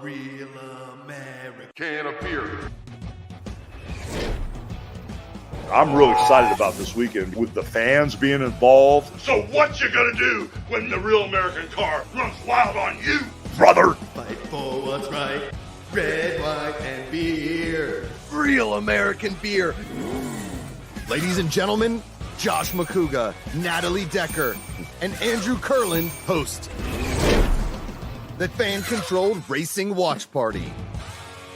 real American. Can of beer. I'm really excited about this weekend with the fans being involved. So what you gonna do when the real American car runs wild on you? Brother, Fight for what's right. Red, white, and beer. Real American beer. Ladies and gentlemen, Josh McCouga, Natalie Decker, and Andrew Curlin host the fan-controlled racing watch party.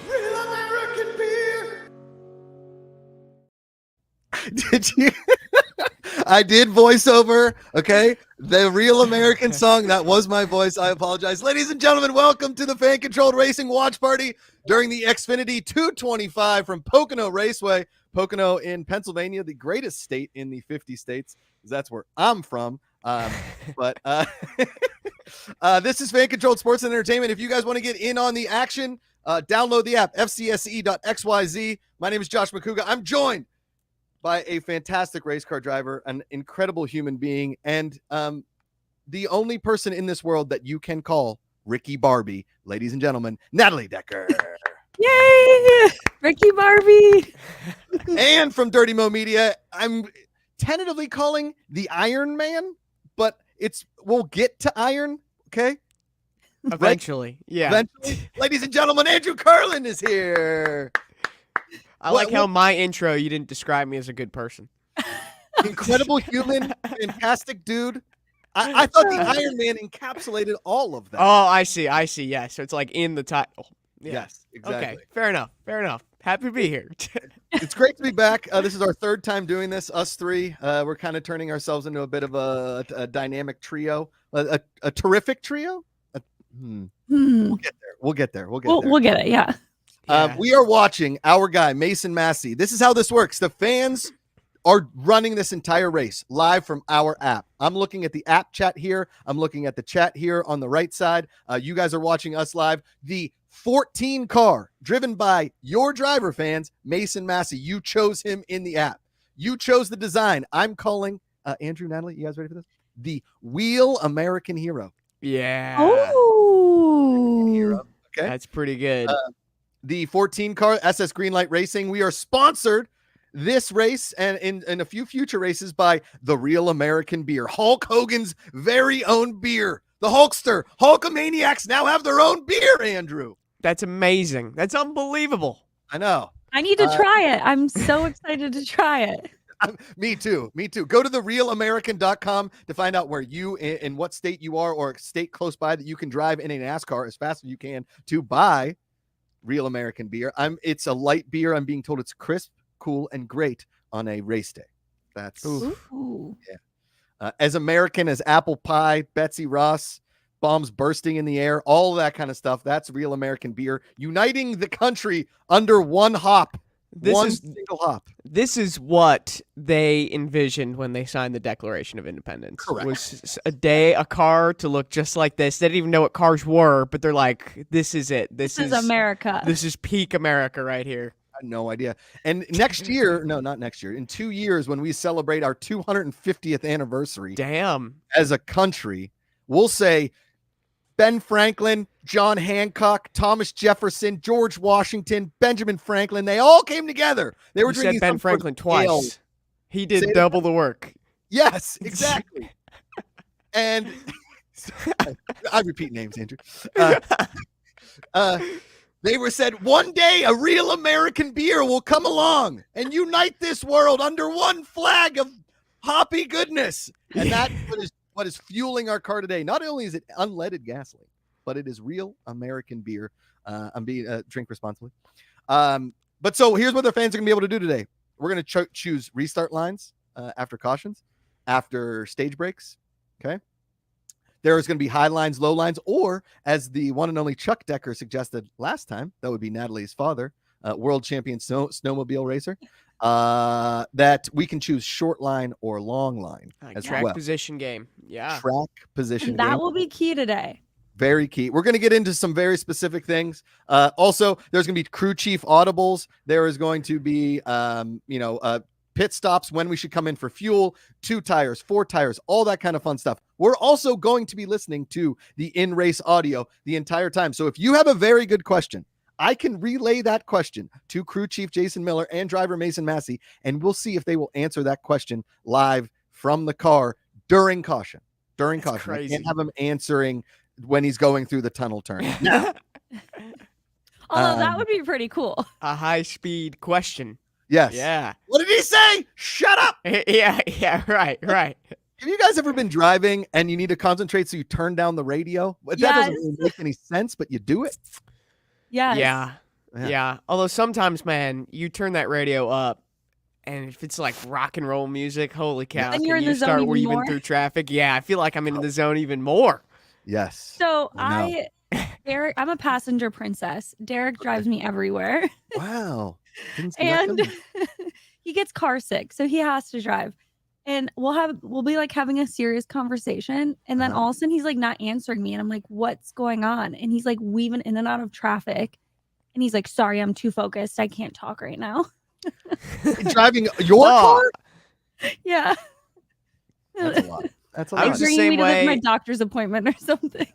Real American beer. Did you? I did voiceover, okay? The Real American song, that was my voice. I apologize. Ladies and gentlemen, welcome to the fan-controlled racing watch party during the Xfinity 225 from Pocono Raceway. Pocono in Pennsylvania, the greatest state in the 50 states, because that's where I'm from. But this is fan-controlled sports and entertainment. If you guys want to get in on the action, download the app, fcse.xyz. My name is Josh McCouga. I'm joined by a fantastic race car driver, an incredible human being, and the only person in this world that you can call Ricky Barbie. Ladies and gentlemen, Natalie Decker. Yay! Ricky Barbie. And from Dirty Mo Media, I'm tentatively calling the Iron Man, but we'll get to Iron, okay? Eventually, yeah. Eventually. Ladies and gentlemen, Andrew Curlin is here. I like how my intro, you didn't describe me as a good person. Incredible human, fantastic dude. I thought the Iron Man encapsulated all of that. Oh, I see. Yeah, so it's like in the title. Yeah. Yes, exactly. Okay, fair enough. Happy to be here. It's great to be back. This is our third time doing this, us three. We're kind of turning ourselves into a bit of a dynamic trio, a terrific trio. We'll get there. We'll get it, yeah. We are watching our guy, Mason Massey. This is how this works. The fans are running this entire race live from our app. I'm looking at the app chat here. I'm looking at the chat here on the right side. You guys are watching us live. The 14 car driven by your driver fans, Mason Massey. You chose him in the app. You chose the design. I'm calling Andrew, Natalie, you guys ready for this? The Wheel American Hero. Yeah. Oh, Hero. Okay. That's pretty good. The 14 car SS Greenlight Racing. We are sponsored this race and in a few future races by the Real American Beer, Hulk Hogan's very own beer. The Hulkster, Hulkamaniacs now have their own beer, Andrew. That's amazing. That's unbelievable. I know. I need to try it. I'm so excited to try it. Me too. Go to therealamerican.com to find out where you in what state you are or a state close by that you can drive in a NASCAR as fast as you can to buy Real American beer. It's a light beer. I'm being told it's crisp, cool, and great on a race day. That's Ooh. yeah. As American as apple pie, Betsy Ross, bombs bursting in the air, all of that kind of stuff. That's Real American beer, uniting the country under one hop. Single hop. This is what they envisioned when they signed the Declaration of Independence. Correct. Was a car to look just like this. They didn't even know what cars were, but they're like, this is it. This is America. This is peak America right here. I had no idea. And next year, no, not next year, in 2 years, when we celebrate our 250th anniversary Damn. as a country, we'll say Ben Franklin, John Hancock, Thomas Jefferson, George Washington, Benjamin Franklin, they all came together. They were You drinking said Ben some sort of Franklin twice. ale. He did Say double the work. Yes, exactly. And I repeat names, Andrew. They were said, one day a Real American beer will come along and unite this world under one flag of hoppy goodness. And that's what is fueling our car today. Not only is it unleaded gasoline, but it is Real American beer. I'm being drink responsibly. But so here's what the fans are gonna be able to do today. We're gonna choose restart lines after cautions, after stage breaks. Okay. There is going to be high lines, low lines, or as the one and only Chuck Decker suggested last time, that would be Natalie's father, world champion snowmobile racer, that we can choose short line or long line as track well. Position game. Yeah. Track position And that game. will be key today. Very key. We're going to get into some very specific things. Also, there's going to be crew chief audibles. There is going to be, pit stops, when we should come in for fuel, 2 tires, 4 tires, all that kind of fun stuff. We're also going to be listening to the in-race audio the entire time. So if you have a very good question, I can relay that question to crew chief Jason Miller and driver Mason Massey, and we'll see if they will answer that question live from the car during caution. During That's caution. crazy. I can't have him answering when he's going through the tunnel turn. Now, Although that would be pretty cool. A high-speed question. yes. Yeah. What did he say? Shut up. Yeah, right. Have you guys ever been driving and you need to concentrate, so you turn down the radio? That doesn't really make any sense, but you do it. Yes. Yeah. Although sometimes, man, you turn that radio up, and if it's like rock and roll music, holy cow! Then can you're in you the zone start even weaving more. through traffic? Yeah, I feel like I'm in the zone even more. Yes. So I Derek, I'm a passenger princess. Derek drives me everywhere, Wow. Didn't see that and coming. he gets car sick, so he has to drive. And we'll be like having a serious conversation, and then all of a sudden he's like not answering me, and I'm like, what's going on? And he's like weaving in and out of traffic, and he's like, sorry, I'm too focused, I can't talk right now. Driving your car? Yeah. That's a lot. That's a I lot. was the Bringing same me to like my way. doctor's appointment or something.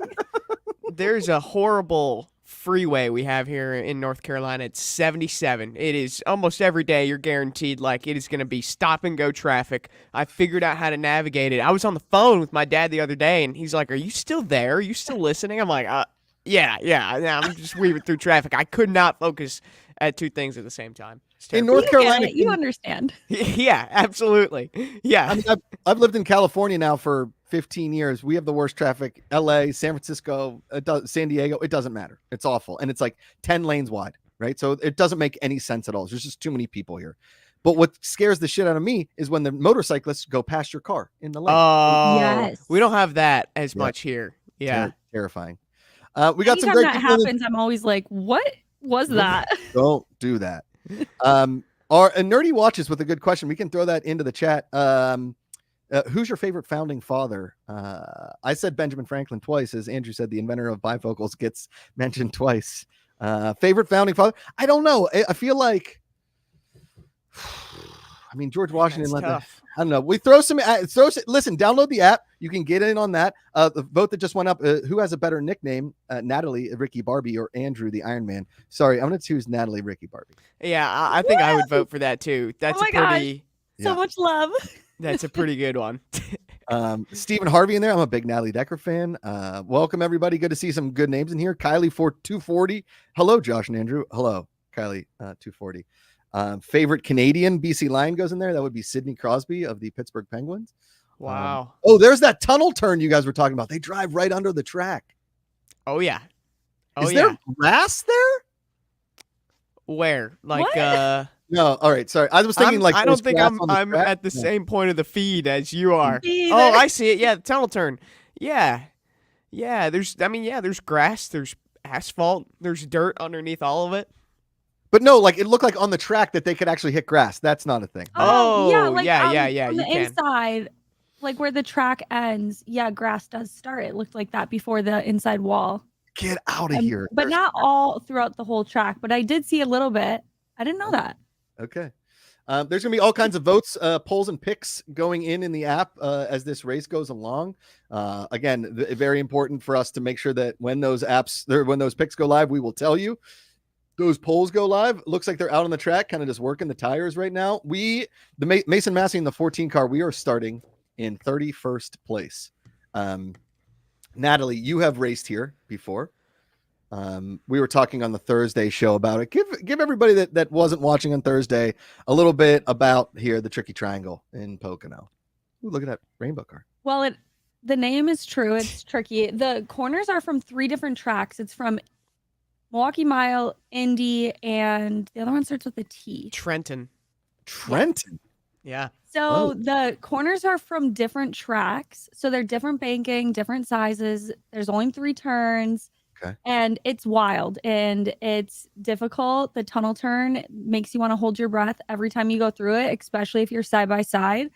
There's a horrible freeway we have here in North Carolina. It's 77. It is almost every day you're guaranteed like it is going to be stop and go traffic. I figured out how to navigate it. I was on the phone with my dad the other day, and he's like, are you still there? Are you still listening? I'm like, yeah. I'm just weaving through traffic. I could not focus at 2 things at the same time. In North You get Carolina, it, you understand. Yeah, absolutely. Yeah. I mean, I've lived in California now for 15 years. We have the worst traffic. LA, San Francisco, San Diego. It doesn't matter. It's awful. And it's like 10 lanes wide, right? So it doesn't make any sense at all. There's just too many people here. But what scares the shit out of me is when the motorcyclists go past your car in the lane. Oh, Yes. we don't have that as Yeah. much here. Yeah. Terrifying. We got some Anytime great that people in the- happens, I'm always like, what was that? Don't do that. Our Nerdy Watches with a good question. We can throw that into the chat. Who's your favorite founding father? I said Benjamin Franklin twice, as Andrew said, the inventor of bifocals gets mentioned twice. Favorite founding father? I don't know. I feel like, I mean, George Washington. That's tough. I don't know. We throw some. Listen, download the app. You can get in on that. The vote that just went up. Who has a better nickname? Natalie, Ricky Barbie, or Andrew, the Iron Man? Sorry, I'm going to choose Natalie, Ricky Barbie. Yeah, I think I would vote for that too. That's my a pretty So much love. that's a pretty good one. Stephen Harvey in there. I'm a big Natalie Decker fan. Welcome everybody. Good to see some good names in here. Kylie for 240. Hello, Josh and Andrew. Hello, Kylie 240. Favorite Canadian BC Lion goes in there. That would be Sidney Crosby of the Pittsburgh Penguins. Wow. Oh, there's that tunnel turn you guys were talking about. They drive right under the track. Oh yeah. Is there grass there? Where? Like What? No. All right. Sorry. I was thinking I don't there's think grass I'm on the I'm track. at the No. same point of the feed as you are. Me Oh, either. I see it. Yeah, the tunnel turn. Yeah. There's grass, there's asphalt, there's dirt underneath all of it. But no, like it looked like on the track that they could actually hit grass. That's not a thing. Oh, yeah, like, yeah, on you the can. inside, like where the track ends, yeah, grass does start. It looked like that before the inside wall. Get out of here. But not all throughout the whole track. But I did see a little bit. I didn't know that. Okay. There's going to be all kinds of votes, polls, and picks going in the app as this race goes along. Again, very important for us to make sure that when those picks go live, we will tell you. Those polls go live. Looks like they're out on the track, kind of just working the tires right now. Mason Massey in the 14 car, we are starting in 31st place. Natalie, you have raced here before. We were talking on the Thursday show about it. Give everybody that wasn't watching on Thursday a little bit about here, the Tricky Triangle in Pocono. Ooh, look at that rainbow car. Well, the name is true. It's tricky. The corners are from 3 different tracks. It's from Milwaukee Mile, Indy, and the other one starts with a T. Trenton. Trenton. Yeah. So the corners are from different tracks. So they're different banking, different sizes. There's only 3 turns. Okay. And it's wild and it's difficult. The tunnel turn makes you want to hold your breath every time you go through it, especially if you're side by side.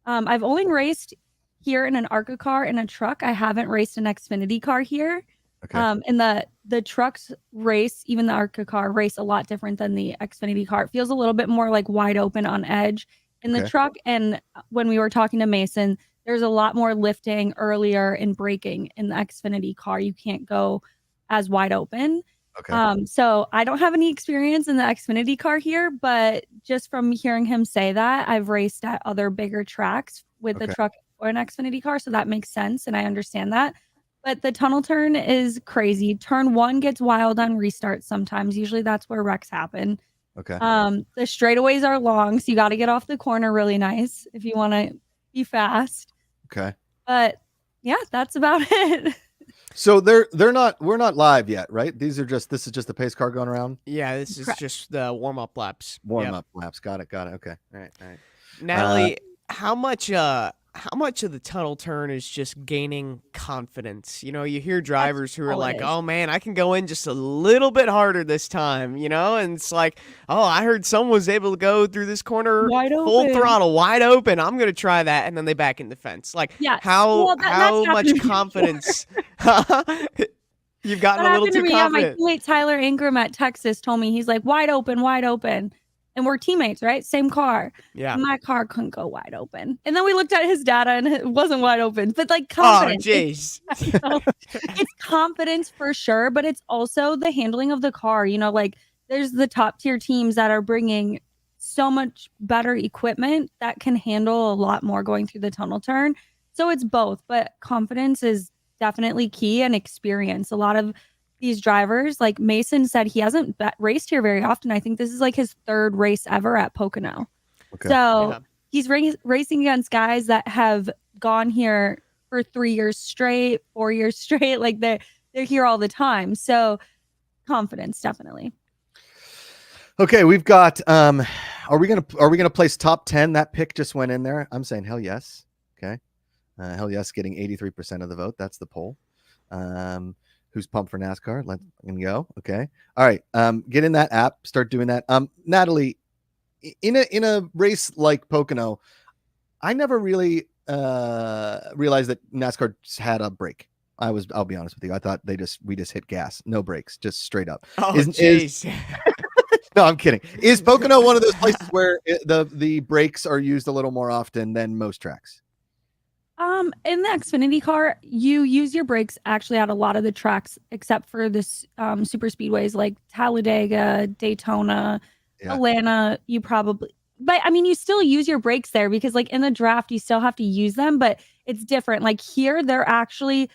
I've only raced here in an ARCA car and a truck. I haven't raced an Xfinity car here. Okay. And the trucks race, even the ARCA car race a lot different than the Xfinity car. It feels a little bit more like wide open on edge. In the Okay. truck, and when we were talking to Mason, there's a lot more lifting earlier and braking in the Xfinity car. You can't go as wide open. Okay. So I don't have any experience in the Xfinity car here, but just from hearing him say that, I've raced at other bigger tracks with the Okay. truck or an Xfinity car, so that makes sense, and I understand that. But the tunnel turn is crazy. Turn 1 gets wild on restarts sometimes. Usually that's where wrecks happen. Okay. The straightaways are long, so you got to get off the corner really nice if you want to be fast. Okay. But yeah, that's about it. So we're not live yet, right? This is just the pace car going around. Yeah, this is Correct. just the warm-up laps. Warm Yep. up laps. Got it. Okay. All right. Natalie, how much of the tunnel turn is just gaining confidence? You know, you hear drivers who are all it like, is. "Oh man, I can go in just a little bit harder this time," you know, and it's like, "Oh, I heard someone was able to go through this corner Wide full open. throttle, wide open. I'm gonna try that," and then they back in the fence. Like, Yes. how Well, that's how happened much to me confidence? You've gotten That a little happened to too me. Yeah, my confident. teammate Tyler Ingram at Texas told me, he's like, wide open. And we're teammates, right? Same car. Yeah. My car couldn't go wide open. And then we looked at his data and it wasn't wide open. But like Oh, confidence. jeez. It's confidence for sure, but it's also the handling of the car. You know, like there's the top tier teams that are bringing so much better equipment that can handle a lot more going through the tunnel turn. So it's both, but confidence is definitely key, and experience. A lot of these drivers, like Mason said, he hasn't raced here very often. I think this is like his 3rd race ever at Pocono. Okay. So Yeah. he's racing against guys that have gone here for 3 years straight, 4 years straight. Like they're here all the time. So confidence, definitely. Okay, we've got are we gonna place top 10? That pick just went in there. I'm saying hell yes. Okay. Hell yes, getting 83% of the vote. That's the poll. Who's pumped for NASCAR? Let him go. Okay. All right. Get in that app, start doing that. Natalie, in a race like Pocono, I never really realized that NASCAR just had a brake. I'll be honest with you. I thought we just hit gas, no brakes, just straight up. Oh, jeez. No, I'm kidding. Is Pocono one of those places where the brakes are used a little more often than most tracks? In the Xfinity car, you use your brakes actually at a lot of the tracks, except for this super speedways like Talladega, Daytona, Atlanta. But I mean, you still use your brakes there because like in the draft, you still have to use them, but it's different. Like here, they're actually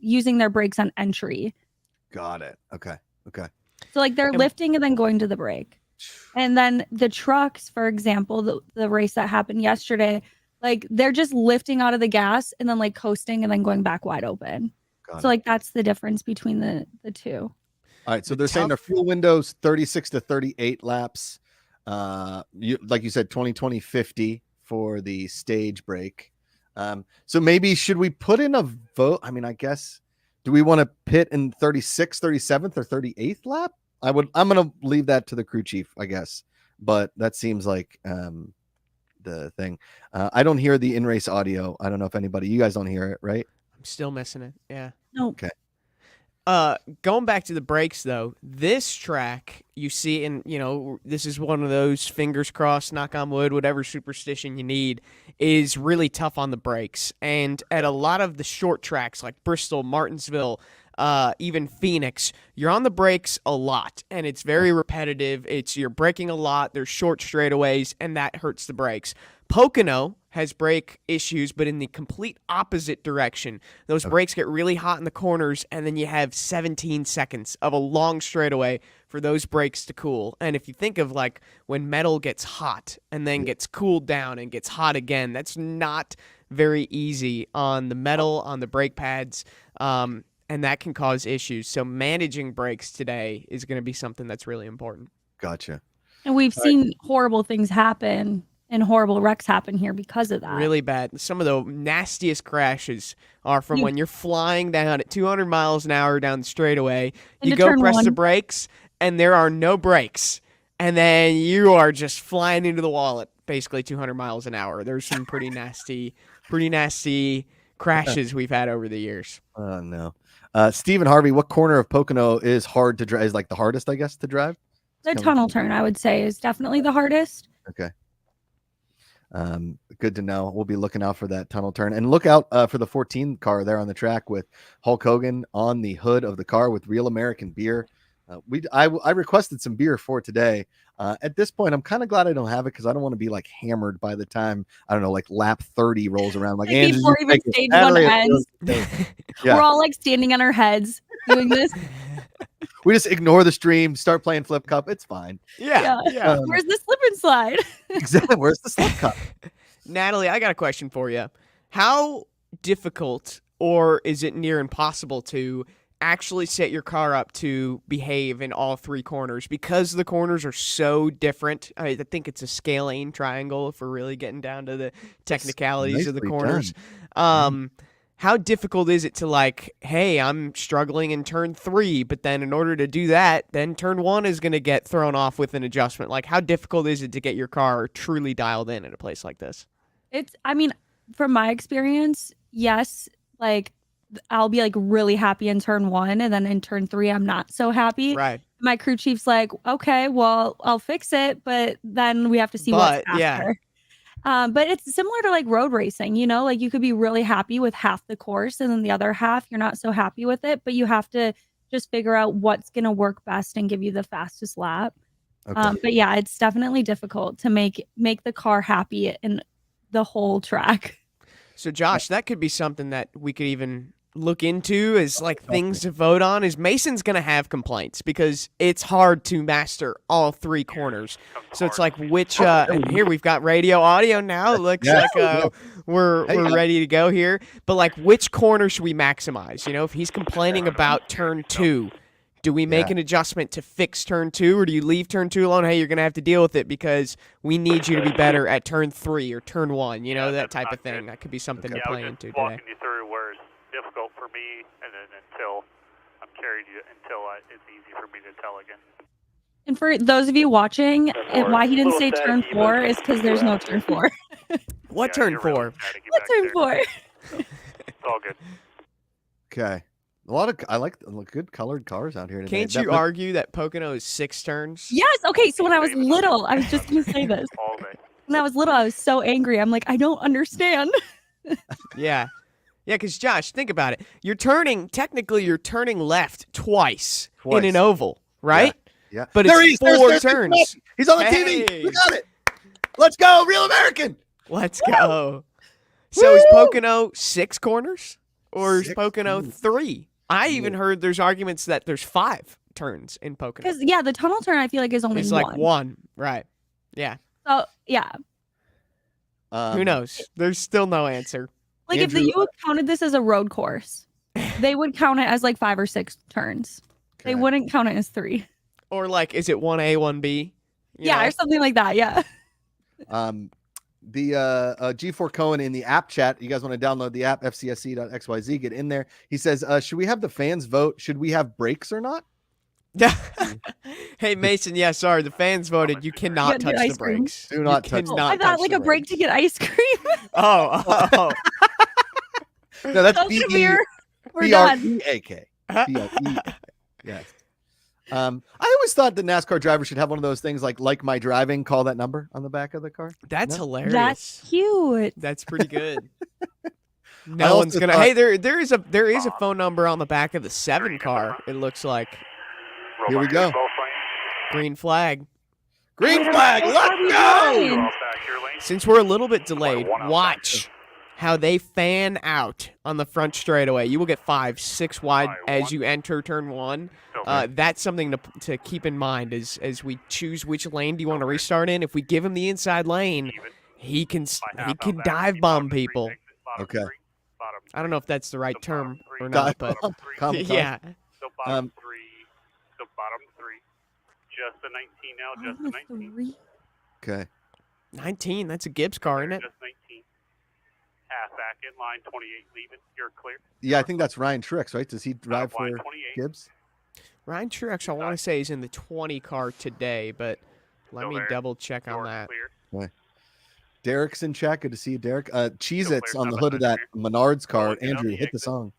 using their brakes on entry. Got it. Okay. So like they're lifting and then going to the brake. And then the trucks, for example, the race that happened yesterday, like they're just lifting out of the gas and then like coasting and then going back wide open. So like that's the difference between the two. All right. So they're saying their fuel windows 36 to 38 laps. Like you said, 20, 50 for the stage break. So maybe should we put in a vote? I mean, I guess, do we want to pit in 36th, 37th, or 38th lap? I'm going to leave that to the crew chief, I guess. But that seems like the thing. I don't hear the in-race audio. I don't know if you guys don't hear it, right? I'm still missing it. Yeah. No. Okay. Going back to the brakes though, this track you see, and you know, this is one of those fingers crossed, knock on wood, whatever superstition you need, is really tough on the brakes. And at a lot of the short tracks like Bristol, Martinsville, even Phoenix, you're on the brakes a lot, and it's very repetitive. You're braking a lot. There's short straightaways, and that hurts the brakes. Pocono has brake issues, but in the complete opposite direction. Those brakes get really hot in the corners, and then you have 17 seconds of a long straightaway for those brakes to cool. And if you think of like when metal gets hot and then gets cooled down and gets hot again, that's not very easy on the metal, on the brake pads, and that can cause issues. So managing brakes today is going to be something that's really important. Gotcha. And we've seen horrible things happen and horrible wrecks happen here because of that. Really bad. Some of the nastiest crashes are from when you're flying down at 200 miles an hour down the straightaway. You go press the brakes, and there are no brakes. And then you are just flying into the wall at basically 200 miles an hour. There's some pretty nasty crashes we've had over the years. Oh, no. Stephen Harvey, what corner of Pocono is hard to drive? Is like the hardest, I guess, to drive? The tunnel turn, I would say, is definitely the hardest. Okay. Good to know. We'll be looking out for that tunnel turn, and look out for the 14 car there on the track with Hulk Hogan on the hood of the car with Real American beer. I requested some beer for today. At this point, I'm kind of glad I don't have it because I don't want to be like hammered by the time, I don't know, like lap 30 rolls around. Like Andrew, before even stage one ends, yeah. we're all like standing on our heads doing this. We just ignore the stream, start playing Flip Cup. It's fine. Yeah. Where's the slip and slide? Exactly. Where's the Slip Cup? Natalie, I got a question for you. How difficult, or is it near impossible to actually set your car up to behave in all three corners, because the corners are so different? I think it's a scalene triangle if we're really getting down to the technicalities of the corners. How difficult is it to like, hey, I'm struggling in turn 3, but then in order to do that, then turn 1 is going to get thrown off with an adjustment. Like, how difficult is it to get your car truly dialed in at a place like this? I mean, from my experience, yes, like I'll be like really happy in turn 1, and then in turn 3, I'm not so happy. Right. My crew chief's like, okay, well, I'll fix it, but then we have to see what's after. Yeah. But it's similar to like road racing, you know, like you could be really happy with half the course and then the other half, you're not so happy with it, but you have to just figure out what's going to work best and give you the fastest lap. Okay. But yeah, it's definitely difficult to make the car happy in the whole track. So Josh, that could be something that we could even look into as like things to vote on. Is Mason's going to have complaints because it's hard to master all three corners. So it's like which and here we've got radio audio now. It looks like we're ready to go here. But like which corner should we maximize? You know, if he's complaining about turn 2, do we make an adjustment to fix turn 2, or do you leave turn 2 alone? Hey, you're going to have to deal with it because we need you to be better at turn 3 or turn 1, you know, that type of thing. That could be something to play into today. Walking you through where it's difficult for me, and then until I'm carried you until it's easy for me to tell again. And for those of you watching, why he didn't say turn 4 is because there's no turn 4. What turn 4? What turn 4? It's all good. Okay. I like good colored cars out here today. Can't you argue that Pocono is 6 turns? Yes. Okay. So when I was little, I was just going to say this. All day. When I was little, I was so angry. I'm like, I don't understand. Yeah. Yeah, because Josh, think about it. You're turning left twice in an oval, right? Yeah. But there it's there's 4 turns. He's on the TV. We got it. Let's go, Real American. Let's go. So is Pocono 6 corners, or is Pocono 3? I even heard there's arguments that there's 5 turns in Pocono. Because the tunnel turn I feel like is only it's one. Like 1, right? Yeah. So yeah. Who knows? There's still no answer. Like if the U counted this as a road course, they would count it as like 5 or 6 turns. Okay. They wouldn't count it as 3. Or like, is it 1A, 1B? Or something like that. Yeah. The G4 Cohen in the app chat. You guys want to download the app, fcsc.xyz, get in there. He says, should we have the fans vote? Should we have brakes or not? Hey, Mason, sorry. The fans voted. You cannot touch the brakes. Do not touch them. I thought like a break to get ice cream. Oh. No, that's We're done. B-R-E-A-K. Yes. I always thought the NASCAR driver should have one of those things like my driving, call that number on the back of the car. That's hilarious. That's cute. That's pretty good. No one's gonna. Hey, there is a phone number on the back of the 7 car. It looks like. Here we go. Green flag. Green flag. Let's go. Since we're a little bit delayed, watch how they fan out on the front straightaway. You will get 5, 6 wide as you enter turn 1. That's something to keep in mind as we choose which lane do you want to restart in. If we give him the inside lane, he can dive bomb people. Okay. I don't know if that's the right term or not, but yeah. So bottom 3. So bottom 3. Just the 19 now. Just the 19. Okay. 19. That's a Gibbs car, isn't it? Just 19. Half back in line 28. Leaving. You're clear. Yeah, I think that's Ryan Trix, right? Does he drive for Gibbs? Ryan Truex, I want to say, is in the 20 car today, but let me double check on that. Okay. Derek's in chat. Good to see you, Derek. Cheez-Its on the hood of that Menards car. Andrew, hit the song.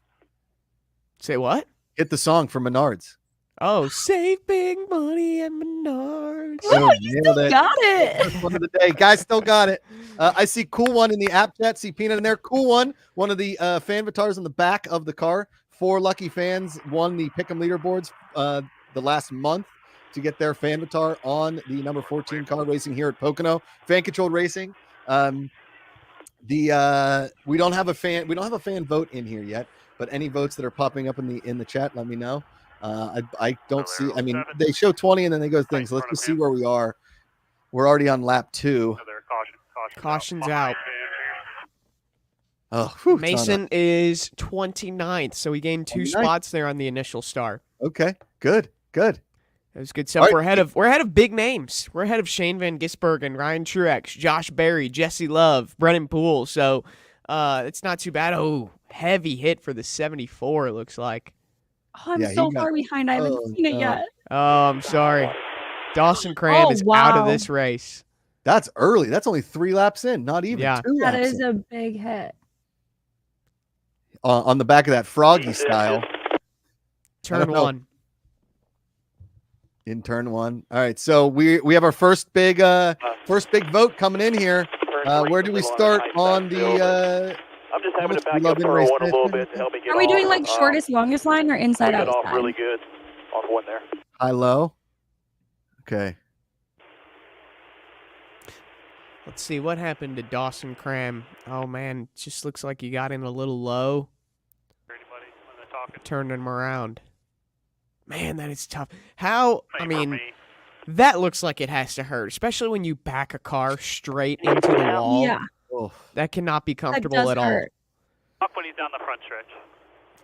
Say what? Hit the song for Menards. Oh, save big money at Menards. Oh, you still got it. First one of the day. Guys still got it. I see Cool One in the app chat. See Peanut in there. Cool one of the fan avatars on the back of the car. 4 lucky fans won the Pick'em leaderboards the last month to get their fan avatar on the number 14 car racing here at Pocono. Fan controlled racing. We don't have a fan vote in here yet, but any votes that are popping up in the chat, let me know. I don't see. I mean, they show 20 and then they go things. So let's just see where we are. We're already on lap 2. Caution's out. Oh, whew, Mason is 29th, so he gained 2 spots there on the initial start. Okay, good. That was good stuff. Right. We're ahead of big names. We're ahead of Shane Van Gisbergen, Ryan Truex, Josh Berry, Jesse Love, Brennan Poole. So it's not too bad. Oh, heavy hit for the 74. It looks like. Oh, I'm so far behind. I haven't seen it yet. Oh, I'm sorry. Dawson Cram is out of this race. That's early. That's only 3 laps in. Not even 2 laps. That is a big hit. On the back of that Froggy style. Turn 1. In turn 1. All right, so we have our first big vote coming in here. Where do we start on the I'm just having to back up for one a little bit to help me get Are we doing like shortest, longest line or inside outside? outside? Off really good on one there. high low? Okay. Let's see what happened to Dawson Cram. Oh man, it just looks like he got in a little low. Turned him around. Man, that is tough. That looks like it has to hurt, especially when you back a car straight into the wall. Yeah. Oh. That cannot be comfortable at all. When he's down the front stretch.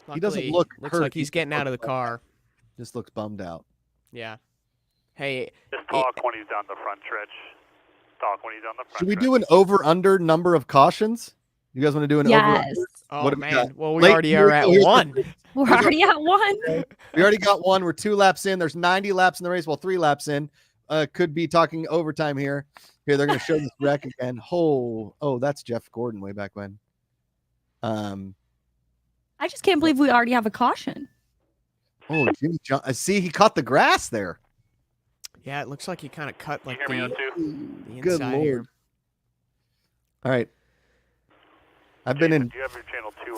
Luckily, He doesn't look looks hurt. like he's getting out of the car. Just looks bummed out. Yeah. Hey. Just talk when he's down the front stretch. Should we do an over-under number of cautions? You guys want to do an over-under? Oh, man. Well, we already are at 1. We're already at 1. We already got 1. We're 2 laps in. There's 90 laps in the race. Well, 3 laps in. Could be talking overtime here. Here, they're going to show this wreck again. Oh, that's Jeff Gordon way back when. I just can't believe we already have a caution. Oh, Jimmy John. See, he caught the grass there. Yeah, it looks like he kind of cut like the inside Good Lord. here. All right. I've been in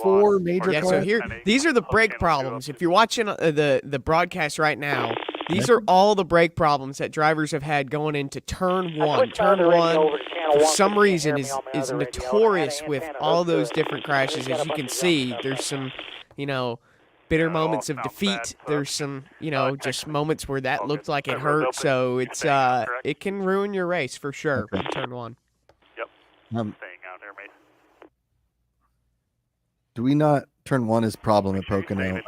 4 major cars. So here, these are the brake problems. If you're watching the broadcast right now, these are all the brake problems that drivers have had going into turn 1. Turn 1, for some reason, is notorious with all those different crashes. As you can see, there's some, bitter moments of defeat. There's some, just moments where that looked like it hurt. So it's it can ruin your race for sure in turn 1. Yep. Do we not turn 1 is problem at Pocono?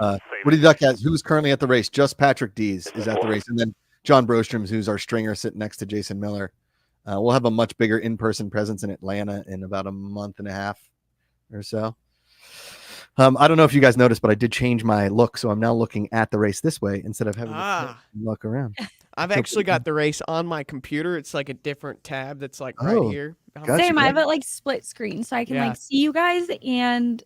Woody Duck has who's currently at the race? Just Patrick Dees is at the race, and then John Brostroms, who's our stringer, sitting next to Jason Miller. We'll have a much bigger in-person presence in Atlanta in about a month and a half or so. I don't know if you guys noticed, but I did change my look, so I'm now looking at the race this way instead of having to look around. I've actually got the race on my computer. It's like a different tab that's like right here. Gotcha. Same, I have it like split screen, so I can see you guys and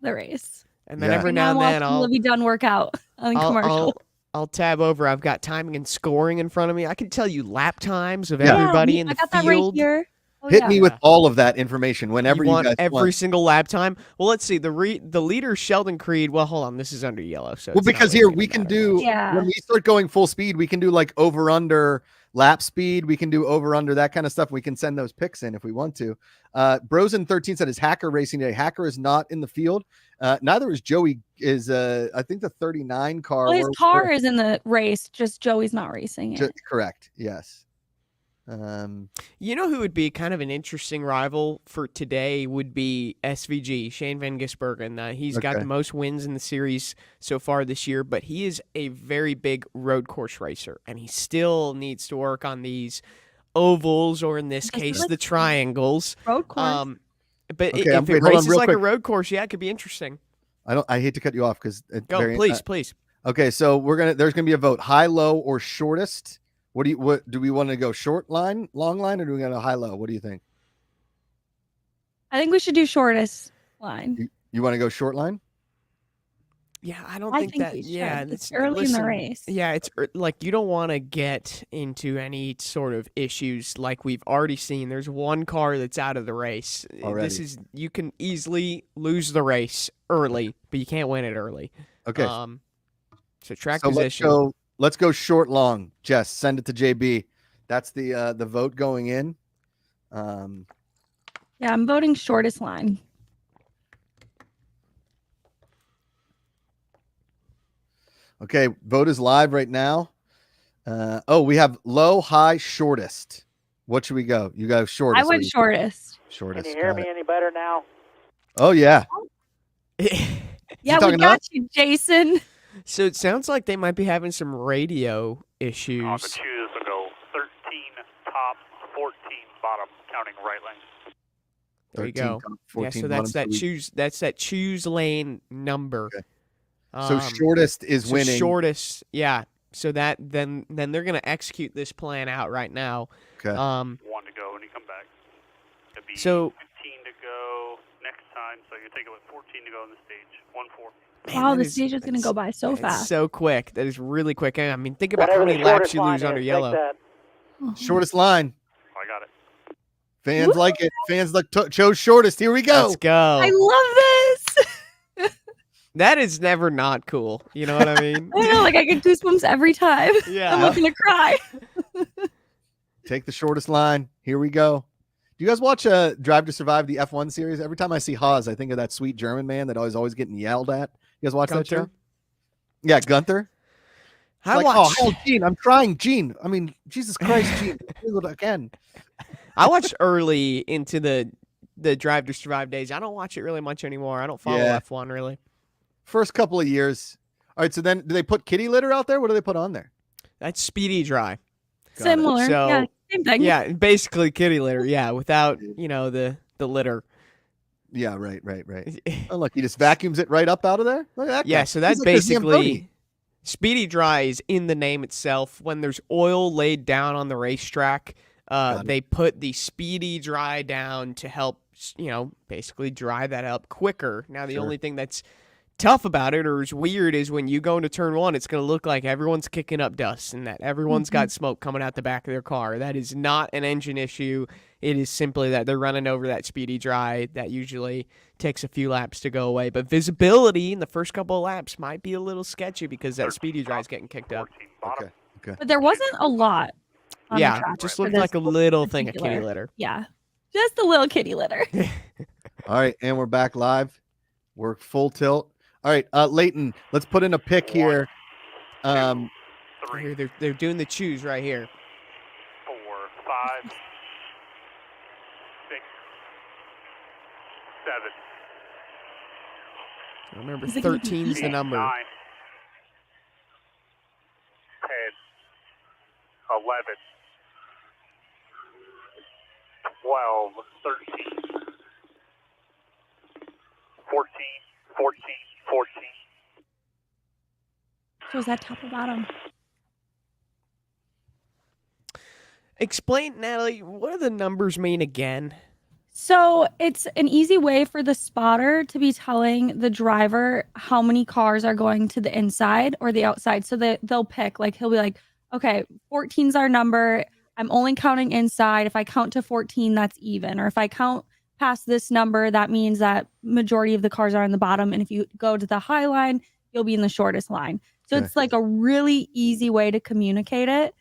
the race. And then every now and then I'll be done workout on commercial. I'll tab over. I've got timing and scoring in front of me. I can tell you lap times of everybody in the field. I got that right here. Hit me with all of that information whenever you want guys every single lap time. Well, let's see. The leader, Sheldon Creed. Well, hold on. This is under yellow. So because here we can do when we start going full speed, we can do like over under lap speed. We can do over under that kind of stuff. We can send those picks in if we want to. Brosen13 said is Hacker racing today. Hacker is not in the field. Neither is Joey. Is I think the 39 car. Well, his car is in the race. Just Joey's not racing it. Correct. Yes. You know who would be kind of an interesting rival for today would be SVG, Shane Van Gisbergen. He's got the most wins in the series so far this year, but he is a very big road course racer, and he still needs to work on these ovals, or in this case, the triangles. Road course. But if it races like a road course, it could be interesting. I hate to cut you off because please. Okay, so there's gonna be a vote: high, low, or shortest. What do we want to go? Short line, long line, or do we go to high low? What do you think? I think we should do shortest line. You want to go short line? Yeah, I don't I think think that. we should. Yeah, It's early in the race. Yeah, it's like you don't want to get into any sort of issues like we've already seen. There's one car that's out of the race. Already. You can easily lose the race early, but you can't win it early. Okay. So track So position. let's go short long. Jess, send it to JB. That's the vote going in. Yeah, I'm voting shortest line. Okay, vote is live right now. We have low, high, shortest. What should we go? You go shortest. I went shortest. Shortest. Can you hear got me it. any better now? Oh yeah. Yeah, we talking got up? you, Jason. So it sounds like they might be having some radio issues. On the choose, we'll go 13 top, 14 bottom, counting right lane. There you 13 go. top, Yeah, 14 so that's bottom, that so we- choose. That's that choose lane number. Okay. So shortest is so winning. Shortest, yeah. So that then they're gonna execute this plan out right now. Okay. 1 to go when you come back. It'll be So- 15 to go next time, so you take it with 14 to go on the stage. 1-4. Man, Wow, that the is- stage is going to go by so it's fast. so quick. That is really quick. I mean, think about Whatever how the many laps shortest you line lose is, under take yellow. that. Shortest line. I got it. Fans like it. Fans chose shortest. Here we go. Let's go. I love this. That is never not cool. You know what I mean? I know, like I get goosebumps every time. Yeah. I'm going to cry. Take the shortest line. Here we go. Do you guys watch Drive to Survive, the F1 series? Every time I see Haas, I think of that sweet German man that always getting yelled at. You guys watch that Gunther? show? Yeah, Gunther. I Like, watched. oh, Gene, I'm trying, Gene. I mean, Jesus Christ, Gene. Do it again. I watched early into the Drive to Survive days. I don't watch it really much anymore. I don't follow Yeah. F1 really. First couple of years. All right, so then do they put kitty litter out there? What do they put on there? That's Speedy Dry. Got it. Similar. So- yeah, same thing. Yeah, basically kitty litter. Yeah, without the litter. Yeah, right. Oh, look, he just vacuums it right up out of there. Look at that. Yeah, guy. so that's He's like the Zamboni. basically Speedy Dry is in the name itself. When there's oil laid down on the racetrack, Got it. they put the Speedy Dry down to help, basically dry that up quicker. Now, the Sure. only thing that's tough about it or is weird is when you go into turn one, it's going to look like everyone's kicking up dust and that everyone's got smoke coming out the back of their car. That is not an engine issue. It is simply that they're running over that Speedy Dry that usually takes a few laps to go away. But visibility in the first couple of laps might be a little sketchy because that Speedy Dry is getting kicked up. 14 bottom. Okay. But there wasn't a lot. On the Yeah, track it just for looked this like a little thing of particular- kitty litter. Yeah, just a little kitty litter. All right, and we're back live. We're full tilt. All right, Leighton, let's put in a pick here. 3, Here, they're doing the choose right here. 4, 5, 6, 7, Remember, Is it 13 is the 8, number. 9, 10, 11, 12, 13, 14, 14, 14. So is that top or bottom? Explain, Natalie, what do the numbers mean again? So it's an easy way for the spotter to be telling the driver how many cars are going to the inside or the outside. So that they'll pick, like he'll be like, okay, 14's our number. I'm only counting inside. If I count to 14, that's even. Or if I count past this number, that means that majority of the cars are on the bottom. And if you go to the high line, you'll be in the shortest line. So Okay. it's like a really easy way to communicate it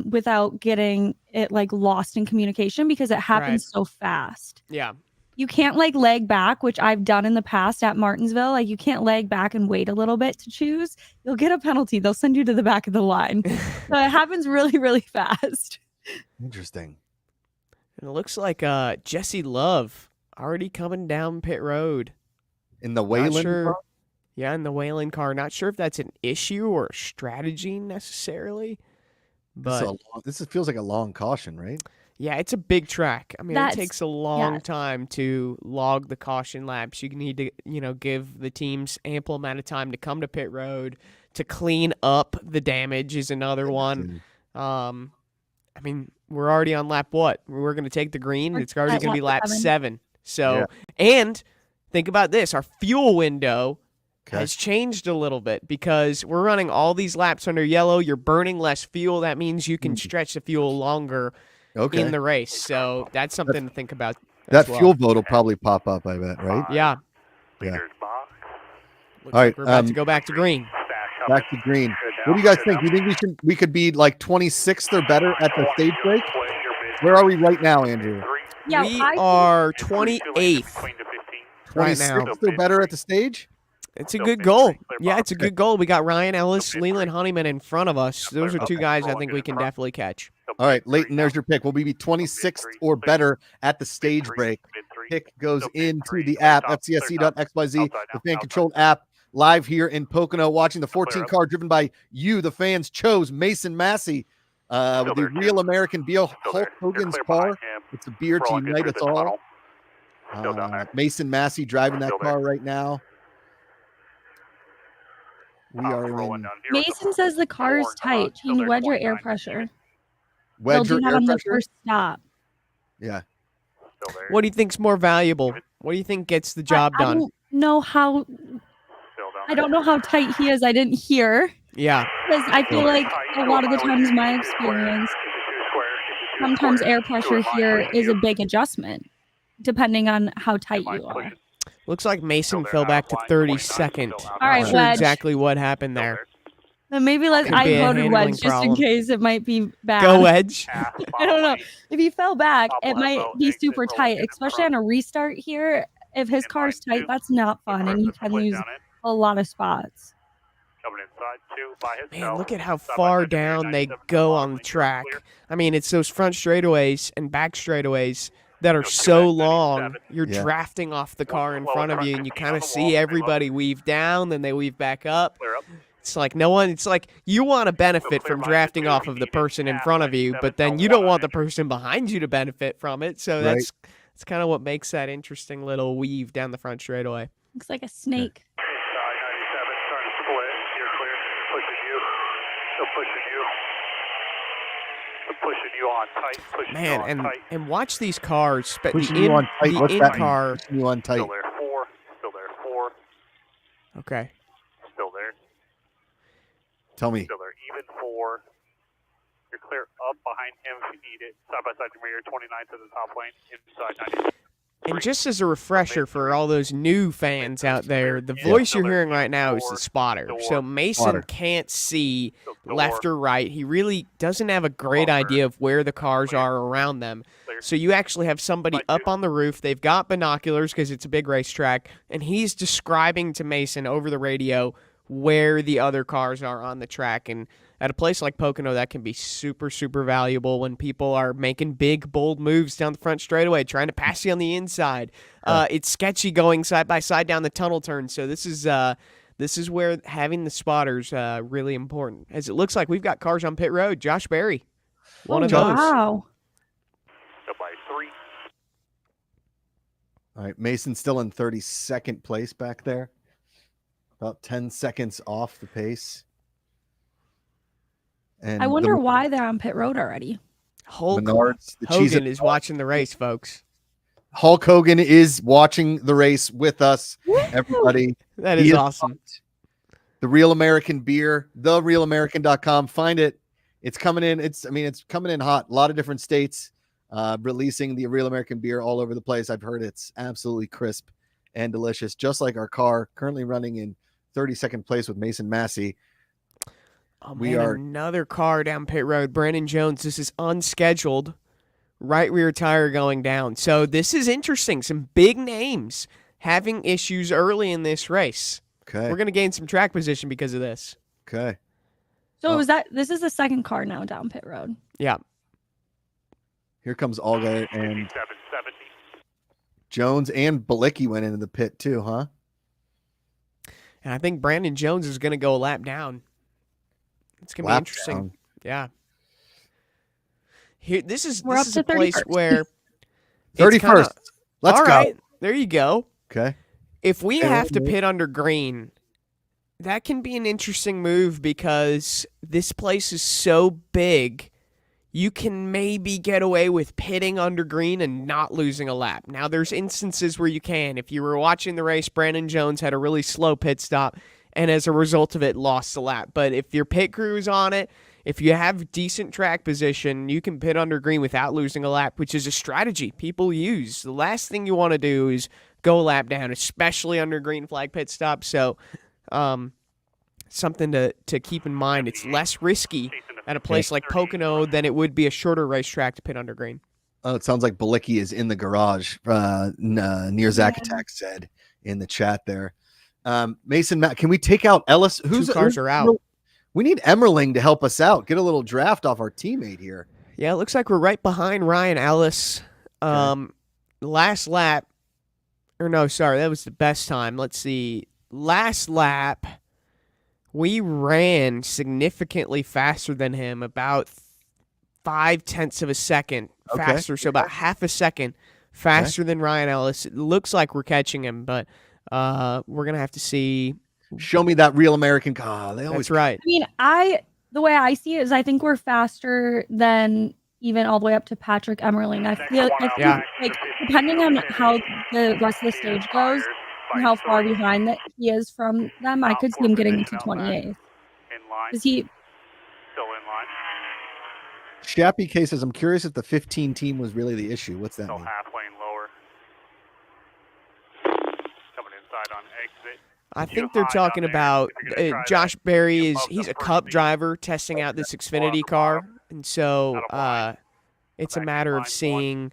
without getting it like lost in communication because it happens so fast. Yeah. You can't like leg back, which I've done in the past at Martinsville. Like you can't leg back and wait a little bit to choose. You'll get a penalty. They'll send you to the back of the line. So it happens really, really fast. Interesting. And it looks like Jesse Love already coming down pit road. In the Not Wayland sure. car? Yeah, in the Wayland car. Not sure if that's an issue or a strategy necessarily. But This feels like a long caution, right? yeah, it's a big track. I mean, That's- it takes a long yeah. time to log the caution laps. You need to, give the teams ample amount of time to come to pit road, to clean up the damage is another one. I mean, we're already on lap what? We're going to take the green. We're It's already at going to be lap lap 7. 7. So, and think about this. Our fuel window has changed a little bit because we're running all these laps under yellow. You're burning less fuel. That means you can stretch the fuel longer in the race. So that's something to think about. That fuel vote will probably pop up, I bet, right? Yeah. Yeah. Looks All right, like we're about to go back to green. Back to green. What do you guys think? Do you think we could be like 26th or better at the stage break? Where are we right now, Andrew? Yeah, We are 28th right now. 26th or better at the stage? It's a good goal. Yeah, it's a good goal. We got Ryan Ellis, Leland Honeyman in front of us. Those are two guys I think we can definitely catch. All right, Leighton, there's your pick. Will we be 26th or better at the stage break? Pick goes into the app, fcsc.xyz, the fan-controlled app, live here in Pocono, watching the 14 car driven by you. The fans chose Mason Massey with the Real American Beer, Hulk Hogan's car. It's a beer to unite us all. Mason Massey driving that car right now. We are in. Mason says the car is tight. Can you wedge your air pressure? Wedge They'll your do that air on the pressure? first stop. Yeah. What do you think's more valuable? What do you think gets the job I done? don't know how. I don't know how tight he is. I didn't hear. Yeah. Because I feel like a lot of the times, my experience, sometimes air pressure here is a big adjustment, depending on how tight you are. Looks like Mason fell back to 32nd. All right, Not sure wedge. exactly what happened there. Then maybe I Could be a voted handling wedge just problem. in case it might be bad. Go wedge. I don't know. If he fell back, it might be super tight, especially on a restart here. If his car's tight, that's not fun, and he can lose a lot of spots. Man, look at how far down they go on the track. I mean, it's those front straightaways and back straightaways that are so long. You're drafting off the car in front of you, and you kind of see everybody weave down, then they weave back up. It's like it's like you want to benefit from drafting off of the person in front of you, but then you don't want the person behind you to benefit from it. So that's kind of what makes that interesting little weave down the front straightaway. Looks like a snake. Man, and watch these cars. But Pushing you on tight. What's the that in-car. mean? Pushing you on tight. Still there, four. Okay. Still there. Tell me. Still there, even four. You're clear up behind him if you need it. Side by side, you're 29 to the top lane, inside 90. And just as a refresher for all those new fans out there, the voice you're hearing right now is the spotter. So Mason can't see left or right. He really doesn't have a great idea of where the cars are around them. So you actually have somebody up on the roof. They've got binoculars because it's a big racetrack, and he's describing to Mason over the radio where the other cars are on the track. And at a place like Pocono, that can be super, super valuable when people are making big, bold moves down the front straightaway, trying to pass you on the inside. It's sketchy going side by side down the tunnel turn. So this is where having the spotters really important. As it looks like we've got cars on pit road. Josh Berry, one of those. Wow. By 3. All right, Mason's still in 32nd place back there. About 10 seconds off the pace. And I wonder why they're on pit road already. Menards, the Hogan is watching the race, folks. Hulk Hogan is watching the race with us, everybody. That is awesome. The Real American Beer, therealamerican.com. Find it. It's coming in. It's coming in hot. A lot of different states releasing the Real American Beer all over the place. I've heard it's absolutely crisp and delicious, just like our car, currently running in 32nd place with Mason Massey. Oh, man, another car down pit road. Brandon Jones, this is unscheduled. Right rear tire going down. So this is interesting. Some big names having issues early in this race. Okay. We're going to gain some track position because of this. Okay. So this is the second car now down pit road. Yeah. Here comes Olga and Jones and Balicki went into the pit too, huh? And I think Brandon Jones is going to go a lap down. It's going to be interesting. Down. Yeah. Here, this is We're up a to place 31st. where 31st. Let's all go. right, there you go. Okay. If we have to pit under green, that can be an interesting move because this place is so big. you can maybe get away with pitting under green and not losing a lap. Now, there's instances where you can. If you were watching the race, Brandon Jones had a really slow pit stop, and as a result of it, lost a lap. But if your pit crew is on it, if you have decent track position, you can pit under green without losing a lap, which is a strategy people use. The last thing you want to do is go a lap down, especially under green flag pit stop. So, something to keep in mind. It's less risky at a place like Pocono than it would be a shorter racetrack to pit under green. Oh, it sounds like Balicki is in the garage. Near Zach Attack said in the chat there. Mason, Matt, can we take out Ellis? Two cars are out. We need Emmerling to help us out. Get a little draft off our teammate here. Yeah, it looks like we're right behind Ryan Ellis. Last lap, or no, sorry, that was the best time. Let's see. Last lap, we ran significantly faster than him, about 0.5 of a second faster, so about half a second faster than Ryan Ellis. It looks like we're catching him, but we're going to have to see. Show me that real American car. That's right. I mean, the way I see it is I think we're faster than even all the way up to Patrick Emmerling. I feel like depending on how the rest of the stage goes and how far behind that he is from them, I could see him getting into 28th. Is he still in line? Shappy K says, I'm curious if the 15 team was really the issue. What's that Still mean? half lane lower. Coming inside on exit. I think they're talking about Josh Berry he's a Cup driver testing out this Xfinity car, and so it's a matter of seeing,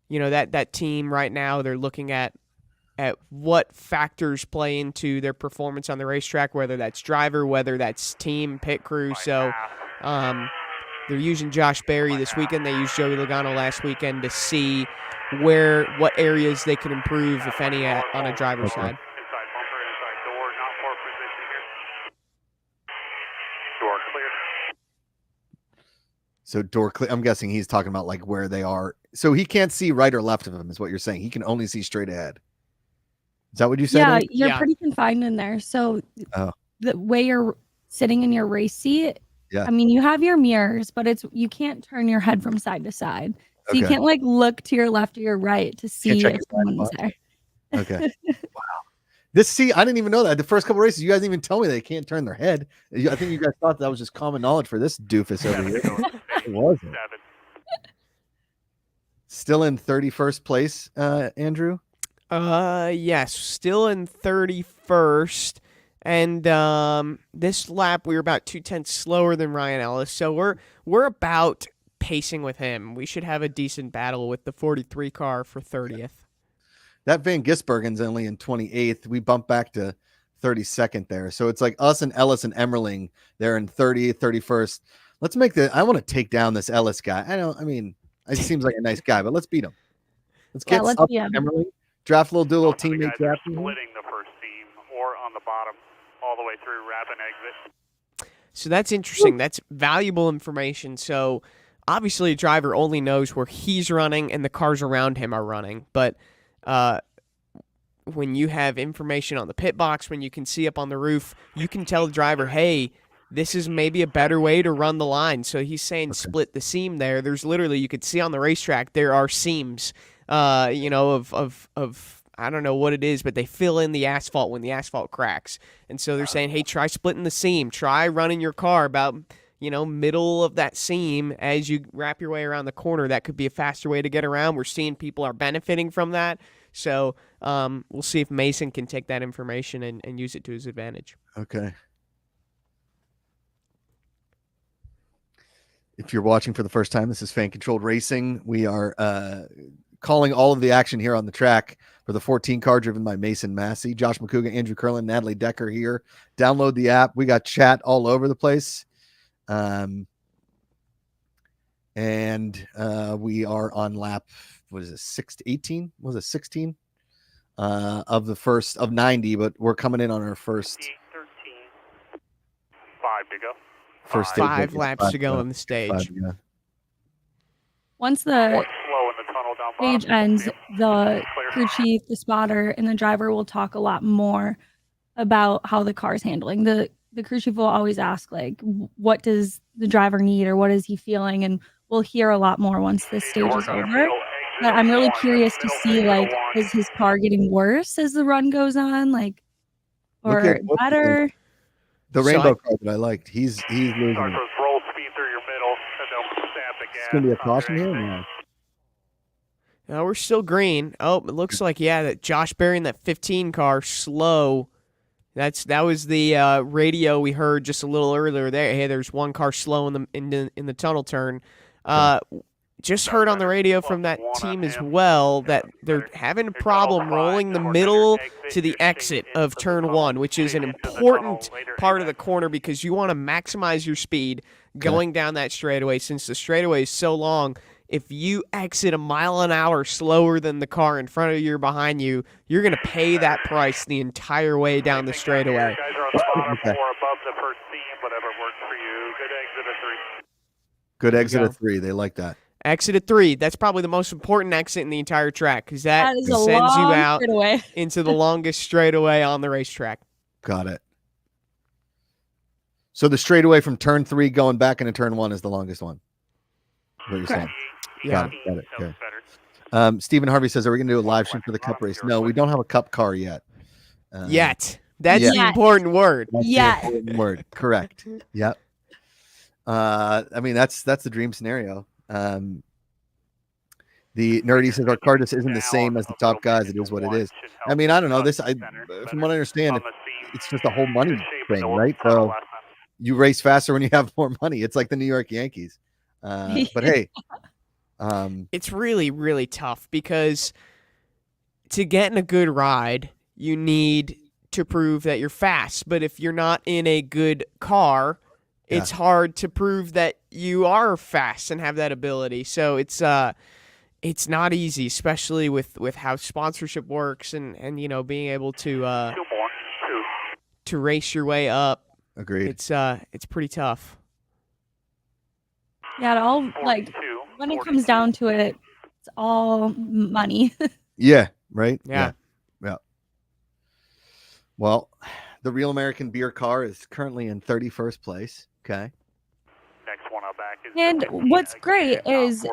that team right now. They're looking at what factors play into their performance on the racetrack, whether that's driver, whether that's team, pit crew. So they're using Josh Berry this weekend. They used Joey Logano last weekend to see what areas they could improve, if any, on a driver's side. So door clear. I'm guessing he's talking about like where they are. So he can't see right or left of him, is what you're saying. He can only see straight ahead. Is that what you said? Yeah, you're pretty confined in there. So the way you're sitting in your race seat, I mean, you have your mirrors, but you can't turn your head from side to side. So you can't like look to your left or your right to see if someone's there. Okay. Wow. I didn't even know that. The first couple races, you guys didn't even tell me they can't turn their head. I think you guys thought that was just common knowledge for this doofus over here. It wasn't. Still in 31st place, Andrew? Yes, still in 31st. And this lap, we were about 0.2 slower than Ryan Ellis. So we're about pacing with him. We should have a decent battle with the 43 car for 30th. That Van Gisbergen's only in 28th. We bump back to 32nd there. So it's like us and Ellis and Emmerling. They're in 30th, 31st. Let's I want to take down this Ellis guy. It seems like a nice guy, but let's beat him. Let's get up Emmerling. Draft do a little teammate draft. Splitting the first seam or on the bottom all the way through wrap and exit. So that's interesting. That's valuable information. So obviously a driver only knows where he's running and the cars around him are running. But when you have information on the pit box, when you can see up on the roof, you can tell the driver, hey, this is maybe a better way to run the line. So he's saying split the seam there. There's literally, you could see on the racetrack, there are seams, of I don't know what it is, but they fill in the asphalt when the asphalt cracks. And so they're saying, hey, try splitting the seam. Try running your car about, middle of that seam as you wrap your way around the corner. That could be a faster way to get around. We're seeing people are benefiting from that. So we'll see if Mason can take that information and use it to his advantage. Okay. If you're watching for the first time, this is Fan Controlled Racing. We are calling all of the action here on the track for the 14 car driven by Mason Massey, Josh McCouga, Andrew Curlin, Natalie Decker here. Download the app. We got chat all over the place. And we are on lap, 18? Was it 16? Of the first of 90, but we're coming in on our first 13. 5 to go. First 5 laps to go on the stage. Once the stage ends, the crew chief, the spotter, and the driver will talk a lot more about how the car's handling. The crew chief will always ask, like, what does the driver need or what is he feeling and we'll hear a lot more once this stage is over. But I'm really curious to see, like, is his car getting worse as the run goes on, like, or better? The rainbow car that I liked. He's losing it. Roll speed through your middle, and they'll stab the gas. It's gonna be a caution here now. No, we're still green. Oh, it looks like that Josh Berry in that 15 car slow. That was the radio we heard just a little earlier there. Hey, there's one car slow in the tunnel turn. Just heard on the radio from that team as well that they're having a problem rolling the middle to the exit of turn 1, which is an important part of the corner because you want to maximize your speed going down that straightaway. Since the straightaway is so long, if you exit a mile an hour slower than the car in front of you or behind you, you're going to pay that price the entire way down the straightaway. You guys are on the bottom 4 above the first seam, whatever works for you. Good exit of 3. Good exit of 3. They like that. Exit at 3. That's probably the most important exit in the entire track because that is sends you out into the longest straightaway on the racetrack. Got it. So the straightaway from turn 3 going back into turn 1 is the longest one. What you're saying? Yeah. Got it. Okay. Stephen Harvey says, "Are we going to do a live stream for the Cup race?" No, we don't have a Cup car yet. Yet. That's the important word. Word. Correct. Yep. I mean, that's the dream scenario. The Nerdy says our car just isn't the same as the top guys. It is what it is. I mean, I don't know. From what I understand, it's just a whole money thing, right? So you race faster when you have more money. It's like the New York Yankees. But hey, it's really, really tough because to get in a good ride, you need to prove that you're fast. But if you're not in a good car, it's hard to prove that you are fast and have that ability. So it's not easy, especially with how sponsorship works and being able to race your way up. Agreed. It's pretty tough. Yeah, it all, like, when it comes down to it, it's all money. Yeah, right? Yeah. Well, the Real American Beer car is currently in 31st place. Okay. Next one out back is And what's great is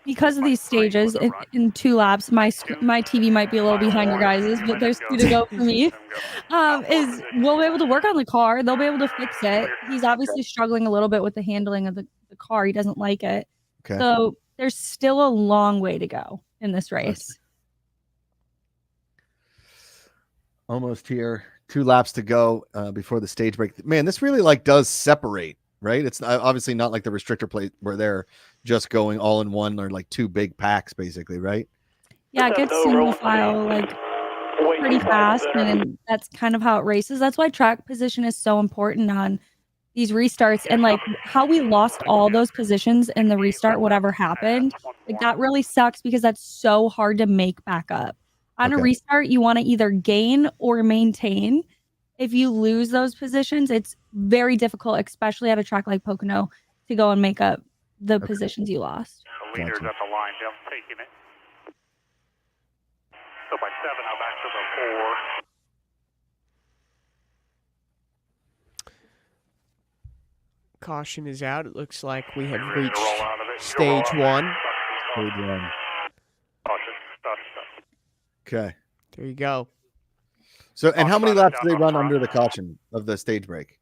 because of these stages in 2 laps, my TV might be a little behind your guys's, but there's 2 to go for me. Is we'll be able to work on the car. They'll be able to fix it. He's obviously struggling a little bit with the handling of the car. He doesn't like it. Okay. So there's still a long way to go in this race. Almost here. 2 laps to go before the stage break. Man, this really does separate, right? It's obviously not like the restrictor plate where they're just going all in one or like 2 big packs, basically, right? Yeah, it gets single file pretty fast, and that's kind of how it races. That's why track position is so important on these restarts, and how we lost all those positions in the restart, whatever happened. That really sucks because that's so hard to make back up. On a restart, you want to either gain or maintain. If you lose those positions, it's very difficult, especially at a track like Pocono, to go and make up the positions you lost. The leader's at the line, Jim, taking it. So by 7, I'm back to the 4. Caution is out. It looks like we have reached stage 1. Okay. There you go. So, and how many laps do they run under the caution of the stage break?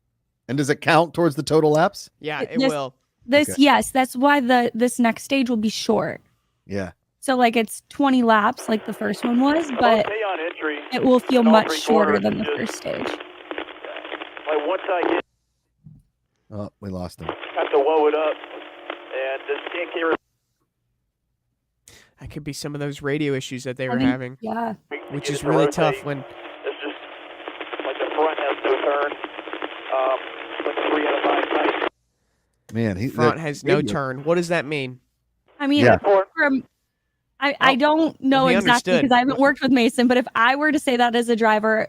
And does it count towards the total laps? Yeah, it will. Yes, that's why this next stage will be short. Yeah. So it's 20 laps like the first one was, but it will feel much shorter than the first stage. Once I get, Oh, we lost him. have to woe it up, and just can't get. That could be some of those radio issues that they were having. Yeah. Which is really tough when. It's just like the front has no turn. Like 3 out of 5 nights. Man, front has no turn. What does that mean? I mean, I don't know exactly because I haven't worked with Mason, but if I were to say that as a driver,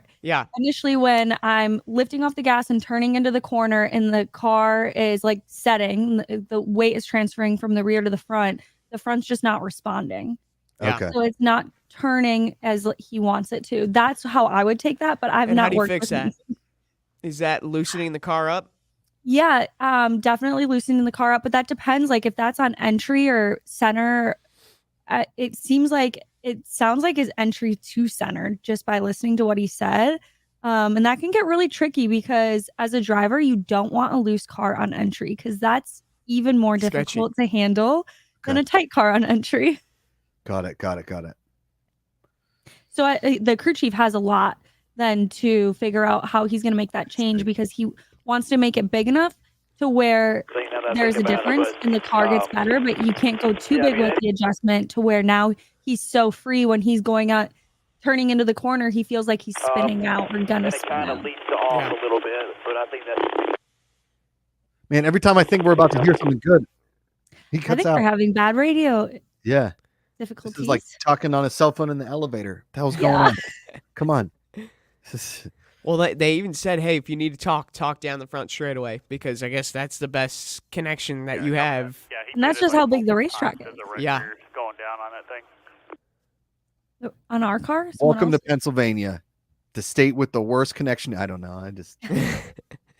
initially when I'm lifting off the gas and turning into the corner and the car is setting, the weight is transferring from the rear to the front's just not responding. Okay. So it's not turning as he wants it to. That's how I would take that, but I've not worked with that. Is that loosening the car up? Yeah, definitely loosening the car up, but that depends. Like if that's on entry or center, it sounds like his entry to center just by listening to what he said. And that can get really tricky because as a driver, you don't want a loose car on entry because that's even more Sketchy. difficult to handle than Okay. a tight car on entry. Got it. So the crew chief has a lot then to figure out how he's going to make that change because he wants to make it big enough to where there's a difference and the car gets better, but you can't go too big with the adjustment to where now he's so free when he's going out, turning into the corner, he feels like he's spinning out or gonna It spin kind of out. leads to off a little bit, but I think that's Man, every time I think we're about to hear something good, he I cuts think out. we're having bad radio Yeah. difficulties. This is like talking on a cell phone in the elevator. What the hell's going on? Come on. Well, they even said, hey, if you need to talk down the front straightaway because I guess that's the best connection that you have. Yeah, he And that's did it, just how like, big the multiple racetrack times is. as the red Yeah. rear's going down on that thing. On our car? Someone Welcome to else? Pennsylvania, the state with the worst connection. I don't know.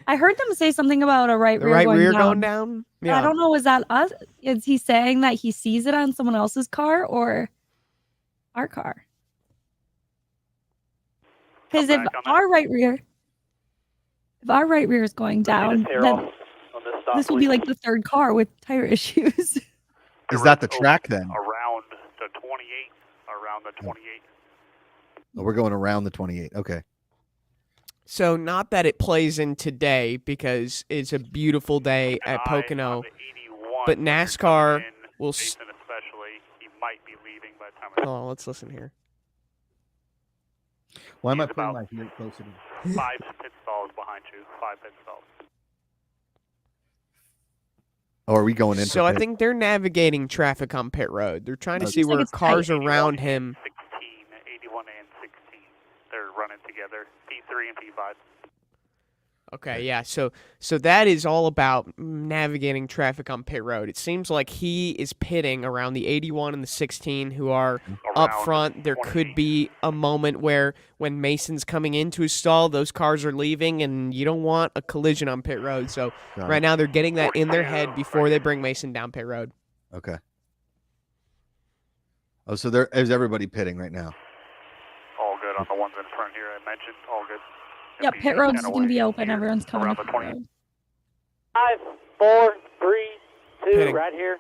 I heard them say something about a right The rear right going rear down. going down? But I don't know, is that us? Is he saying that he sees it on someone else's car or our car? Because if our right rear is going down, then this will be like the third car with tire issues. Is that the track then? Around the 28. Around the 28. Oh, we're going around the 28. Okay. So not that it plays in today because it's a beautiful day at Pocono, but NASCAR will. Especially, he might be leaving by the time. Oh, let's listen here. Why am I He's putting about my ear closer to 5 pit stalls behind you. 5 pit stalls. Oh, are we going into So I pit? think they're navigating traffic on pit road. They're trying to Okay. see where it's cars tight. around him. 81 and 16. They're running together. P3 and P5. Okay, yeah. So that is all about navigating traffic on pit road. It seems like he is pitting around the 81 and the 16 who are up Around front. There could be a moment where when Mason's coming into his stall, those cars are leaving, and you don't want a collision on pit road. So Got right it. now they're getting that in their head before they bring Mason down pit road. Okay. Oh, so there is everybody pitting right now. All good on the ones in front here I mentioned. All good. Yep, pit road's going to be open. Everyone's coming Around to the pit 20. road. 5, 4, 3, 2, Pitting. right here,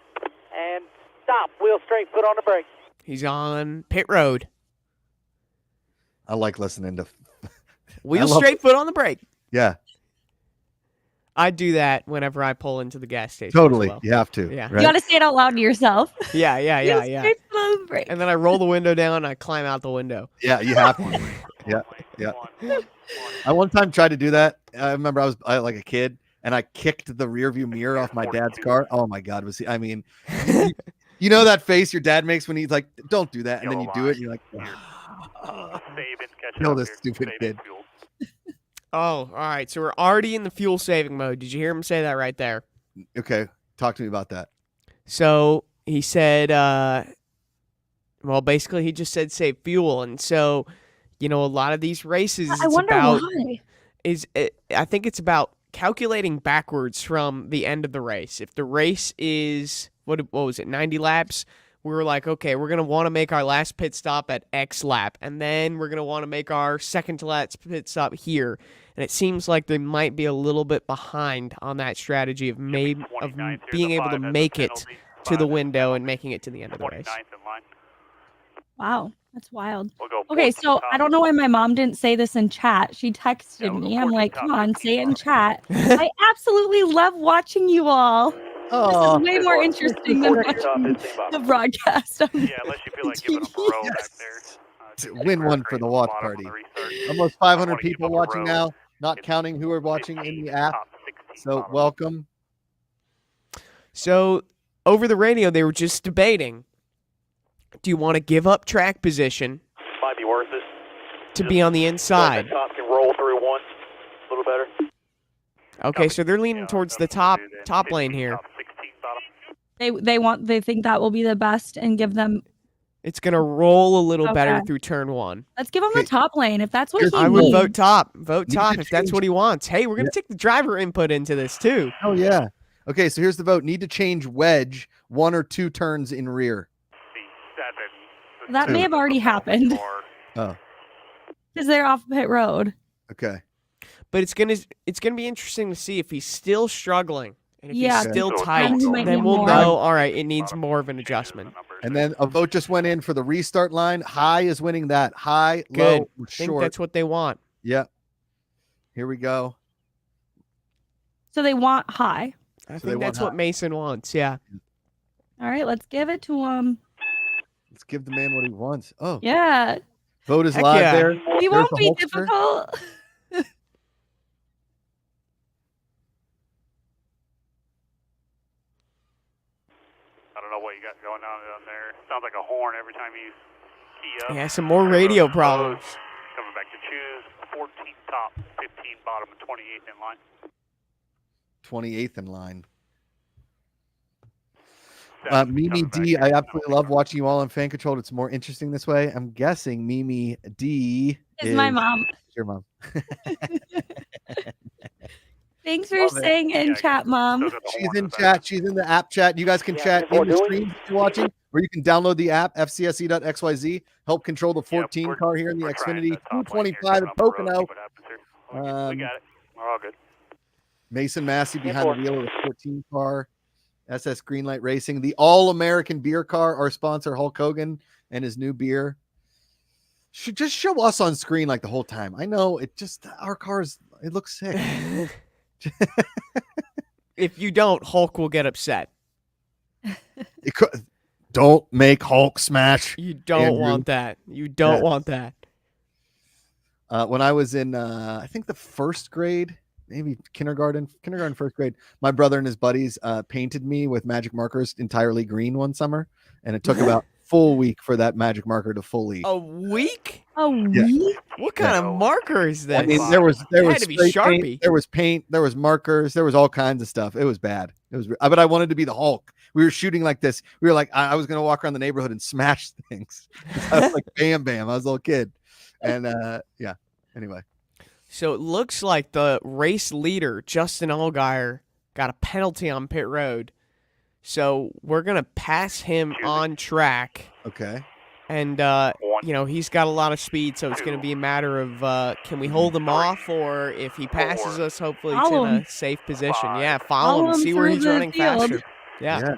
and stop. Wheel straight, foot on the brake. He's on pit road. I like listening to. Wheel love straight, foot on the brake. Yeah, I do that whenever I pull into the gas station. totally. As well. You have to. Yeah. You Right? got to say it out loud to yourself. Yeah. Wheel straight, foot on the brake. And then I roll the window down and I climb out the window. Yeah, you have to. Yeah. I one time tried to do that. I remember I was like a kid and I kicked the rear view mirror off my dad's car. Oh my God. I mean, you know that face your dad makes when he's like, don't do that. And then you do it and you're like, kill this stupid kid. Oh, all right. So we're already in the fuel saving mode. Did you hear him say that right there? Okay. Talk to me about that. So he said, well, basically he just said save fuel. And so, a lot of these races, I it's wonder about, why. I think it's about calculating backwards from the end of the race. If the race is, what was it, 90 laps? We were like, okay, we're going to want to make our last pit stop at X lap, and then we're going to want to make our second to last pit stop here. And it seems like they might be a little bit behind on that strategy of being able to make it to the window and making it to the end of the race. Wow, that's wild. We'll go Okay, 14 so top. I don't know why my mom didn't say this in chat. She texted we'll go me. I'm 14 like, top, come on, 15 say it in bottom. chat. I absolutely love watching you all. Oh, This is way more interesting than 14 top, watching 15 bottom. the broadcast. Yeah, unless you feel like giving up a row back there. Win one for the watch party. Almost 500 people watching now, not counting who are watching in the app. So welcome. So over the radio, they were just debating, do you want to give up track position Might be worth it. to be on the So inside? the top can roll through one a little better. Okay, so they're leaning towards the top lane here. They think that will be the best and give them It's gonna roll a little better Okay. through turn 1. Let's give him the Okay. top lane if that's what Here's- he I would needs. vote top. Vote Need top to if that's change- what he wants. Hey, we're gonna take the driver input into this too. Oh yeah. Okay, so here's the vote. Need to change wedge 1 or 2 turns in rear. That may have already happened Oh, because they're off pit road. okay. But it's gonna be interesting to see if he's still struggling and if Yeah, he's still Okay. tight. Then he might Then need we'll more. know. All right, it needs more of an adjustment. And then a vote just went in for the restart line. High is winning that. High, Good. low, I think short. that's what they want. Yep. Here we go. So they want high. I they think want that's high. what Mason wants. Yeah. All right, let's give it to him. Let's give the man what he wants. Oh, Yeah, vote is Heck live yeah. there. he There's won't the be Hulkster. difficult. I don't know what you got going on down there. Sounds like a horn every time you key up. Yeah, some more radio problems. Coming back to choose 14 top, 15 bottom, and 28 in line. 28th in line. Seven Mimi coming back D, here. I absolutely love watching you all on Fan Controlled. It's more interesting this way. I'm guessing Mimi D Is my mom. your mom. Thanks for Love it. saying it in Yeah, chat, Mom. Still got the She's horn in the chat. back. She's in the app chat. You guys can Yeah, chat before in the doing- stream if you're watching, or you can download the app, fcse.xyz. Help control the 14 we're- car here in the we're trying Xfinity the top lane here, 225 coming at up the road, Pocono. see what happens here. We got it. We're all good. Mason Massey behind four. the wheel of the 14 car. SS Greenlight Racing, the all-American beer car, our sponsor Hulk Hogan and his new beer. Should just show us on screen like the whole time. I know it just our cars, it looks sick. If you don't, Hulk will get upset. It could, don't make Hulk smash. You don't Andrew. want that. You don't Yes. want that. When I was in, I think the first grade, maybe kindergarten, first grade, my brother and his buddies painted me with magic markers entirely green one summer, and it took about a full week for that magic marker to fully. A week? A week? What kind of marker is this? I mean, there was It was had to be spray Sharpie. paint, there was paint, there was markers, there was all kinds of stuff. It was bad. It was, but I wanted to be the Hulk. We were shooting like this. We were like, I was gonna walk around the neighborhood and smash things. I was like, bam, bam. I was a little kid, and yeah. Anyway, So it looks like the race leader, Justin Allgaier, got a penalty on pit road. So we're going to pass him on track. okay. And, he's got a lot of speed, so it's going to be a matter of can we hold him off, or if he passes us, hopefully it's Follow in a him. safe position. Yeah, follow Follow him, him see where through he's the running field. faster. Yeah,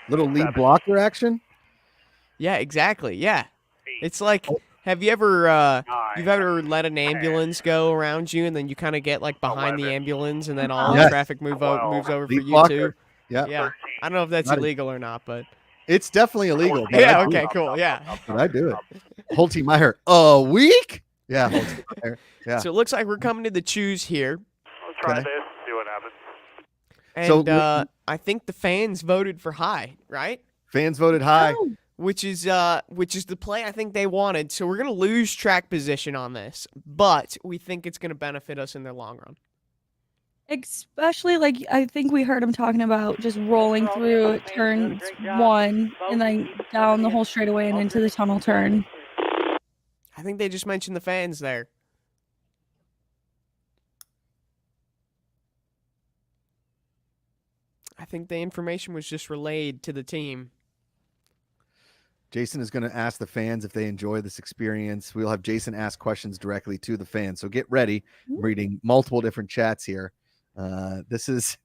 Little lead blocker action. yeah, exactly. Yeah. It's like, have you ever you've ever let an ambulance go around you, and then you kind of get like behind the ambulance, and then all Yes. the traffic moves over for Lead you blocker. too? Yeah. Yeah. I don't know if that's Not a- illegal or not, but It's definitely illegal. But yeah, I do okay, it. cool, yeah. But I do it. Whole team Meyer. A week? Yeah. Whole team Meyer. Yeah. So it looks like we're coming to the choose here, Let's try Okay. this, see what happens. and So, I think the fans voted for high, right? Fans voted high. Oh, Which is the play I think they wanted. So we're gonna lose track position on this, but we think it's gonna benefit us in the long run. especially like I think we heard him talking about just rolling through turn 1 and then down the whole straightaway and into the tunnel turn. I think they just mentioned the fans there. I think the information was just relayed to the team. Jason is going to ask the fans if they enjoy this experience. We'll have Jason ask questions directly to the fans. So get ready. I'm reading multiple different chats here. This is.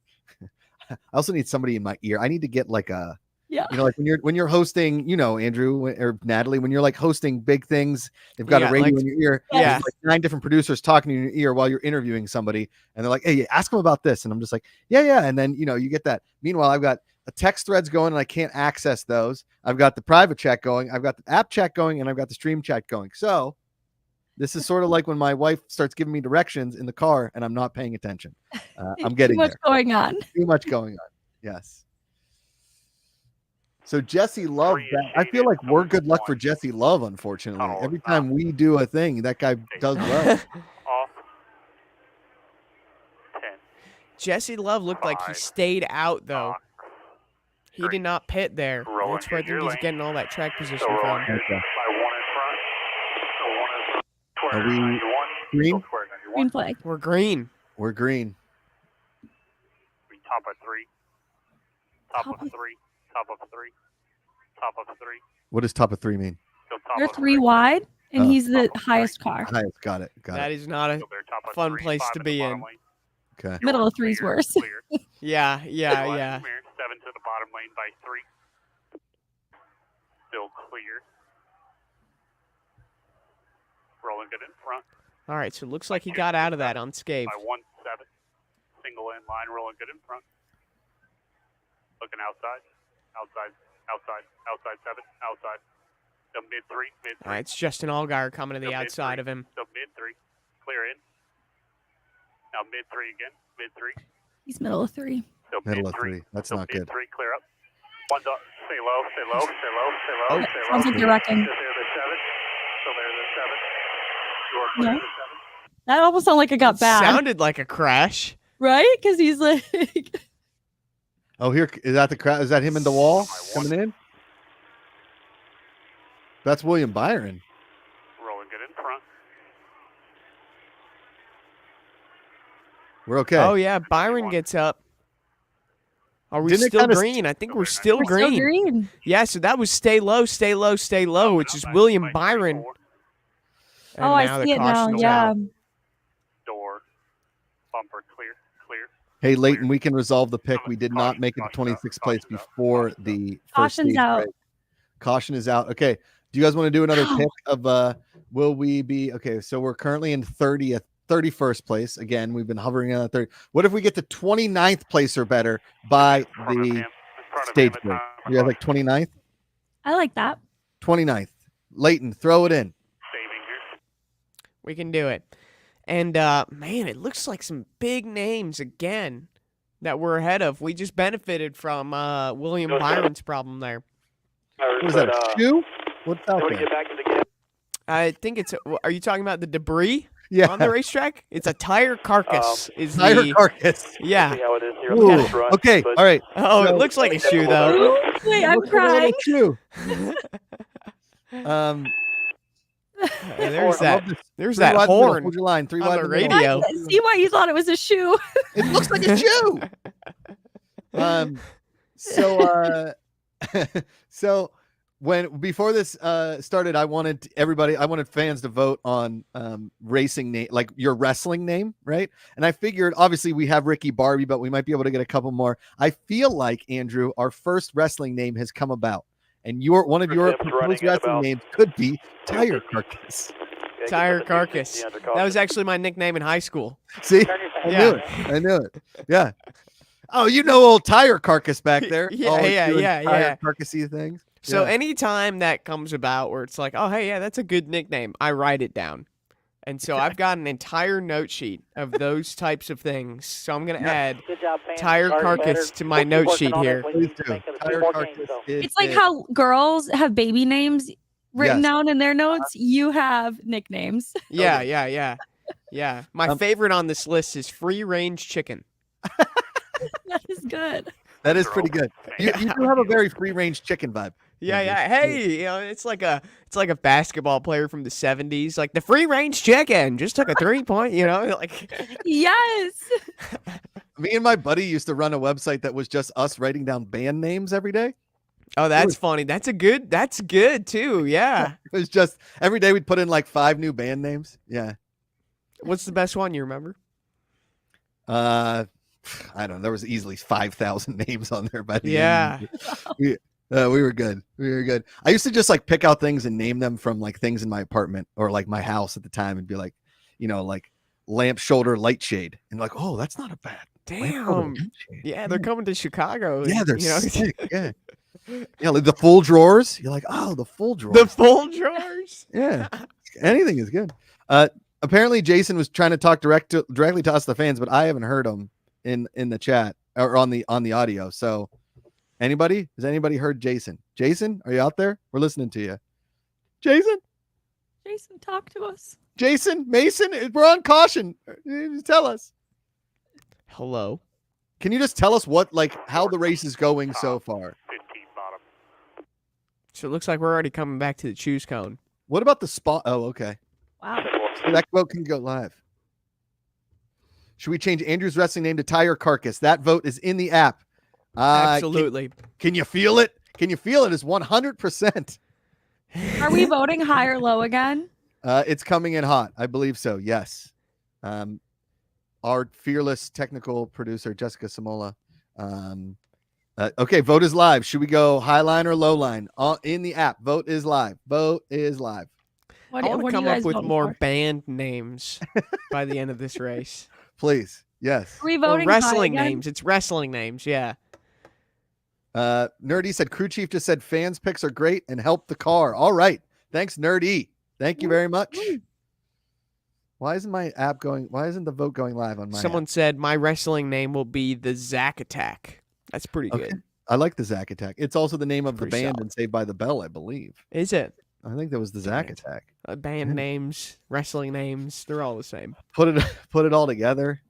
I also need somebody in my ear. I need to get like a. Yeah. Like when you're hosting, Andrew or Natalie, when you're like hosting big things, they've got Yeah, a radio like- in your ear. Yeah. There's like 9 different producers talking in your ear while you're interviewing somebody, and they're like, "Hey, ask them about this," and I'm just like, "Yeah," and then you get that. Meanwhile, I've got a text threads going, and I can't access those. I've got the private chat going, I've got the app chat going, and I've got the stream chat going. So this is sort of like when my wife starts giving me directions in the car, and I'm not paying attention. I'm getting Too much there. going on. Too much going on. Yes. So Jesse Love, I feel like we're good luck for Jesse Love, unfortunately. Every time we do a thing, that guy does well. Off. 10. Jesse Love looked like he stayed out though. He did not pit there. Rolling That's where I in your think he's lane. getting all that track position Still rolling from. good. Okay. By 1 in front. Still 1 in front. Square Are we 91. green? Still square 91. Green flag. We're green. We're green. We top of 3. Top Top of of- 3. Top of 3. Top of 3. What does top of 3 mean? Still top They're of 3 3. wide, and Oh. he's the highest car. Highest. Got it. Got That it. is not a Still there, top of fun 3, place 5 to the be bottom in. lane. Okay. Middle You're of 3's clear, worse. Clear. Yeah, yeah, Still yeah. clear. 7 to the bottom lane by 3. Still clear. Rolling good in front All right, so it looks like he got out of that unscathed. by 1-7. Single in line, rolling good in front. Looking outside. Outside. Outside. Outside 7. Outside. Still mid 3. Mid 3. All right, it's Justin Allgaier coming to the Still outside mid-3. of him. Still mid 3. Clear in. Now mid 3 again. Mid 3. He's middle of 3. Still Middle mid of 3. 3. That's Still not mid good. 3. Clear up. One's up. Stay low. Stay low. Stay low. Stay low. Oh, Stay low. Sounds like they're wrecking. Still there, the 7. Still there, the 7. You are clear, No. the 7. That almost sounded like it got bad. Sounded like a crash. Right? Because he's like, Oh, here is that the crowd? Is that him in the wall My coming one. in? That's William Byron. Rolling good in front. We're okay. Oh yeah, Byron gets up. Are we Didn't it still kinda green? I think we're still we're green. still green. Yeah, so that was stay low, stay low, stay low, which is William Byron. And Oh, I now the see it now. caution is Yeah. out. Door. Bumper clear. Clear. Hey, Leighton, we can resolve the pick. We did not make it to 26th place before the first Caution's stage out. break. Caution is out. Okay. Do you guys want to do another pick of will we be okay? So we're currently in 31st place. Again, we've been hovering on 30. What if we get to 29th place or better by the stage break? You guys like 29th? I like that. 29th. Leighton, throw it in. Saving here. We can do it. And man, it looks like some big names again that we're ahead of. We just benefited from William Byron's problem there. What is that? A shoe? What's out When we there? get back to the game, I think it's. Are you talking about the debris Yeah. on the racetrack? It's a tire carcass. Is Tire the carcass. yeah? see how it is here on the Ooh, test run. okay. but All right. Oh, So- it looks like a shoe though. Wait, I'm Looks like a little crying. shoe. There's I that. love this. There's Three that wide in the middle. horn. Hold your line. 3 on wide the in middle. radio. See why you thought it was a shoe? It looks like a shoe. So before this started, I wanted fans to vote on racing name, like your wrestling name, right? And I figured, obviously, we have Ricky Barbie, but we might be able to get a couple more. I feel like, Andrew, our first wrestling name has come about, and one of your Steps running proposed at wrestling about- names could be Tire Carcass. Yeah, get Tire the carcass. under That was actually my nickname in high school. See, Turn your I Yeah. knew it. I knew it. Yeah. Oh, you know, old Tire Carcass back there. Yeah, Always yeah, doing yeah, tire yeah. carcassy things. So Yeah. anytime that comes about where it's like, oh hey, yeah, that's a good nickname, I write it down. And so I've got an entire note sheet of those types of things. So I'm gonna add Good job, fans. Tire Sorry, carcass better. to my We'll keep note working sheet on it. here. We Please need to do. make it a few Tire more Carcass games, though. is It's like it. how girls have baby names written Yes. down in their notes. You have nicknames. Yeah, yeah, yeah. Yeah. My favorite on this list is free range chicken. That is good. That is pretty good. You do have a very free range chicken vibe. Yeah, Mhm. yeah. Hey, you know, it's like a basketball player from the 70s. Like the free range chicken just took a 3-point, you know, like Yes. Me and my buddy used to run a website that was just us writing down band names every day. oh, that's funny. That's good too. Yeah. It was just every day we'd put in like 5 new band names. Yeah. What's the best one you remember? I don't know. There was easily 5,000 names on there by the Yeah. end. We were good. We were good. I used to just like pick out things and name them from like things in my apartment or like my house at the time and be like, you know, like lamp shoulder light shade. And like, oh, that's not a bad lamp shoulder Damn. light shade. Yeah, they're coming to Chicago. Yeah, they're you know? sick. Yeah. Yeah, like the full drawers. You're like, oh, the full drawers. The full drawers. Yeah. Anything is good. Apparently Jason was trying to talk directly to us, the fans, but I haven't heard him in the chat or on the audio. So has anybody heard Jason? Jason, are you out there? We're listening to you. Jason, Talk to us. Jason, Mason, we're on caution. Just tell us. Hello. Can you just tell us how the race is going so far? So it looks like we're already coming back to the choose cone. What about the spot? Oh, okay. Wow. So that vote can go live. Should we change Andrew's wrestling name to Tire Carcass? That vote is in the app. Absolutely. Can you feel it? Can you feel it? It's 100%. Are we voting high or low again? It's coming in hot. I believe so. Yes. Our fearless technical producer, Jessica Samola. Okay, vote is live. Should we go high line or low line? In the app, vote is live. Vote is live. What, I want what to are you come up guys with voting more for? band names by the end of this race. Please. Yes. Are we Or voting high wrestling again? names. It's wrestling names, yeah. Nerdy said crew chief just said fans picks are great and help the car. All right. Thanks, Nerdy. Thank you very much. Why isn't my app going? Why isn't the vote going live on my Someone app? said my wrestling name will be the Zack Attack. That's pretty Okay. good. I like the Zack Attack. It's also the name of the Pretty band solid. in Saved by the Bell, I believe. Is it? I think that was the Zack Right. Attack. Band names, wrestling names, they're all the same. Put it all together.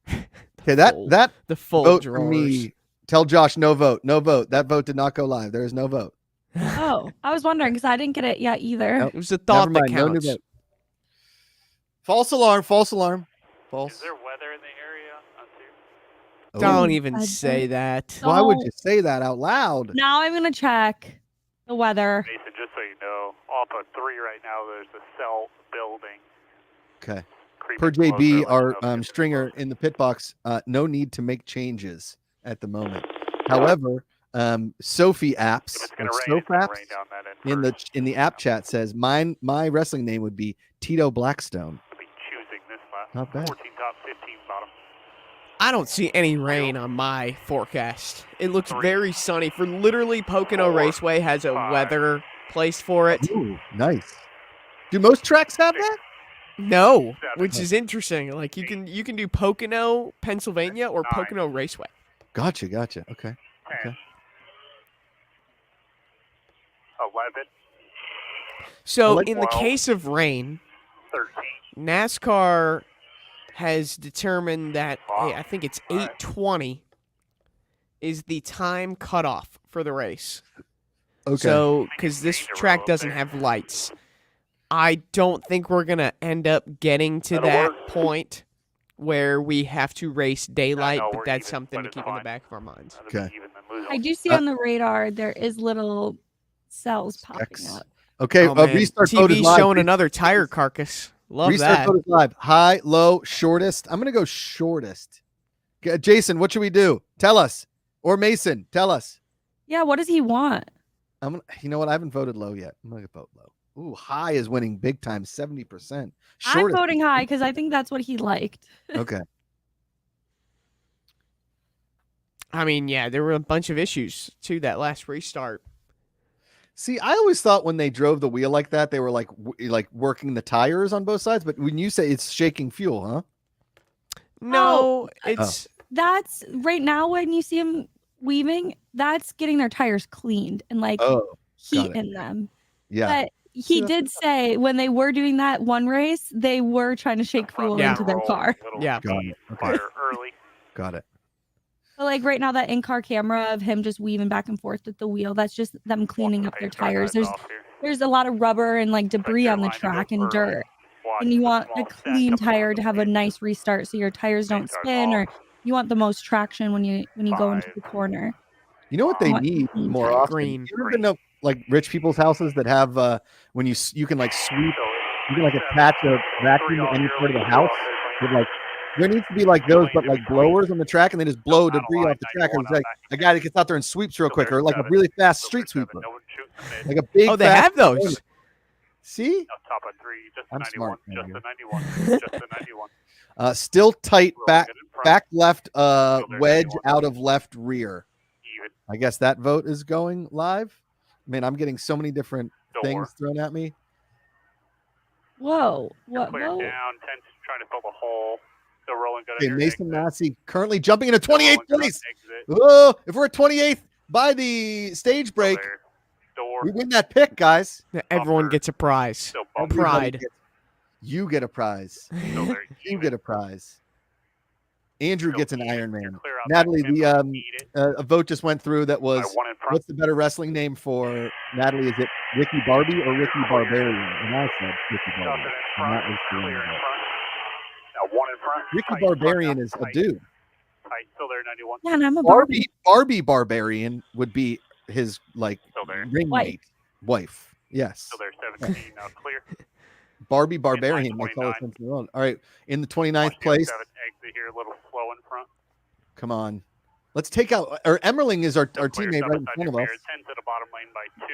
Okay, full- that The full vote for drawers. me. Tell Josh no vote. No vote. That vote did not go live. There is no vote. Oh, I was wondering because I didn't get it yet either. Nope. It was the thought Never that mind. No new counts. vote. False alarm. False alarm. False. Is there weather in the area? Oh. Don't even I say don't- that. Why would Don't- you say that out loud? Now I'm gonna check the weather. Mason, just so you know, off of 3 right now, there's a cell building. Okay. creeping Per closer, JB, like, our up into the stringer close. in the pit box, no need to make changes at the moment. However, Sophie apps, If it's or gonna rain, Soph it's gonna apps, rain down that end first. in the app chat says my wrestling name would be Tito Blackstone. I'll be choosing this lap. Not bad. 14 top, 15 bottom. I don't see any rain on my forecast. It looks very sunny. For literally Pocono Raceway has a weather place for it. Ooh, nice. Do most tracks have that? No, which is interesting. Like you can do Pocono, Pennsylvania, or 9. Pocono Raceway. Gotcha. Okay. 10. Okay. 11. So like in the 12. case of rain, 13. NASCAR has determined that Wow. I think it's 8:20 is the time cutoff for the race. Okay. So because this track doesn't have lights, I don't think we're gonna end up getting to That'll that work. point where we have to race daylight, know but we're that's even, something but to it's keep in the fine. back of our minds. That'll be Okay. even than losing. I do see on the radar there is little cells popping X. up. Okay. Oh, man. Restart vote is TV's live. showing another tire carcass. Love Restart that. vote is live. High, low, shortest. I'm gonna go shortest. Okay, Jason, what should we do? Tell us. Or Mason, tell us. Yeah, what does he want? You know what? I haven't voted low yet. I'm gonna vote low. Ooh, high is winning big time, 70%. I'm Shortest. voting high because I think that's what he liked. Okay. I mean, yeah, there were a bunch of issues to that last restart. See, I always thought when they drove the wheel like that, they were like working the tires on both sides. But when you say it's shaking fuel, huh? No, it's That's right now when you see him weaving, that's getting their tires cleaned and like Oh, heat it. in them. yeah. But he that's- did say when they were doing that one race, they were trying to shake fuel Yeah. into their car. Yeah. Got it. Okay. Fire early. Got it. But like right now, that in-car camera of him just weaving back and forth with the wheel, that's just them cleaning up their tires. There's a lot of rubber and like debris on the track and dirt. And you want a clean tire to have a nice restart so your tires don't spin, or you want the most traction when you go into the corner. You know what they What? need Green more tire. often? Green. You ever been to like rich people's houses that have when you can like sweep, you can like attach a vacuum to any part of the house with like. There needs to be like those, but like blowers on the track, and they just blow debris off the track. And it's like a guy that gets out there and sweeps real quick, or like a really fast street sweeper, like a big. oh, they fast have those. See, Top of 3, just I'm 91, smart, just Andrew. the 91, just the 91. still tight Rolling back, it in front. back left, there's wedge anyone. out of left rear. Even I guess that vote is going live. Man, I'm getting so many different door. things thrown at me. Whoa! What? Clear Whoa. down, 10's trying to fill the hole. Still rolling good. Okay, on your Mason exit. Massey currently jumping into Still rolling 28th good on place. exit. Oh, if we're at 28th by the stage break, Clear. Door. we win that pick, guys. Everyone Bumper. gets a prize. Still bumper. Pride. You get a prize. Still there. You get a prize. Andrew gets an Need it. Iron You're Man. clear on Natalie, that fence. Need it. a vote just went through that was, One in front. what's the better wrestling name for Natalie? Is it Ricky Barbie or Ricky Barbarian? And I said Ricky Barbie. Nothing in And front. that was the Clear in winner. front. Now one in front. Ricky Tight, front Barbarian now. is a Tight, dude. tight. Still there, 91. Yeah, and I'm a Barbie. Barbie Barbarian would be his like Still there. ringmate wife. Yes. Still there, 17. Now clear. Barbie Barbarian makes all the 29. sense in the world. All right, in the 29th place. 107 exit here, a little slow in front. Come on, let's take out. Or Emmerling is our Clear, teammate stop right in beside front of your us. mirror. 10 to the bottom lane by 2.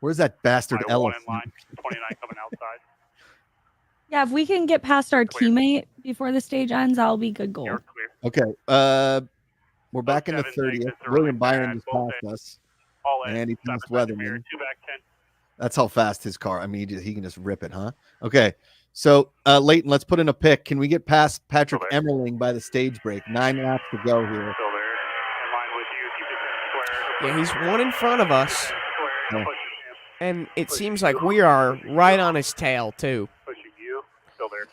Where's that bastard By 1 elephant? in line. 29 coming outside. Yeah, if we can get past our Clear. teammate before the stage ends, that'll be good goal. You're clear. Okay, we're back in the 07 30th. exits are really William Byron bad. just Both passed ends. us, All in. and he Stop passed beside your mirror. Weatherman. 2 back 10. That's how fast his car. I mean, he can just rip it, huh? Okay, so Leighton, let's put in a pick. Can we get past Patrick Still there. Emmerling by the stage break? 9 laps to go here. Still there. In line with you. Keep it square. Yeah, he's one in front of us, Square. Yeah. Pushing him. and it seems like we are right on his tail too. Pushing you. Still there.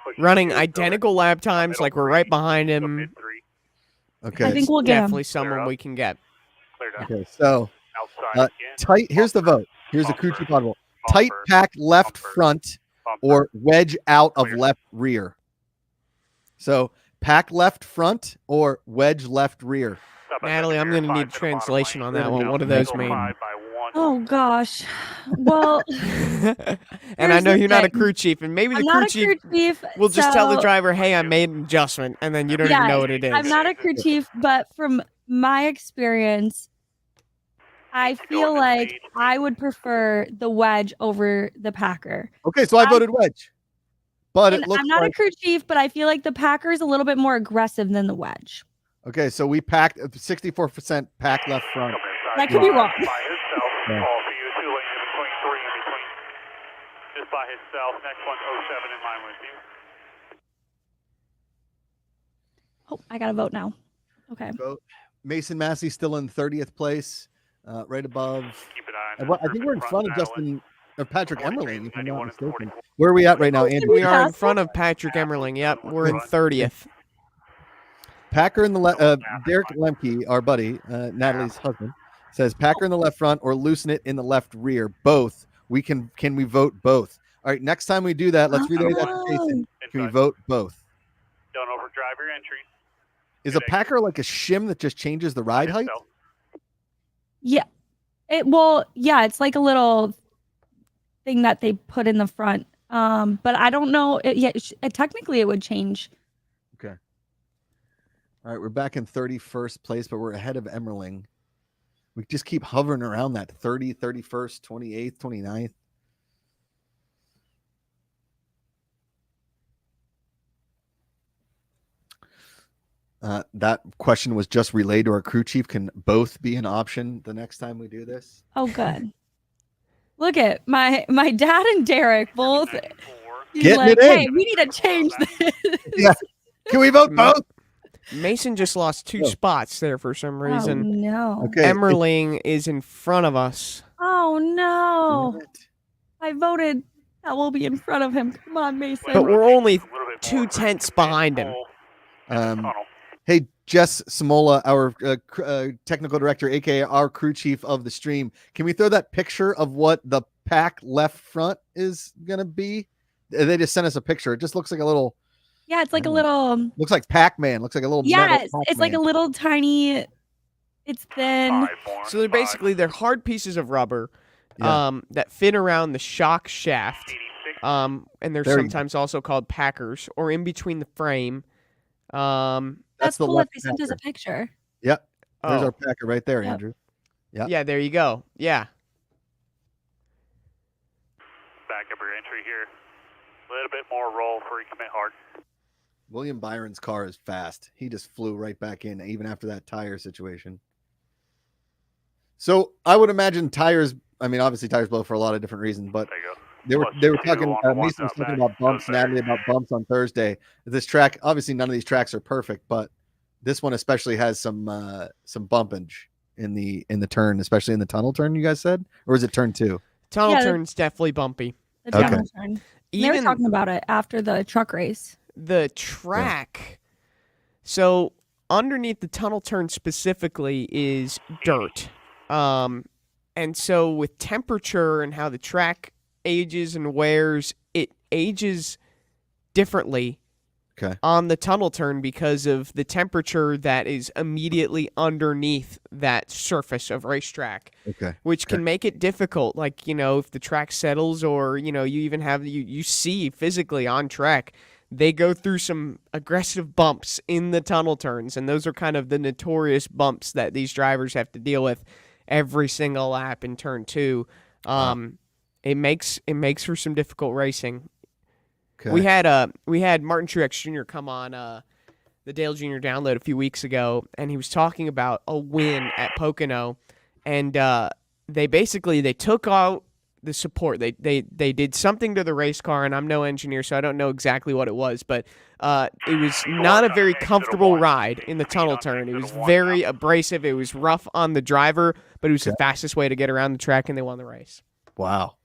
Pushing Running you. Still identical lap times, Middle like we're right 3. behind there. him. Mid 3. Okay, I think we'll get him. Definitely someone up. we can get. okay. Cleared out. So Outside again. tight. Here's the vote. Here's a crew Bumper. chief audible. Tight Bumper. pack left Bumper. front Bumper. or wedge out of Clear. left rear. So pack left front or wedge left rear. Stop beside Natalie, your I'm mirror. gonna 5 need to the bottom translation lane. on that There we one. go. What do those Single mean? 5 by 1. Oh gosh. Well, And I Here's know the you're not a thing. crew chief, and maybe the I'm crew not a chief crew chief. will just tell the so- driver, "Hey, I made an adjustment," and then you don't even know what it is. I'm not a crew chief, but from my experience, I feel like I would prefer the wedge over the Packer. Okay, so I I- voted wedge. But And it looks I'm not like a crew chief, but I feel like the Packer is a little bit more aggressive than the wedge. okay, so we packed 64% pack left front. Come inside. That could be 5 wrong. By himself. Yeah. All for you. 2 lanes in between. 3 in between. Just by himself. Next one's 07 in line with you. Oh, I got to vote now. Okay. Vote. Mason Massey still in 30th place, right above. Keep an eye on I this think group we're in front of Natalie. Justin or Patrick 43, Emmerling, if I'm not 91 and mistaken. 44. Where are we at right now, Andrew? We are in Pass front of Patrick Emmerling. Yep, we're in 30th. Packer in the Derek Lemke, our buddy, Natalie's husband, says Packer in the left front or loosen it in the left rear. Both. Can we vote both? All right. Next time we do that, let's relay that to Jason. Can we Inside. vote both? Don't overdrive your entry. Is a Packer like a shim that just changes the ride height? Yourself. Yeah. It's like a little thing that they put in the front. But I don't know. Technically it would change. Okay. All right, we're back in 31st place, but we're ahead of Emmerling. We just keep hovering around that 30, 31st, 28th, 29th. That question was just relayed to our crew chief. Can both be an option the next time we do this? Oh, good. Look at my dad and Derek both. 94. He's Getting like, it in. hey, we need to change this. Yeah. Can we vote both? Mason just lost 2 Oh. spots there for some Oh reason. no. Okay. Emmerling is in front of us. Oh no. Damn it. I voted that we'll be in front of him. Come on, Mason. But we're only A little bit 2 more tenths for behind him. control in the Um, tunnel. Hey, Jess Samola, our technical director, aka our crew chief of the stream. Can we throw that picture of what the pack left front is gonna be? They just sent us a picture. It just looks like a little, Yeah, it's like a little. looks like Pac-Man. Looks like a little. Yes, metal it's like a Pac-Man. little tiny. It's thin. 5 more. So they're hard pieces of rubber Yeah. that fit around the shock shaft. 86. And they're There you go. sometimes also called packers or in between the frame. That's the cool left that they sent us a packer. picture. Yep. There's Oh, our packer right there, Yep. Andrew. Yeah. yeah, there you go. Yeah. Back up your entry here. A little bit more roll before you commit hard. William Byron's car is fast. He just flew right back in, even after that tire situation. So I would imagine tires. I mean, obviously tires blow for a lot of different reasons, but There you go. they were Plus talking. 2 on the Mason was ones talking out about bumps. back. Natalie about bumps on Thursday. This track, obviously, none of these tracks are perfect, but this one especially has some bumpage in the turn, especially in the tunnel turn. You guys said, or is it turn 2? Tunnel Yeah, turn's definitely bumpy. The Okay. tunnel turn. They were Even talking about it after the truck race. the track So underneath the tunnel turn specifically is dirt. And so with temperature and how the track ages and wears, it ages differently on the tunnel turn because of the temperature that is immediately underneath that surface of racetrack, which can make it difficult. Like, if the track settles or, you even have, you see physically on track, they go through some aggressive bumps in the tunnel turns, and those are kind of the notorious bumps that these drivers have to deal with every single lap in turn 2. It makes for some difficult racing. We had Martin Truex Jr. come on the Dale Jr. Download a few weeks ago, and he was talking about a win at Pocono, and they took out the support. They did something to the race car, and I'm no engineer, so I don't know exactly what it was, but it was not a very comfortable ride in the tunnel turn. It was very abrasive. It was rough on the driver, but it was the fastest way to get around the track, and they won the race. Wow.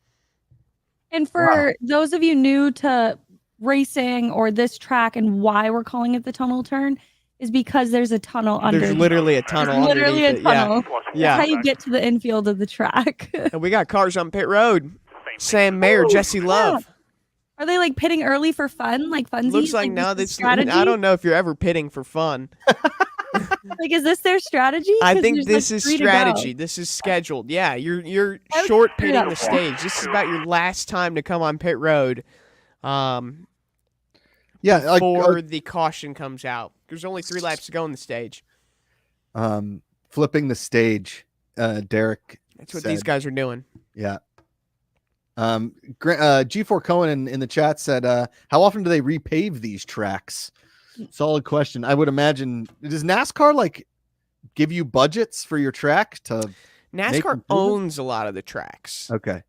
And for those of you new to racing or this track and why we're calling it the tunnel turn is because there's a tunnel under. There's literally a tunnel literally underneath a tunnel. Yeah. That's how you get to the infield of the track. And we got cars on pit road. Sam Mayer, Jesse Love. Are they like pitting early for fun? Like funsies? Looks like no, this strategy? I don't know if you're ever pitting for fun. Like, is this their strategy? I think this is strategy. This is scheduled. Yeah, you're short pitting the stage. This is about your last time to come on pit road. Before the caution comes out. There's only 3 laps to go on the stage. Flipping the stage, Derek. That's what these guys are doing. Yeah. G4 Cohen in the chat said, how often do they repave these tracks? Solid question. I would imagine, does NASCAR give you budgets for your track to NASCAR owns a lot of the tracks. Okay.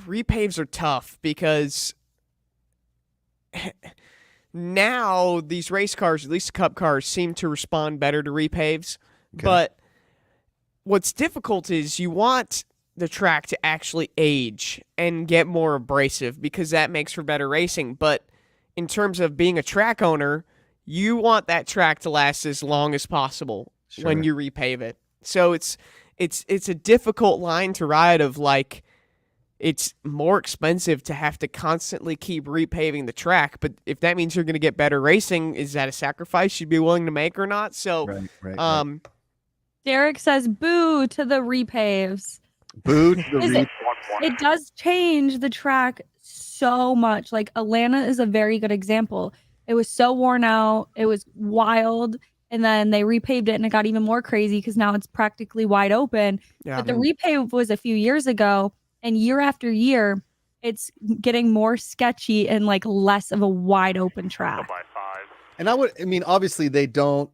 Repaves are tough because now these race cars, at least Cup cars, seem to respond better to repaves. But what's difficult is you want the track to actually age and get more abrasive because that makes for better racing. But in terms of being a track owner, you want that track to last as long as possible when you repave it. So it's a difficult line to ride of it's more expensive to have to constantly keep repaving the track, but if that means you're going to get better racing, is that a sacrifice you'd be willing to make or not? So, right. Derek says, "Boo to the repaves." Boo to the It does change the track so much. Like Atlanta is a very good example. It was so worn out. It was wild. And then they repaved it and it got even more crazy because now it's practically wide open. Yeah. But the repave was a few years ago, and year after year, it's getting more sketchy and less of a wide open track. And obviously they don't,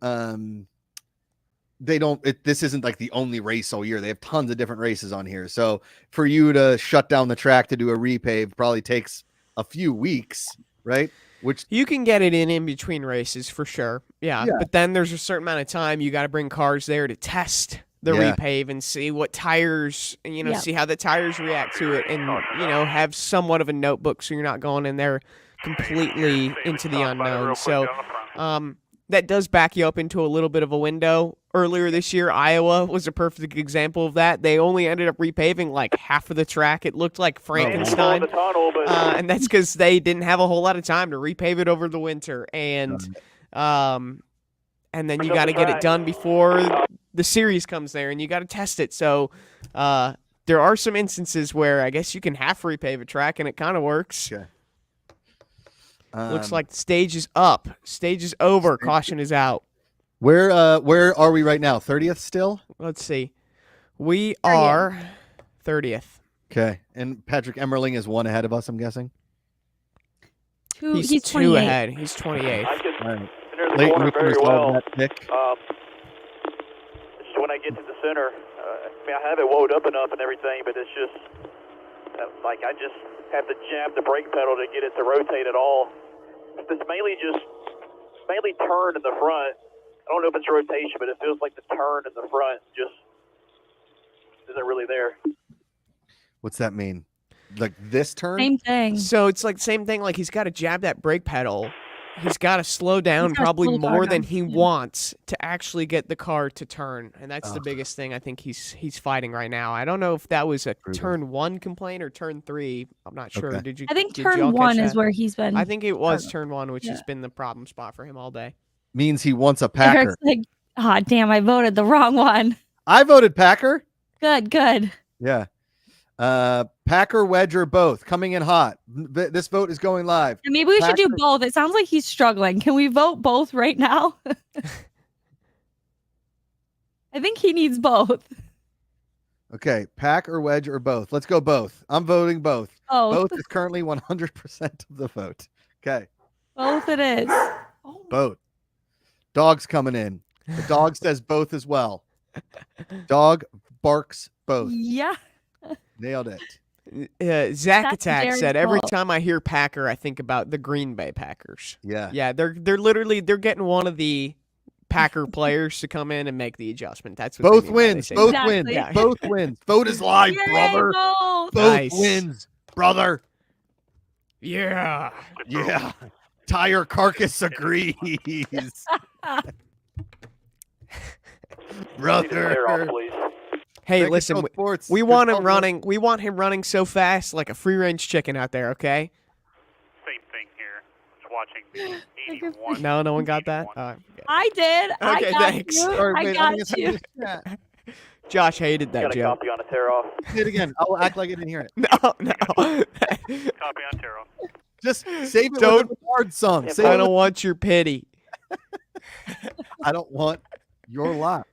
this isn't the only race all year. They have tons of different races on here. So for you to shut down the track to do a repave probably takes a few weeks, right? Which you can get it in between races for sure. Yeah. But then there's a certain amount of time you got to bring cars there to test the repave and see what tires, see how the tires react to it and, have somewhat of a notebook so you're not going in there completely into the unknown. So that does back you up into a little bit of a window. Earlier this year, Iowa was a perfect example of that. They only ended up repaving half of the track. It looked like Frankenstein. And that's because they didn't have a whole lot of time to repave it over the winter. And then you got to get it done before the series comes there, and you got to test it. So there are some instances where I guess you can half repave a track, and it kind of works. Okay. Looks like the stage is up. Stage is over. Caution is out. Where are we right now? 30th still? Let's see. We are 30th. Okay. And Patrick Emmerling is 1 ahead of us, I'm guessing. He's 2 28. ahead. He's 28. I can All right. enter the Late corner very Rooker's well. that pick. Just when I get to the center, I have it wound up enough and everything, but it's just I just have to jab the brake pedal to get it to rotate at all. It's mainly turn in the front. I don't know if it's rotation, but it feels like the turn in the front just isn't really there. What's that mean? This turn? Same thing. So it's the same thing. He's got to jab that brake pedal, He's got to slow down He's gotta probably slow the car more than down. he Yeah. wants to actually get the car to turn, and that's the Ugh. biggest thing I think he's fighting right now. I don't know if that was a Brutal. turn 1 complaint or turn 3. I'm not sure. Okay. Did you? I think did y'all turn catch 1 is that? where he's been. I think it was struggling. turn 1, which has Yeah. been the problem spot for him all day. Means he wants a Packer. Eric's like, ah, damn, I voted the wrong one. I voted Packer. Good. Yeah. Packer, wedge, or both coming in hot. This vote is going live. And maybe we should do Packer- both. It sounds like he's struggling. Can we vote both right now? I think he needs both. Okay, pack or wedge or both. Let's go both. I'm voting both. Oh, Both is currently 100% of the vote. Okay, both it is. Oh, both. Dog's coming in. The dog says both as well. Dog barks both. yeah. Nailed it. Zach That's Attack very said, every cool. time I hear Packer, I think about the Green Bay Packers. Yeah. Yeah, they're getting one of the Packer players to come in and make the adjustment. That's what Both they mean when they wins. say Both that. wins. Exactly. Both wins. Vote is live, Yay, brother. both. Both Nice. wins, brother. Yeah. Yeah. Tire carcass agrees. Clear off, Brother. please. Hey, Thank listen, you, Sports. we Good want him call, running. We want him running so fast, like a free-range chicken out there. Okay? Same thing here. Just watching the 81. No one got that. I did. I Okay, got thanks. you. Sorry, I wait, got think it's you. happening. Josh hated that Got a joke. copy on a tear off. Say it again. I'll act like I didn't hear it. No. Copy on Taro. Just save it Don't- with a hard song. Yeah, Save I it don't with- want your pity. I don't want your lot.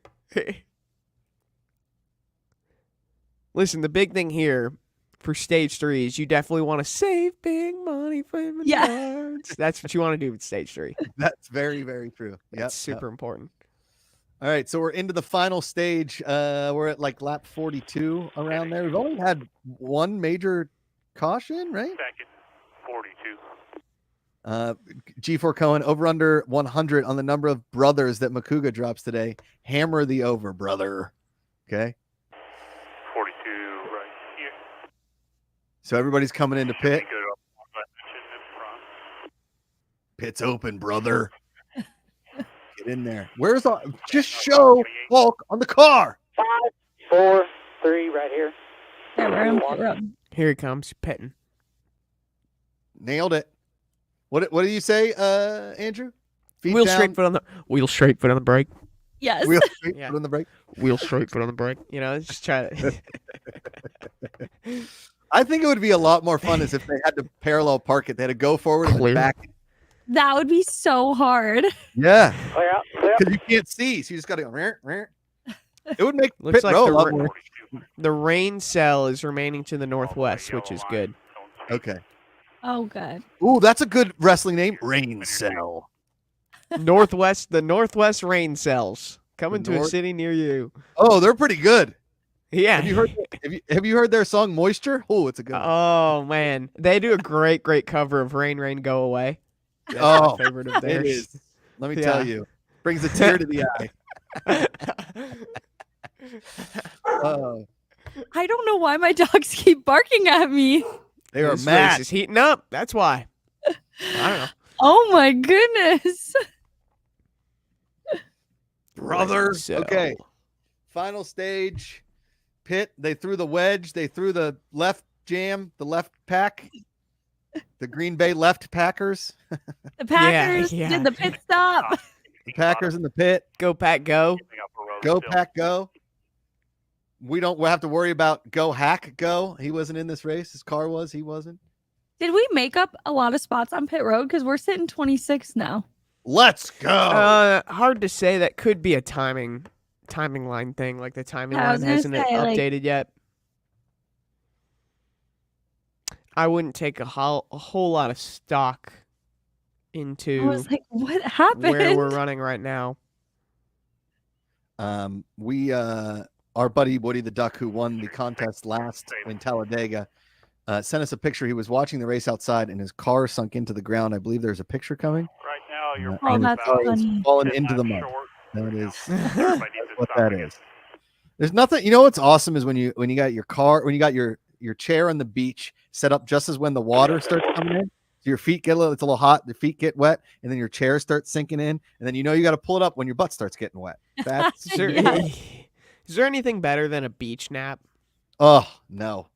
Listen, the big thing here for stage 3 is you definitely want to save big money for Yeah. Menards. That's what you want to do with stage 3. That's very, very true. Yep. That's super important. All right, so we're into the final stage. We're at like lap 42 around there. We've only had one major caution, right? Second, 42. G4 Cohen over under 100 on the number of brothers that Makuga drops today. Hammer the over, brother. Okay, 42 right here. so everybody's coming into pit. Good up on that mission in front. Pit's open, brother. Get in there. Where's all? Just show Hulk on the car. 5, 4, 3, right here. Yeah, we're on pit road. Here he comes, petting. Nailed it. What do you say, Andrew? Feet Wheel down, straight foot on the brake. Yes. wheel straight, Yeah. foot on the brake. Wheel straight foot on the brake. You know, just try to. I think it would be a lot more fun as if they had to parallel park it. They had to go forward and Clear. then back. That would be so hard. Yeah, Clear out. Clear out. because you can't see, so you just got to go. Rah, rah. It would make Looks pit like row the a lot ra- more. The rain cell is remaining to the northwest, which is good. Okay. Oh, good. Ooh, that's a good wrestling name. Rain Cell. The northwest rain cells coming to a North- city near you. Oh, they're pretty good. Yeah. Have you heard their song Moisture? Oh, it's a good one. Oh man, they do a great cover of "Rain, Rain, Go Away." That's Oh, my favorite of It theirs. is. Let me Yeah. tell you. Brings a tear to the eye. Oh, I don't know why my dogs keep barking at me. they are This mad. race is heating up. That's why. I don't know. Oh my goodness. Brother. So- Okay. Final stage. Pit. They threw the wedge. They threw the left jam, the left pack. The Green Bay left Packers. The Packers yeah. did the pit stop. The Packers in the pit. Go Pack, go. Go Pack go. We'll have to worry about Go Hack go. He wasn't in this race. His car was. He wasn't. Did we make up a lot of spots on pit road? Because we're sitting 26 now. Let's go. Hard to say. That could be a timing line thing. Like the timing I was line gonna hasn't say, like- updated yet. I wouldn't take a whole lot of stock I into was like, what happened? where we're running right now. We our buddy Woody the Duck, who won the contest last in Talladega, sent us a picture. He was watching the race outside and his car sunk into the ground. I believe there's a picture coming. Right now, you're Oh, And his that's car is funny. falling 10 into the laps mud. short. That is Everybody needs to what stop that again. is. There's nothing. You know what's awesome is when you got your car, when you got your chair on the beach set up just as when the water starts coming in. So your feet get it's a little hot, the feet get wet, and then your chair starts sinking in, and then you got to pull it up when your butt starts getting wet. That's Is there anything better than a beach nap? oh no.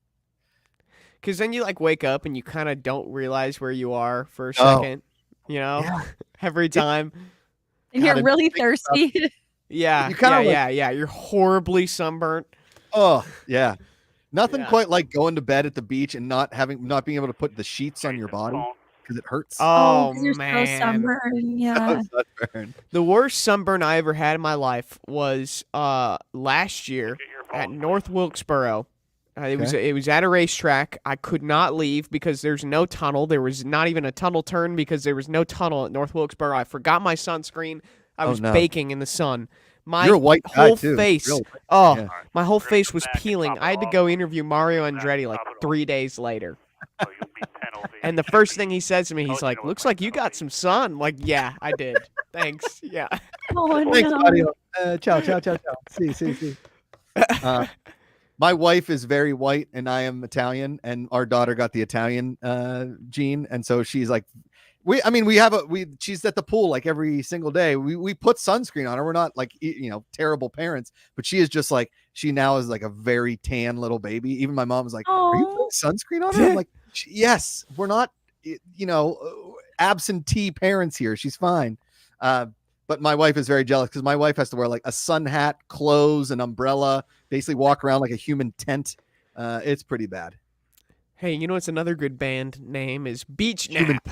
Because then you like wake up and you kind of don't realize where you are for a second, every time. And you're really thirsty. Yeah, You kinda yeah. You're horribly sunburnt. Oh yeah. Nothing quite like going to bed at the beach and not being able to put the sheets on your body because it hurts. Oh, 'cause you're man. so sunburned. Yeah. Sunburn. The worst sunburn I ever had in my life was last year at North Wilkesboro. It was at a racetrack. I could not leave because there's no tunnel. There was not even a tunnel turn because there was no tunnel at North Wilkesboro. I forgot my sunscreen. I was baking in the sun. My You're a white guy, whole too. face. Real Oh, my whole face was peeling. I had to go interview Mario Andretti like 3 days later. And the first thing he says to me, he's like, "Looks like you got some sun." I'm like, yeah, I did. Thanks. Yeah. Oh, Thanks, no. Mario. Ciao. See. My wife is very white and I am Italian, and our daughter got the Italian gene, and so she's like, she's at the pool like every single day. We put sunscreen on her. We're not like terrible parents, but she is just like, she now is like a very tan little baby. Even my mom was like, "Are you putting sunscreen on her?" I'm like, "Yes, we're not absentee parents here. She's fine." But my wife is very jealous because my wife has to wear like a sun hat, clothes, an umbrella, basically walk around like a human tent. It's pretty bad. Hey, you know what's another good band name is Beach Nap.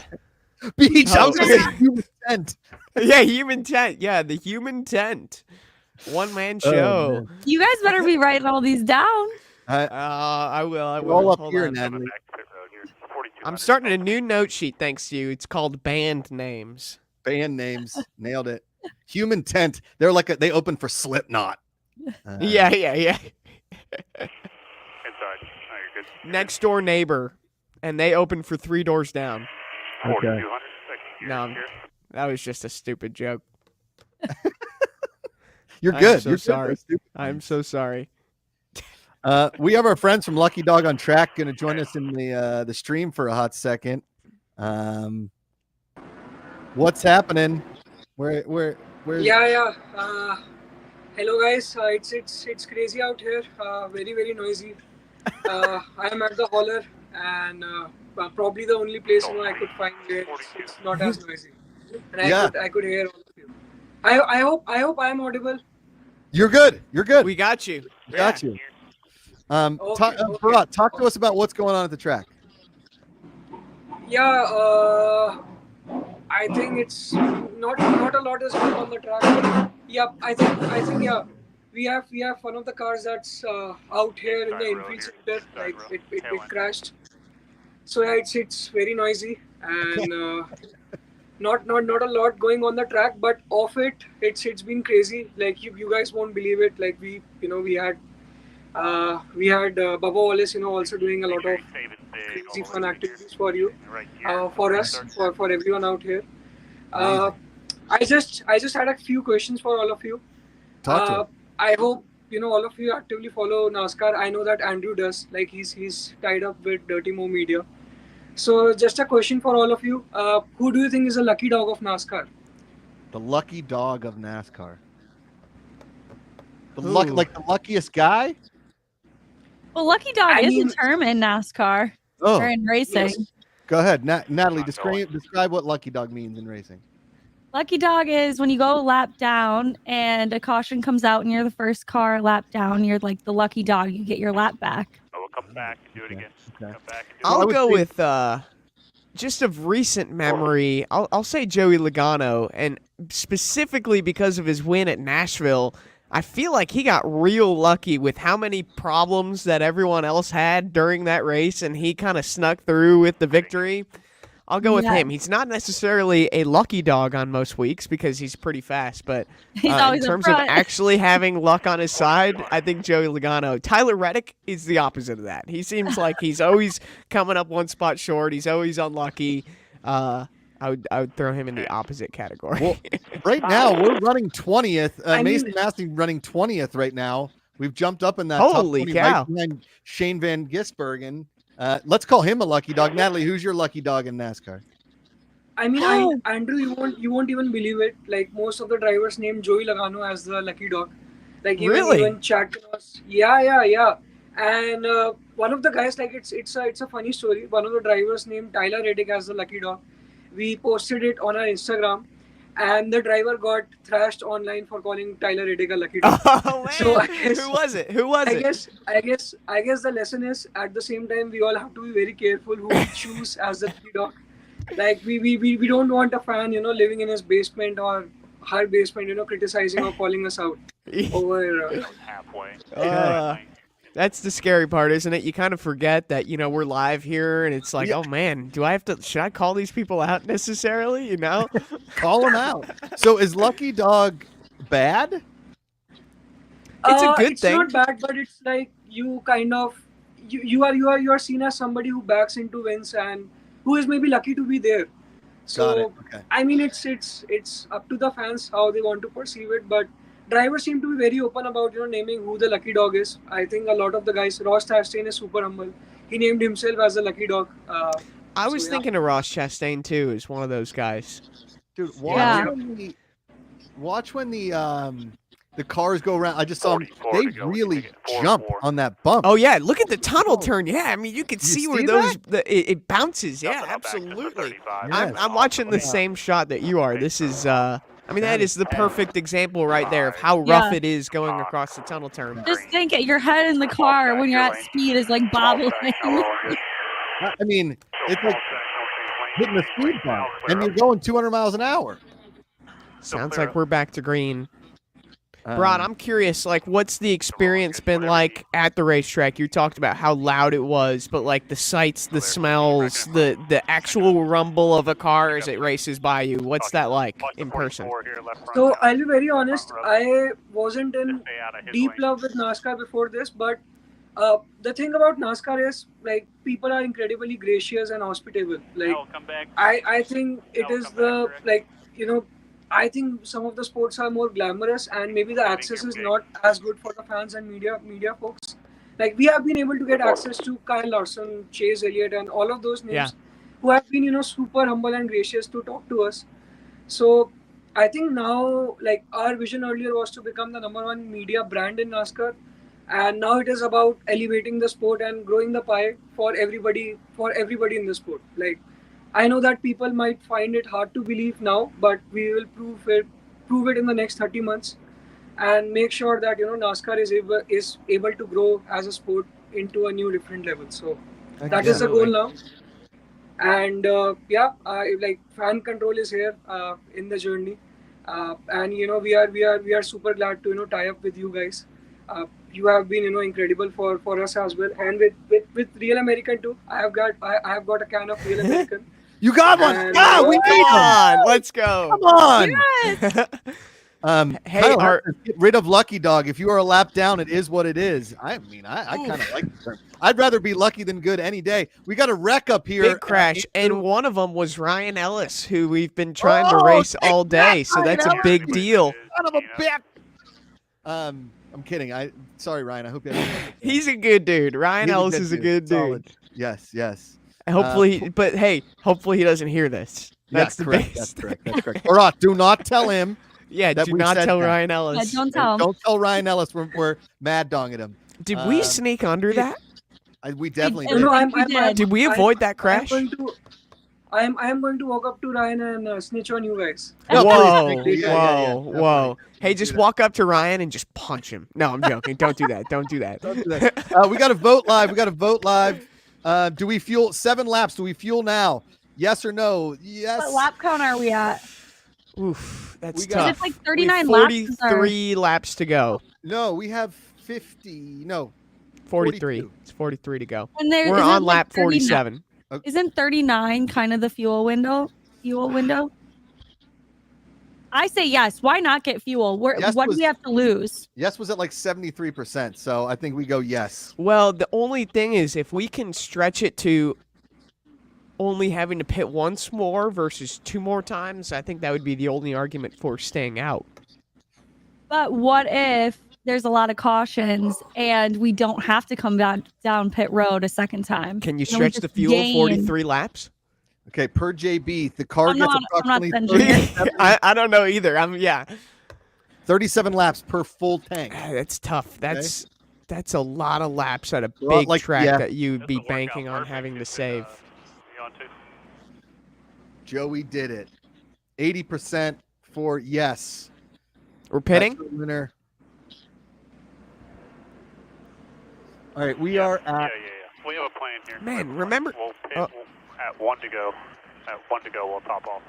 Beach. I was gonna say human tent. Yeah, Human Tent. Yeah, the Human Tent. One man show. You guys better be writing all these down. I will. We're all up Hold here, on. Natalie. I'm starting a new note sheet thanks to you. It's called Band Names. Band names. Nailed it. Human tent. They're like they open for Slipknot. Yeah. Inside. Oh, you're good. Next door neighbor, and they open for 3 doors down. Okay. 4200. No, that was just a stupid joke. You're I'm good. so You're sorry. good. I'm so sorry. We have our friends from Lucky Dog on Track going to join us in the stream for a hot second. What's happening? Where? Yeah. Hello guys. It's crazy out here. Very noisy. I am at the hauler, and probably the only place I could find where it's not as noisy. And I could hear all of you. I hope I am audible. You're good. We got you. Got you. Okay. Bharat, talk to us about what's going on at the track. Yeah. I think it's not a lot is going on the track. Yeah. I think yeah. We have one of the cars that's out here in the infield center. Like it crashed. So yeah, it's very noisy and not a lot going on the track, but off it's been crazy. Like you guys won't believe it. Like we had Bubba Wallace also doing a lot of crazy fun activities for you, for us, for everyone out here. I just had a few questions for all of you. Talk to him. I hope all of you actively follow NASCAR. I know that Andrew does. Like he's tied up with Dirty Mo Media. So just a question for all of you. Who do you think is the lucky dog of NASCAR? The lucky dog of NASCAR. The luckiest guy? Well, lucky dog is a term in NASCAR or in racing. Yes. Go ahead, Natalie. Describe what lucky dog means in racing. Lucky dog is when you go a lap down and a caution comes out and you're the first car a lap down. You're like the lucky dog. You get your lap back. Oh, we'll come back and do it again. Okay. Come back and do I'll it. go with just of recent memory. I'll say Joey Logano, and specifically because of his win at Nashville, I feel like he got real lucky with how many problems that everyone else had during that race, and he kind of snuck through with the victory. I'll go with him. He's not necessarily a lucky dog on most weeks because he's pretty fast, but He's always in up terms of front. actually having luck on his side, I think Joey Logano. Tyler Reddick is the opposite of that. He seems like he's always coming up one spot short. He's always unlucky. I would throw him in the opposite category. Well, right now we're running 20th. Mason Massey running 20th right now. We've jumped up in that Holy top 20 cow. right behind Shane Van Gisbergen. Let's call him a lucky dog. Natalie, who's your lucky dog in NASCAR? I mean, Andrew, you won't even believe it. Like most of the drivers named Joey Logano as the lucky dog. Like even Chad Cross. Yeah. And one of the guys, like it's a funny story. One of the drivers named Tyler Reddick as the lucky dog. We posted it on our Instagram, and the driver got thrashed online for calling Tyler Reddick a lucky dog. Oh man! So I guess, who was it? Who was it? I guess the lesson is, at the same time, we all have to be very careful who we choose as the lucky dog. Like we don't want a fan, living in his basement or her basement, criticizing or calling us out over halfway. That's the scary part, isn't it? You kind of forget that, we're live here, and it's like, oh man, should I call these people out necessarily? Call them out. So is lucky dog bad? It's a good thing. It's not bad, but it's like you kind of you are seen as somebody who backs into wins and who is maybe lucky to be there. So okay. I mean, it's up to the fans how they want to perceive it, but drivers seem to be very open about naming who the lucky dog is. I think a lot of the guys, Ross Chastain is super humble. He named himself as the lucky dog. I was thinking of Ross Chastain too, as one of those guys. Dude, watch when the cars go around. I just saw them. They really jump on that bump. Oh yeah, look at the tunnel turn. Yeah, I mean you can see where it bounces. Yeah, absolutely. Yes. I'm watching the same shot that you are. This is that is the perfect example right there of how rough it is going across the tunnel turn. Just think it. Your head in the car when you're at speed is like bobbling. I mean, it's like hitting the speed bump, and you're going 200 miles an hour. Sounds like we're back to green. Brad, I'm curious, what's the experience been like at the racetrack? You talked about how loud it was, but the sights, the smells, the actual rumble of a car as it races by you. What's that like in person? So I'll be very honest, I wasn't in deep love with NASCAR before this, but the thing about NASCAR is people are incredibly gracious and hospitable. I think it is I think some of the sports are more glamorous and maybe the access is not as good for the fans and media folks. We have been able to get access to Kyle Larson, Chase Elliott, and all of those names who have been super humble and gracious to talk to us. So I think now our vision earlier was to become the #1 media brand in NASCAR, and now it is about elevating the sport and growing the pie for everybody in the sport. I know that people might find it hard to believe now, but we will prove it in the next 30 months and make sure that NASCAR is able to grow as a sport into a new different level. So that is the goal now. And fan control is here in the journey, and we are super glad to tie up with you guys. You have been incredible for us as well, and with Real American too. I have got a can of Real American. You got one. We need one. Let's go. Come on. Yes. Hey, get rid of lucky dog. If you are a lap down, it is what it is. I mean, I kind of like the term. I'd rather be lucky than good any day. We got a wreck up here. Big crash, and one of them was Ryan Ellis, who we've been trying to race all day. So that's a big deal. Son of a bitch. I'm kidding. Sorry, Ryan. I hope you. He's a good dude. Ryan Ellis is a good dude. Yes. Hopefully, but hey, hopefully he doesn't hear this. That's correct. That's correct. All right, do not tell him. Yeah, do not tell Ryan Ellis. Yeah, don't tell him. Don't tell Ryan Ellis. We're mad dong at him. Did we sneak under that? We definitely did. No, did we avoid that crash? I am going to walk up to Ryan and snitch on you guys. Whoa. Hey, just walk up to Ryan and just punch him. No, I'm joking. Don't do that. Don't do that. We got to vote live. Do we fuel 7 laps? Do we fuel now? Yes or no? Yes. What lap count are we at? Oof, that's tough. It's 39 laps. 43 laps to go. No, we have 50. No. 43. It's 43 to go. And we're on lap 47. Okay. Isn't 39 kind of the fuel window? I say yes. Why not get fuel? What do we have to lose? Yes was at 73%, so I think we go yes. Well, the only thing is if we can stretch it to only having to pit once more versus 2 more times, I think that would be the only argument for staying out. But what if there's a lot of cautions, and we don't have to come down pit road a second time. Can you And we stretch the just fuel gain- 43 laps? Okay, per JB, the car I'm gets not approximately the engineer. I don't know either. 37 laps per full tank. That's tough. That's a lot of laps at a Well, big like, track yeah. that you'd be Doesn't work banking out on perfect having to if it, save. you want to? Joey did it. 80% for yes. We're pitting? That's the winner. All right, we are Yeah, at. We have a plan here. Man, remember- We'll pit at 1 to go. At 1 to go, we'll top off.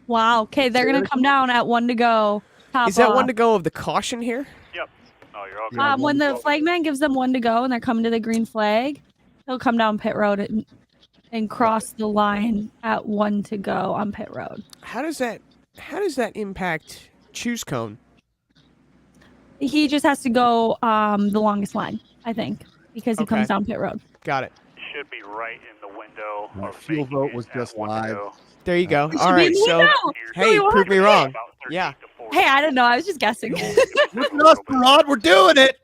Wow. Okay, they're gonna come down at 1 to go. Top Is that off. 1 to go of the caution here? Yep. Oh, you're all good. Yeah, When the flagman gives them 1 to go and they're coming to the green flag, he'll come down pit road and cross the line at 1 to go on pit road. How does that impact choose cone? He just has to go the longest line, I think, because he Okay. comes down pit road. Got it. Should be right in the window. My of fuel making vote it was at just 1 to live. go. There you go. It All should be right, in the so window. hey, Joey, what? prove me wrong. About 13 Yeah. to 40. Hey, I don't know. I was just guessing. Look at us, Parad. We're doing it.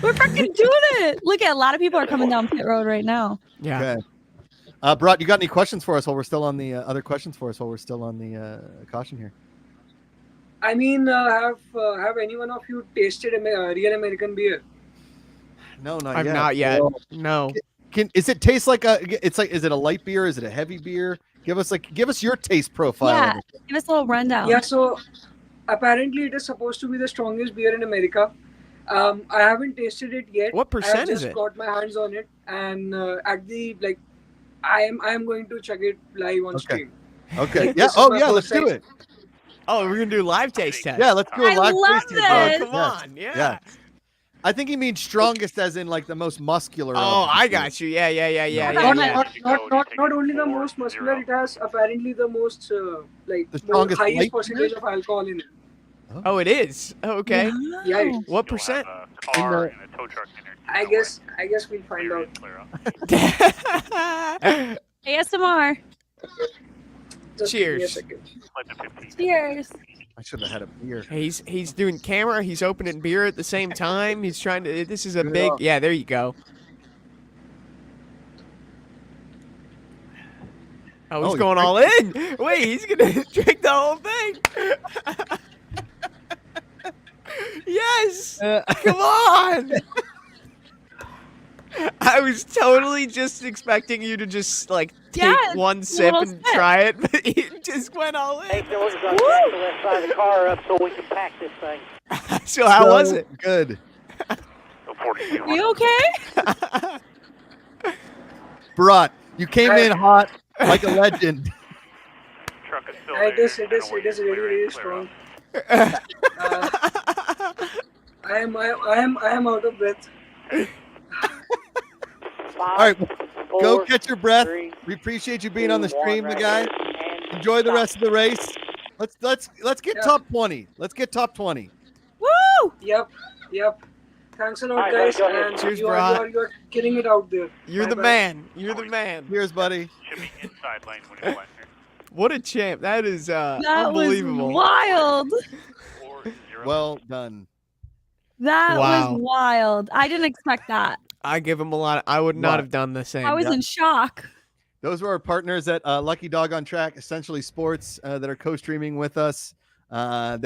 We're freaking doing it. Look at a lot of people are coming down pit road right now. Yeah. Okay. Brat, you got any questions for us while we're still on the other questions for us while we're still on the caution here? I mean, have any one of you tasted real American beer? No, not I've yet. not yet. Well, No. is it taste like is it a light beer? Is it a heavy beer? Give us your taste profile. Yeah. Give us a little rundown. Yeah, so apparently it is supposed to be the strongest beer in America. I haven't tasted it yet. What percent I have is just it? got my hands on it, and at the I am going to chug it live on Okay. stream. Okay. Like, Yeah. this is Oh, my yeah. Let's first do time. it. Oh, we're gonna do live taste test. Yeah. Let's do a I live love tasting. this. Oh, Yes. come on. Yeah. Yeah. I think he means strongest, as in like the most muscular. Oh, of I the got you. Yeah. Not only the most muscular, it has apparently the most The more strongest highest light percentage beer? of alcohol in it. Oh, it is. Oh, okay. Yeah, Wow. What You'll percent? have a car and a tow truck in there. I guess we'll find out. ASMR. Just give me a Cheers. second. Let the 15. Cheers. I should have had a beer. He's doing camera. He's opening beer at the same time. He's trying to. This is a big. Yeah, there you go. Oh, he's Oh, going all in. Wait, he's gonna drink the whole thing. Yes. Come on. I was totally just expecting you to just take Yeah, one a sip little and sip. try it, but you just went all in. We're going to back the left side of the car up so we can pack this thing. So how was it? Good. So 42. You okay? Brat, you came in hot like a legend. Truck is still It there. is really, really strong. I am out of breath. All right, go Four, catch your breath. three, We appreciate you being on the two, one, stream, my right guy. here, and Enjoy the stop. rest of the race. Let's get Yeah. top 20. Let's get top 20. Woo! Yep. Thanks a lot, All right, guys. go ahead. And Cheers, you Brat. are killing it out there. You're the Bye-bye. man. You're the man. Cheers, buddy. Should be inside lane when you went here. What a champ. That is That unbelievable. was wild. 4-0. Well done. That Wow. was wild. I didn't expect that. I give him a lot. I would not What? have done the same. I was in shock. Those were our partners at Lucky Dog on Track, Essentially Sports, that are co-streaming with us. They've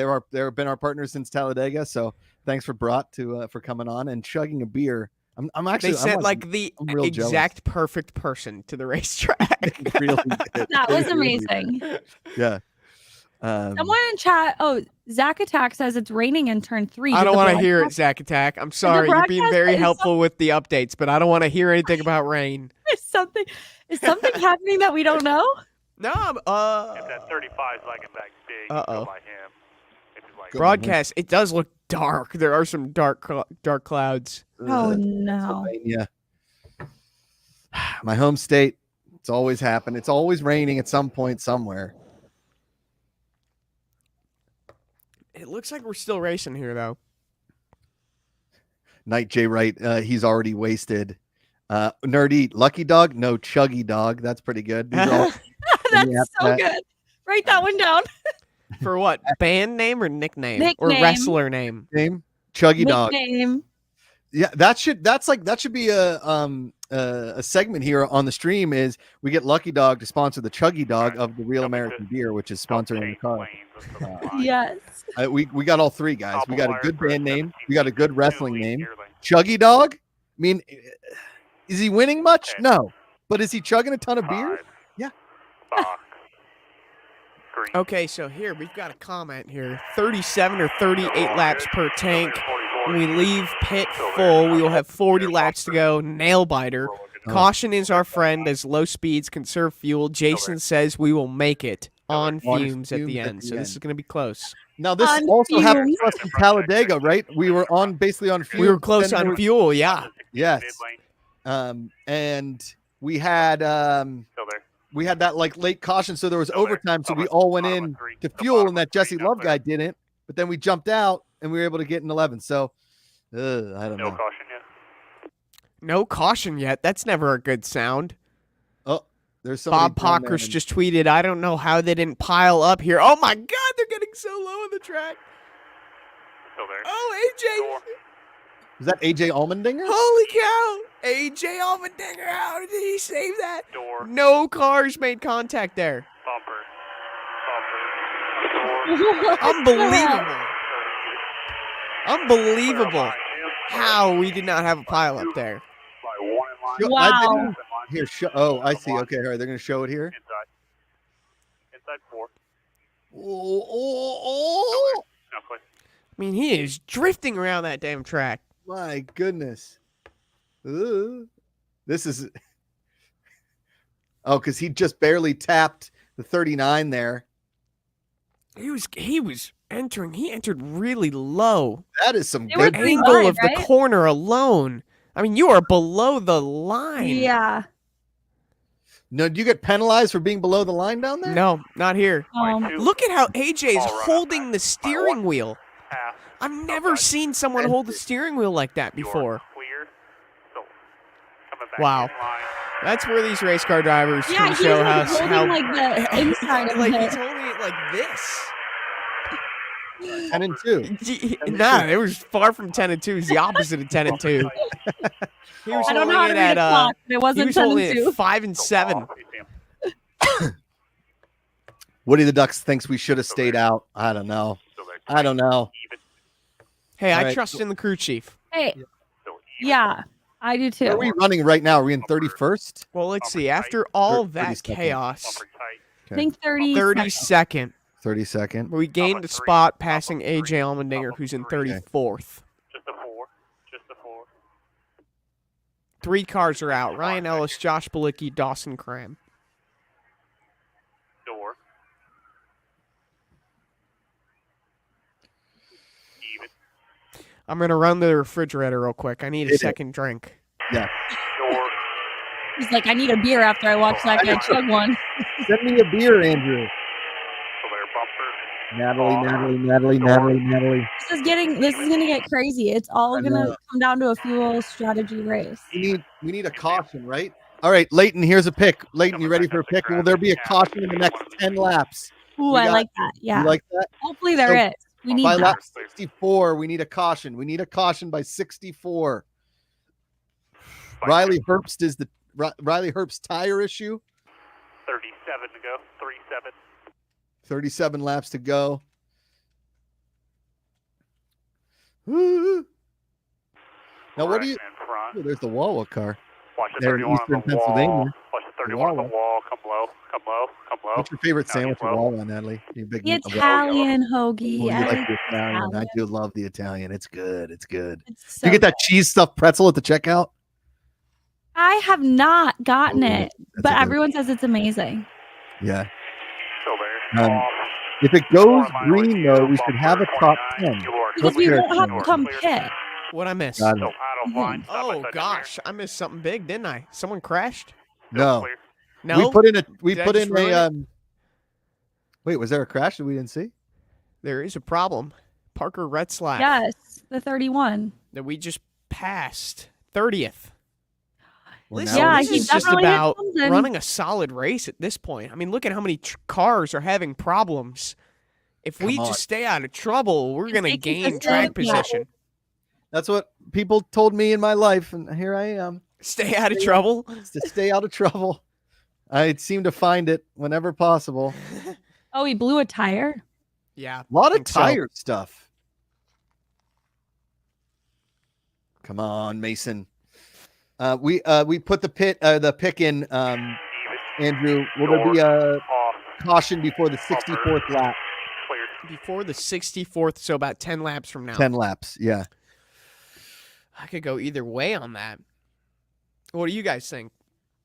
been our partners since Talladega. So thanks for Brat for coming on and chugging a beer. I'm actually They sent I'm the I'm real jealous. exact perfect person to the racetrack. really did. That They was really did. amazing. Yeah. Someone in chat. Oh, Zack Attack says it's raining in turn 3. I Did don't the want to hear it, broadcast- Zach Attack. I'm sorry. You're being broadcast very is helpful with the updates, but I don't want to hear anything about rain. Is something happening that we don't know? No, If that 35 is like back big, Uh-oh. go by him. If it's like broadcast. It does look dark. There are some dark clouds. Oh no. Pennsylvania. My home state. It's always happened. It's always raining at some point somewhere. It looks like we're still racing here, though. Night J Wright, he's already wasted. Nerdy, Lucky Dog, no Chuggy Dog. That's pretty good. These are all- That's Yeah, so that- good. Write that one down. For what? Band name or nickname? Or Nickname. wrestler name? name Chuggy Dog. Nickname. Yeah, that should be a segment here on the stream. Is we get Lucky Dog to sponsor the Chuggy Dog of the Real American Beer, which is sponsoring the car. Yes. We got all three guys. We got a good band name. We got a good wrestling name. Chuggy Dog. I mean, is he winning much? No, but is he chugging a ton of beer? Yeah. Okay, so here we've got a comment here. 37 or 38 laps per tank. When we leave pit full, we will have 40 laps to go. Nail biter. Caution is our friend as low speeds conserve fuel. Jason says we will make it on fumes at the end. So this is going to be close. Now this also happened to us in Talladega, right? We were basically on fuel. We were close on fuel, yeah. Yes. And we had that like late caution, so there was overtime, so we all went in to fuel, and that Jesse Love guy didn't. But then we jumped out, and we were able to get in 11. So I don't know. No caution yet. No caution yet. That's never a good sound. Oh, there's Bob Pockers just tweeted, I don't know how they didn't pile up here. Oh my God, they're getting so low on the track. Still there. Oh, AJ. Was that AJ Allmendinger? Holy cow. AJ Allmendinger, how did he save that? Door. No cars made contact there. Bumper. Door. Unbelievable. Unbelievable how we did not have a pile up there. By one in line. Wow. Here, oh, I see. Okay, all right, they're going to show it here. Inside 4. Oh. Now clear. I mean, he is drifting around that damn track. My goodness. This is... Oh, because he just barely tapped the 39 there. He was entering. He entered really low. That is some They were good pretty Angle wide, of the right? corner alone. I mean, you are below the line. Yeah. No, do you get penalized for being below the line down there? No, not here. Two. Look at how AJ is All right. holding the steering wheel. Half. I've never seen someone hold the steering wheel like that before. Clear. So, coming back Wow. in line. That's where these race car drivers Yeah, can he's show like how holding like the inside of like it. he's holding it like this. 10 and 2. Nah, it was far from 10 and 2. It's the opposite of 10 and 2. He was I don't holding know how to it read at a clock, but it he wasn't was 10 holding and it 2. at 5 and 7. Woody the Ducks thinks we should have stayed out. I don't know. I don't know. Hey, All I right. trust in the crew chief. Hey. Yeah, I do Where are too. we running right now? Are we in 31st? Well, let's see. After all that 32nd. chaos, I think 30. 32nd, 32nd. we gained a spot passing AJ Allmendinger, who's in 34th. Just a 4. Just a 4. 3 cars are out. Ryan Ellis, Josh Balicki, Dawson Cram. Door. Even. I'm going to run to the refrigerator real quick. I need a Hit it. second drink. Yeah. Door. He's like, I need a beer after I watch that guy chug one. Send me a beer, Andrew. So there, bumper. Natalie. This is gonna get crazy. It's all I gonna know. come down to a fuel strategy race. We need a caution, right? All right, Leighton, here's a pick. Leighton, you ready for a pick? Will there be a caution in the next 10 laps? Ooh, We I got- like that. Yeah. You like that? Hopefully there So, is. We need By that. lap 64, we need a caution. We need a caution by 64. Riley Herbst is the Riley Herbst tire issue. 37 to go. 37. 37 laps to go. Woo. Now, what do you? In front. Oh, there's the Wawa car. Watch the There in 31 on Eastern the wall. Pennsylvania. Watch the 31 on the Wawa. wall. Come low. Come low. Come low. What's your favorite Now sandwich he's at low. Wawa, Natalie? You big The Wawa. Italian Oh, hoagie. you I like like the Italian? I Italian. do love the Italian. It's good. It's good. It's Do you get so that cheese stuffed pretzel at the checkout? I have not gotten Ooh, it, that's but a good- everyone says it's amazing. Yeah. Still there. Um, Off. If it goes green, though, we should have a top 10. Because we clear. won't have to come pit. What I miss? Got it. So out of line. Stop Oh, outside gosh. I missed something big, didn't I? Someone crashed? No. Clear. No? We put in a Did I just ruin it? Wait, was there a crash that we didn't see? There is a problem. Parker Retzlaff Yes, the 31. that we just passed. 30th. Well, Listen, now Yeah, this he is just definitely had about something. running a solid race at this point. I mean, look at how many cars are having problems. If we Come on. just stay out of trouble, we're going to Stay gain consistent, track yeah. position. That's what people told me in my life, and here I am. Stay out of trouble. To stay out of trouble. I seem to find it whenever possible. Oh, he blew a tire. Yeah. A lot of think so. tired stuff. Come on, Mason. We put the pick in. Andrew, will there be a caution before the 64th lap? Before the 64th, so about 10 laps from now. 10 laps, yeah. I could go either way on that. What do you guys think?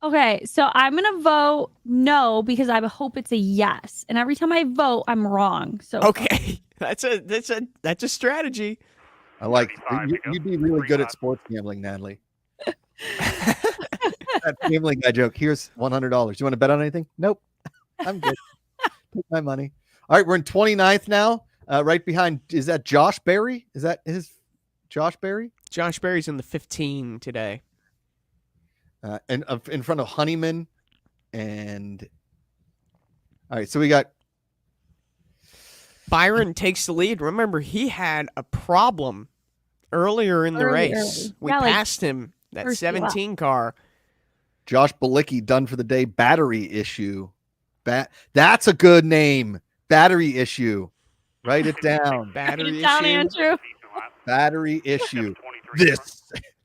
Okay, so I'm gonna vote no because I hope it's a yes. And every time I vote, I'm wrong. So Okay, that's a strategy. I like you'd be really good at sports gambling, Natalie. That Family Guy joke. Here's $100. You want to bet on anything? Nope. I'm good. Take my money. All right, we're in 29th now. Right behind, is that Josh Berry? Is that his Josh Berry? Josh Berry's in the 15 today. And in front of Honeyman. And all right, so we got Byron takes the lead. Remember, he had a problem earlier in the race. Early. We Yeah, like, passed him, that first 17 car. Josh Balicki done for the day. Battery issue. That's a good name. Battery issue. Write it down. Battery Write it down, issue. Andrew. Battery issue.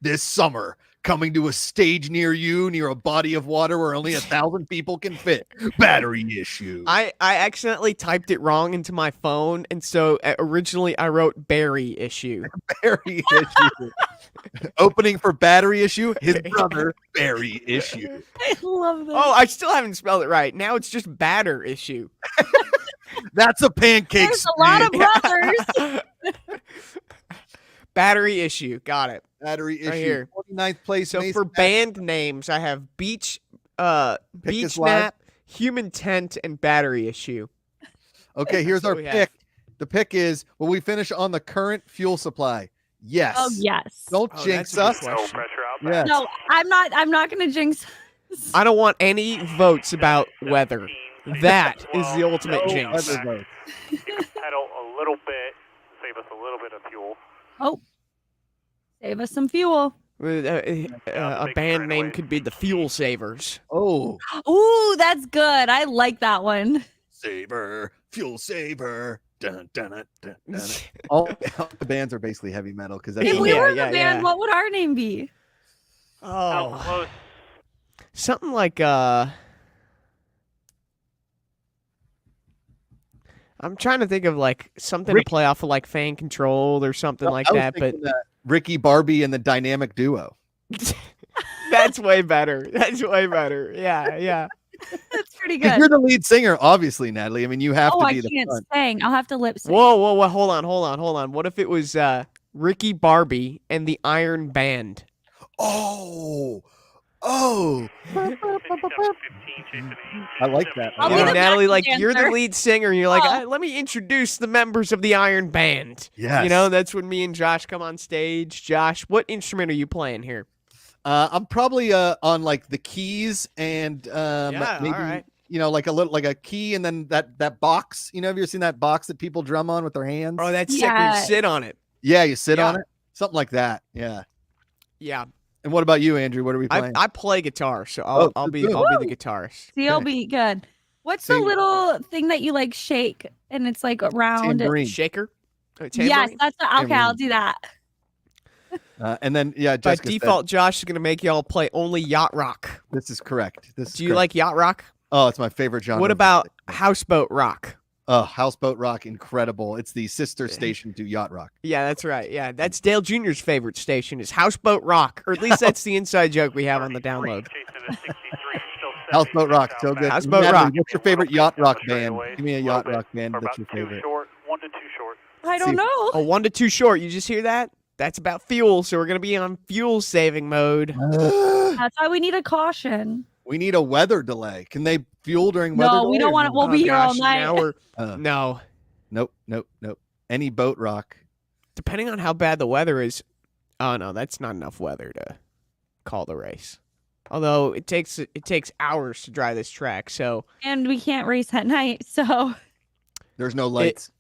This summer, coming to a stage near you, near a body of water where only 1,000 people can fit. Battery issue. I accidentally typed it wrong into my phone, and so originally I wrote Barry issue. Barry issue. Opening for battery issue. His brother, Barry issue. I love that. Oh, I still haven't spelled it right. Now it's just batter issue. That's a pancake. There's a lot of brothers. Battery issue. Got it. Battery issue. Right here. 49th place. So Mason for band names, I have Beach is live. Nap, Human Tent, and Battery Issue. Okay, here's That's our what we pick. have. The pick is, will we finish on the current fuel supply? Yes. Oh yes. Don't Oh, jinx that's a good us. question. Pressure out Yeah. No, I'm not gonna jinx. I don't want any votes about weather. That is the ultimate No jinx. other votes. pedal a little bit, save us a little bit of fuel. Oh, save us some fuel. A band name could be the Fuel Savers. Oh, Ooh, that's good. I like that one. Saver, fuel saver. Dun, dun, dun, dun, dun. all the bands are basically heavy metal because that's If all we Yeah, were the yeah, band, yeah. what would our name be? How Oh, close? something like I'm trying to think of like something Rick- to play off of like Fan Controlled or something like I was that, but thinking Ricky Barbie and the Dynamic Duo. that's way better. That's way better. Yeah, yeah. That's pretty Because good. you're the lead singer, obviously, Natalie. I mean, you have Oh, to I be the can't front. sing. I'll have to lip sync. Whoa. Hold on. What if it was Ricky Barbie and the Iron Band? Oh, Oh. I like that. I'll You be know, the Natalie, like backup you're the dancer. lead singer, and you're like, Oh. let me introduce the members of the Iron Band. Yes. You know, that's when me and Josh come on stage. Josh, what instrument are you playing here? I'm probably on like the keys and Yeah, maybe all right. you know like a key and then that box. You know, have you ever seen that box that people drum on with their hands? Oh, that's sick. You Yes. sit on it. Yeah, you sit Yeah. on it, something like that. Yeah. Yeah, And what about you, Andrew? What are we playing? I play guitar, so Oh, I'll be good. the guitarist. CLB, good. What's So the you- little thing that you like shake and it's like around? Tambourine. Shaker. Yes, Tambourine? that's okay. I'll Tambourine. do that. And then yeah, By Jessica said- default, Josh is gonna make y'all play only yacht rock. this is correct. This is Do you correct. like yacht rock? Oh, it's my favorite genre. What of about music. houseboat rock? Houseboat Rock? Incredible. It's the sister station to Yacht Rock. Yeah, that's right. Yeah, that's Dale Jr.'s favorite station is Houseboat Rock, or at least that's the inside joke we have on the download. Houseboat Rock, so good. Houseboat Natalie, Rock. What's your favorite Yacht Rock band? Give me a Yacht Rock band that's your favorite. Short, 1 to 2 short. I don't See- know. Oh, 1 to 2 short. You just hear that? That's about fuel, so we're gonna be on fuel saving mode. That's why we need a caution. We need a weather delay. Can they fuel during weather delay? No, we don't or want it. no? We'll be here all gosh, night. Now we're No. no. Nope. Any boat rock. Depending on how bad the weather is. Oh no, that's not enough weather to call the race. Although it takes hours to drive this track, so And we can't race at night, so There's no lights.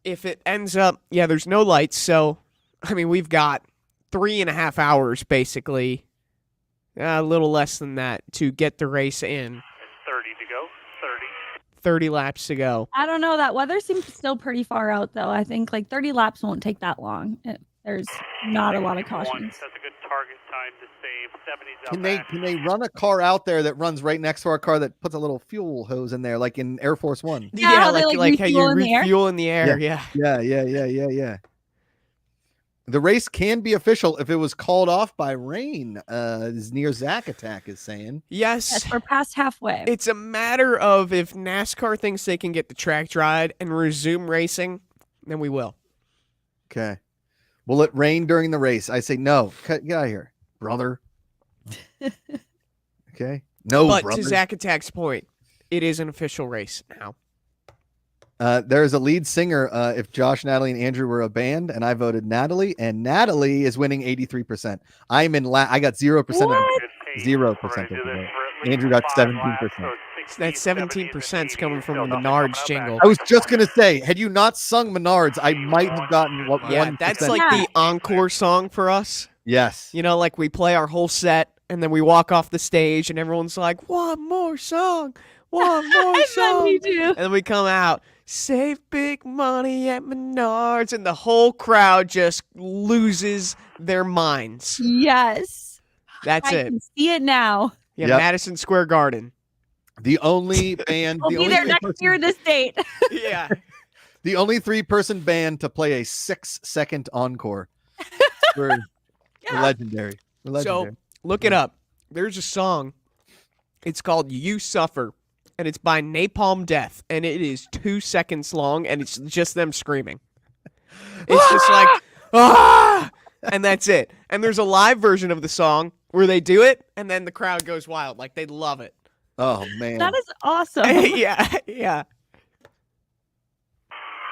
if it ends up, yeah, there's no lights, so I mean we've got 3.5 hours, basically. A little less than that to get the race in. 30 to go. 30 laps to go. I don't know. That weather seems still pretty far out, though. I think like 30 laps won't take that long. There's not a lot of cautions. That's a good target time to save. 70s out Can they run a car out there that runs right next to our car that puts a little fuel hose in there, like in Air Force One? Yeah, how they, like how you refuel in the air? refuel in the air. Yeah. The race can be official if it was called off by rain, as near Zach Attack is saying. Yes, we're past halfway. It's a matter of if NASCAR thinks they can get the track dried and resume racing, then we will. Okay. Will it rain during the race? I say no. Get out of here, brother. Okay. No, but brother. to Zach Attack's point, it is an official race now. There's a lead singer. If Josh, Natalie, and Andrew were a band, and I voted Natalie, and Natalie is winning 83%. I got 0% of the 0% of the vote. Andrew got 17%. That 17% is coming from the Menards jingle. I was just gonna say, had you not sung Menards, I might have gotten what 1%. That's like the encore song for us. Yes. You know, like we play our whole set, and then we walk off the stage, and everyone's like, "One more song, one more song," and then we come out. Save big money at Menards, and the whole crowd just loses their minds. Yes. That's I can see it now. Yeah, Madison Square Garden. The only band. We'll be there next year this date. Yeah. The only 3-person band to play a 6-second encore. We're legendary. We're legendary. So look it up. There's a song. It's called "You Suffer." And it's by Napalm Death, and it is 2 seconds long, and it's just them screaming. It's just like, ah! And that's it. And there's a live version of the song where they do it, and then the crowd goes wild. Like, they love it. Oh, man. That is awesome. Yeah.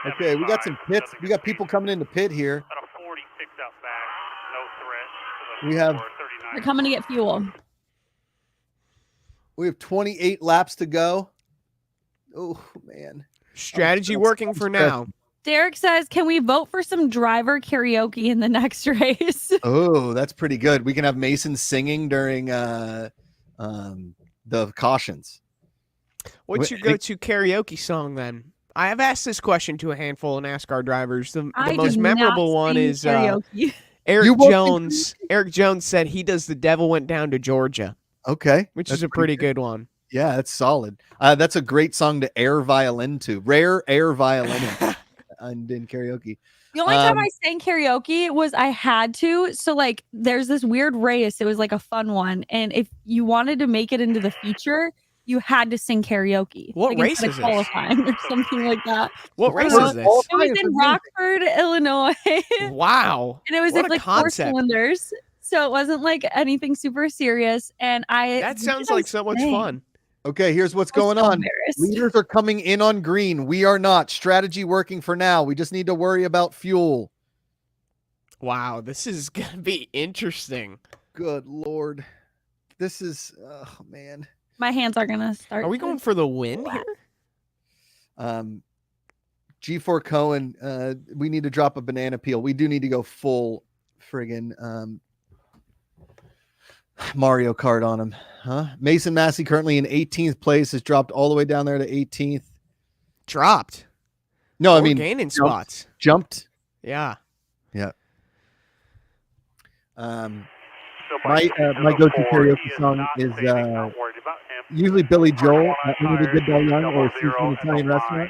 Okay, we got some pits. We got people coming into pit here. About a 46 out back. No threat. We have... They're coming to get fuel. We have 28 laps to go. Oh, man. Strategy working for now. Derek says, can we vote for some driver karaoke in the next race? Oh, that's pretty good. We can have Mason singing during the cautions. What's your go-to karaoke song, then? I have asked this question to a handful of NASCAR drivers. The most memorable one is Eric Jones. Eric Jones said he does "The Devil Went Down to Georgia." Okay. Which is a pretty good one. Yeah, that's solid. That's a great song to air violin to. Rare air violin in karaoke. The only time I sang karaoke was I had to. So, like, there's this weird race. It was like a fun one. And if you wanted to make it into the feature, you had to sing karaoke. What race is this? Qualifying or something like that. What race is this? It was in Rockford, Illinois. Wow. And it was like 4 cylinders. So it wasn't like anything super serious. And that sounds like so much fun. Okay, here's what's going on. Leaders are coming in on green. We are not. Strategy working for now. We just need to worry about fuel. Wow, this is going to be interesting. Good Lord. This is, oh, man. My hands are going to start. Are we going for the win here? G4 Cohen, we need to drop a banana peel. We do need to go full friggin' Mario Kart on him. Huh? Mason Massey currently in 18th place, has dropped all the way down there to 18th. Dropped? No, I We're mean gaining spots. Jumped. Yeah. Yeah. My go-to karaoke song is usually Billy Joel, Only the Good Die Young, or Sweet from Italian Restaurant.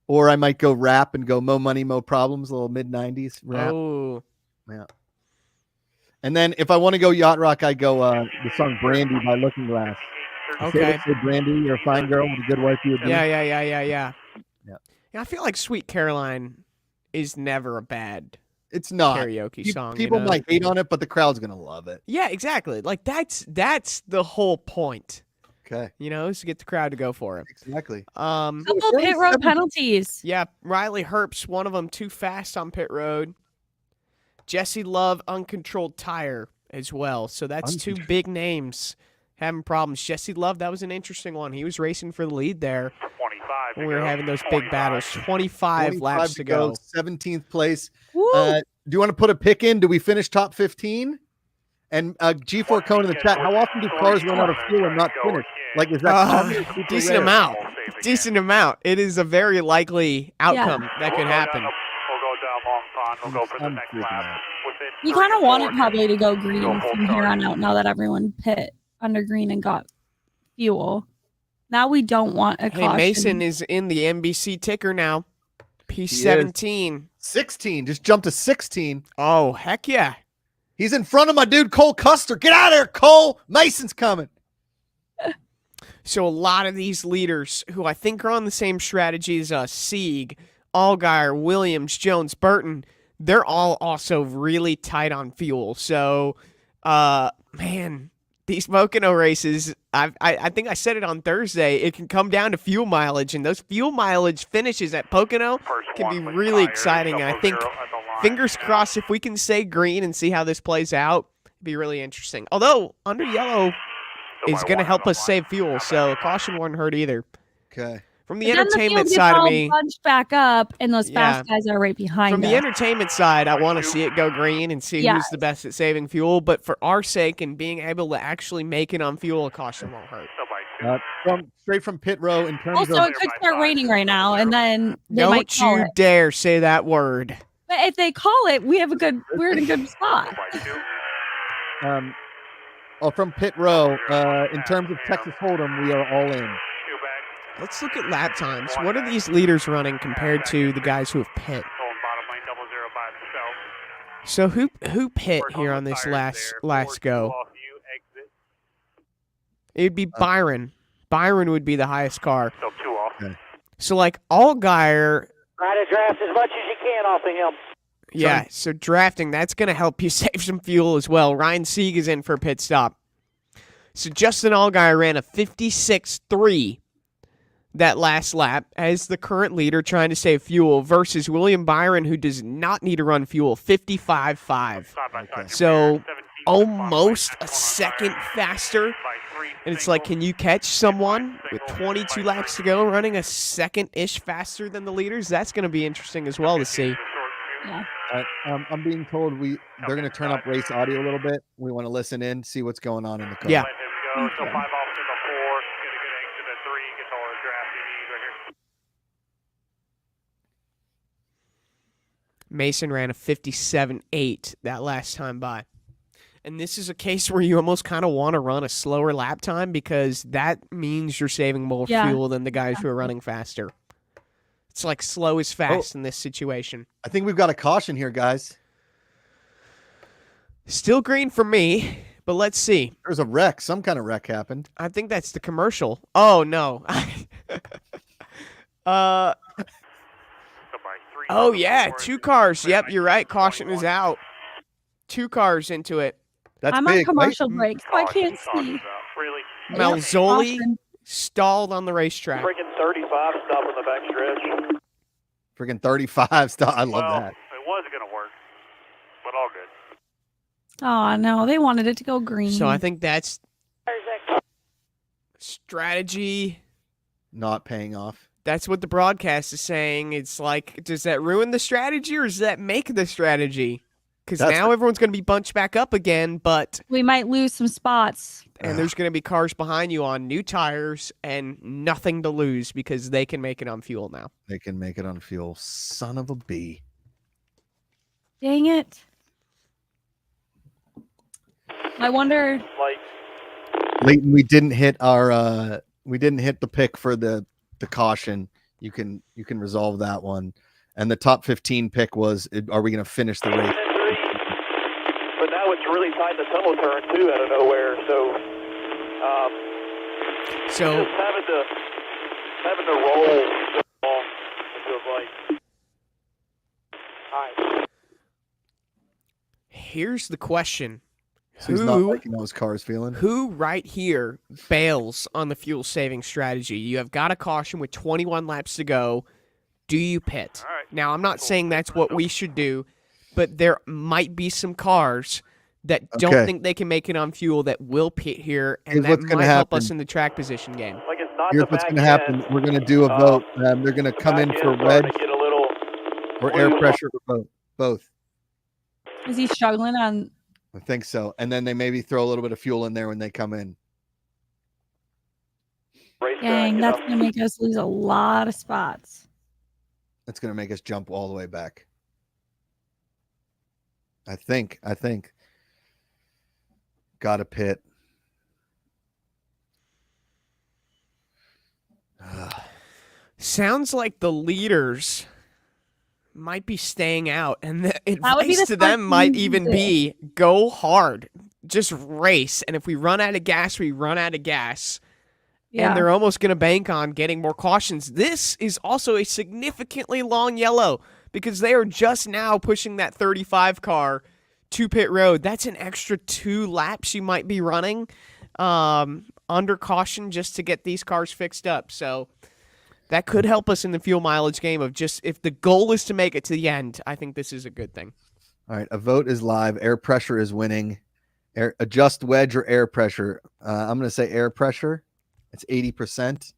Or I might go rap and go Mo Money, Mo Problems, a little mid-90s rap. Oh. Yeah. And then if I want to go yacht rock, I go the song Brandy by Looking Glass. Okay. Say Brandy, you're a fine girl with a good wife. Yeah. I feel like Sweet Caroline is never a bad karaoke song. People might hate on it, but the crowd's going to love it. Yeah, exactly. Like that's the whole point. Okay. Is to get the crowd to go for it. Exactly. Couple pit road penalties. Yeah, Riley Herbst, one of them too fast on pit road. Jesse Love, uncontrolled tire as well. So that's two big names having problems. Jesse Love, that was an interesting one. He was racing for the lead there when we were having those big battles. 25 laps to go. 17th place. Do you want to put a pick in? Do we finish top 15? And G4 Cone in the chat, how often do cars run out of fuel and not finish? Like, is that common or super decent rare? amount? Decent amount. It is a very likely outcome that could happen. We'll go down Long Pond. We'll go for the I'm next freaking lap. out. We kind of want it probably to go green from here on out now that everyone pit under green and got fuel. Now we don't want a caution. Hey, Mason is in the NBC ticker now. P17. 16. Just jumped to 16. Oh, heck yeah. He's in front of my dude, Cole Custer. Get out of there, Cole. Mason's coming. So a lot of these leaders who I think are on the same strategy as us, Sieg, Allgaier, Williams, Jones, Burton, they're all also really tight on fuel. So, man, these Pocono races, I think I said it on Thursday, it can come down to fuel mileage, and those fuel mileage finishes at Pocono can be really exciting. And I think, fingers crossed, if we can stay green and see how this plays out, it'd be really interesting. Although, under yellow is going to help us save fuel, so caution wouldn't hurt either. Okay. From the But then entertainment field side gets of all me, bunched back up, and those fast guys are right behind from us. the entertainment side, I want to see it go green and see who's the best at saving fuel. But for our sake and being able to actually make it on fuel, a caution won't hurt. Straight from pit row in terms Also, of. it could start raining right now, and then they might Don't call you it. dare say that word. But if they call it, we're in a good spot. From pit row, in terms of Texas Hold'em, we are all in. Let's look at lap times. What are these leaders running compared to the guys who have pit? So who pit here on this last go? It would be Byron. Byron would be the highest car. Okay. So like Allgaier. Try to draft as much as you can off of him. Yeah, so drafting, that's going to help you save some fuel as well. Ryan Sieg is in for a pit stop. So Justin Allgaier ran a 56.3 that last lap as the current leader trying to save fuel versus William Byron, who does not need to run fuel, 55.5. Okay. So almost a second faster. And it's like, can you catch someone with 22 laps to go running a second-ish faster than the leaders? That's going to be interesting as well to see. Yeah. I'm being told they're going to turn up race audio a little bit. We want to listen in, see what's going on in the car. Yeah. Mason ran a 57.8 that last time by. And this is a case where you almost kind of want to run a slower lap time because that means you're saving more fuel than the guys who are running faster. It's like slow is fast in this situation. I think we've got a caution here, guys. Still green for me, but let's see. There's a wreck. Some kind of wreck happened. I think that's the commercial. Oh, no. Oh, yeah, 2 cars. Yep, you're right. Caution is out. 2 cars into it. That's I'm big, on commercial right? break, so I can't see. Malzoli stalled on the racetrack. Freaking 35 stop on the back stretch. Freaking 35 stop. I love that. It was going to work, but all good. Oh, no. They wanted it to go green. So I think that's strategy. Not paying off. That's what the broadcast is saying. It's like, does that ruin the strategy or does that make the strategy? Because now everyone's going to be bunched back up again, but we might lose some spots. And there's going to be cars behind you on new tires and nothing to lose because they can make it on fuel now. They can make it on fuel. Son of a bee. Dang it. I wonder. Leighton, we didn't hit the pick for the caution. You can resolve that one. And the top 15 pick was, are we going to finish the race? But now it's really tight in the tunnel turn too out of nowhere. So just having to roll it feels like. All right. Here's the question. So he's not liking those cars feeling. Who right here bails on the fuel saving strategy? You have got a caution with 21 laps to go. Do you pit? Now, I'm not saying that's what we should do, but there might be some cars that don't think they can make it on fuel that will pit here, and that might help us in the track position game. Here's what's going to happen. We're going to do a vote. They're going to come in for wedge or air pressure or both. Is he struggling on? I think so. And then they maybe throw a little bit of fuel in there when they come in. Dang, that's gonna make us lose a lot of spots. That's going to make us jump all the way back. I think. Got to pit. Sounds like the leaders might be staying out, and the That would be advice the to smart them might thing to even do. be go hard, just race, and if we run out of gas, we run out of gas. Yeah. And they're almost going to bank on getting more cautions. This is also a significantly long yellow because they are just now pushing that 35 car to pit road. That's an extra 2 laps you might be running under caution just to get these cars fixed up. So that could help us in the fuel mileage game of just if the goal is to make it to the end, I think this is a good thing. All right. A vote is live. Air pressure is winning. Adjust wedge or air pressure. I'm going to say air pressure. It's 80%.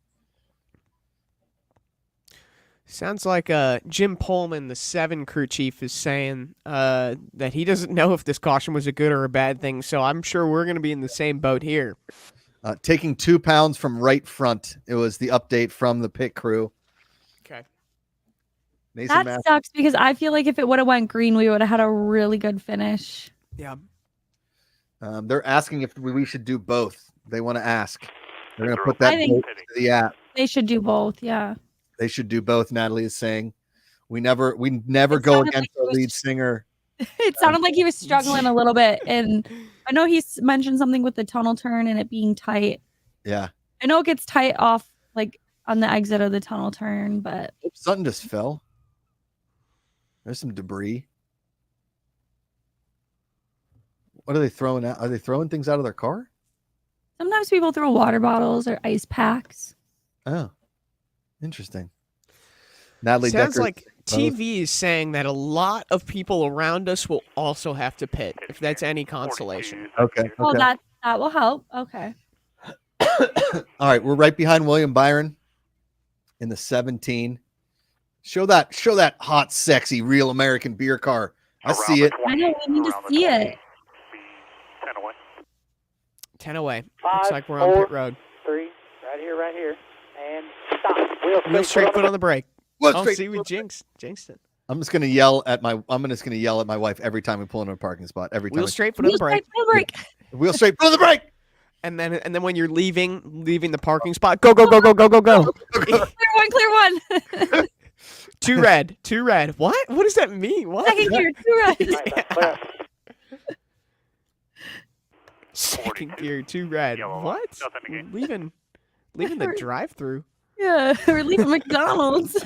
Sounds like Jim Pullman, the 7 crew chief, is saying that he doesn't know if this caution was a good or a bad thing. So I'm sure we're going to be in the same boat here. Taking 2 pounds from right front. It was the update from the pit crew. Okay. That sucks because I feel like if it would have went green, we would have had a really good finish. Yeah. They're asking if we should do both. They want to ask. They're going to put that vote into the app. They should do both. Yeah. They should do both. Natalie is saying we never go against our lead singer. It sounded like he was struggling a little bit, and I know he's mentioned something with the tunnel turn and it being tight. Yeah. I know it gets tight off like on the exit of the tunnel turn, but Something just fell. There's some debris. What are they throwing out? Are they throwing things out of their car? sometimes people throw water bottles or ice packs. Oh, interesting. Natalie Sounds Decker, like TV is saying that a lot of people around us will also have to pit, if that's any consolation. Okay. Well, that will help. Okay. All right, we're right behind William Byron in the 17. Show that hot, sexy, real American beer car. I see it. I know we need to see it. 10 away. 5, Looks like we're on 4, pit road. 3, right here, and stop. Wheel straight, foot on the brake. Wheel Oh, straight, see, we foot- jinxed it. I'm just gonna yell at my wife every time we pull into a parking spot. Every time. Wheel straight, foot on the brake. Wheel straight, foot on the brake. And then when you're leaving the parking spot, go. Clear one. 2 red. What? What does that mean? What? Second gear, 2 red. Second gear, 2 red. What? Leaving the drive-through. Yeah, we're leaving McDonald's.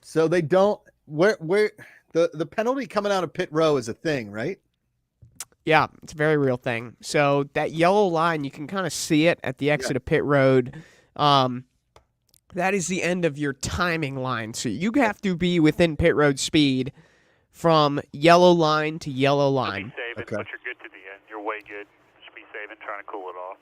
So they don't. Where the penalty coming out of pit row is a thing, right? Yeah, it's a very real thing. So that yellow line, you can kind of see it at the exit of pit road. That is the end of your timing line. So you have to be within pit road speed from yellow line to yellow line. But you're good to the end. You're way good. Just be saving, trying to cool it off.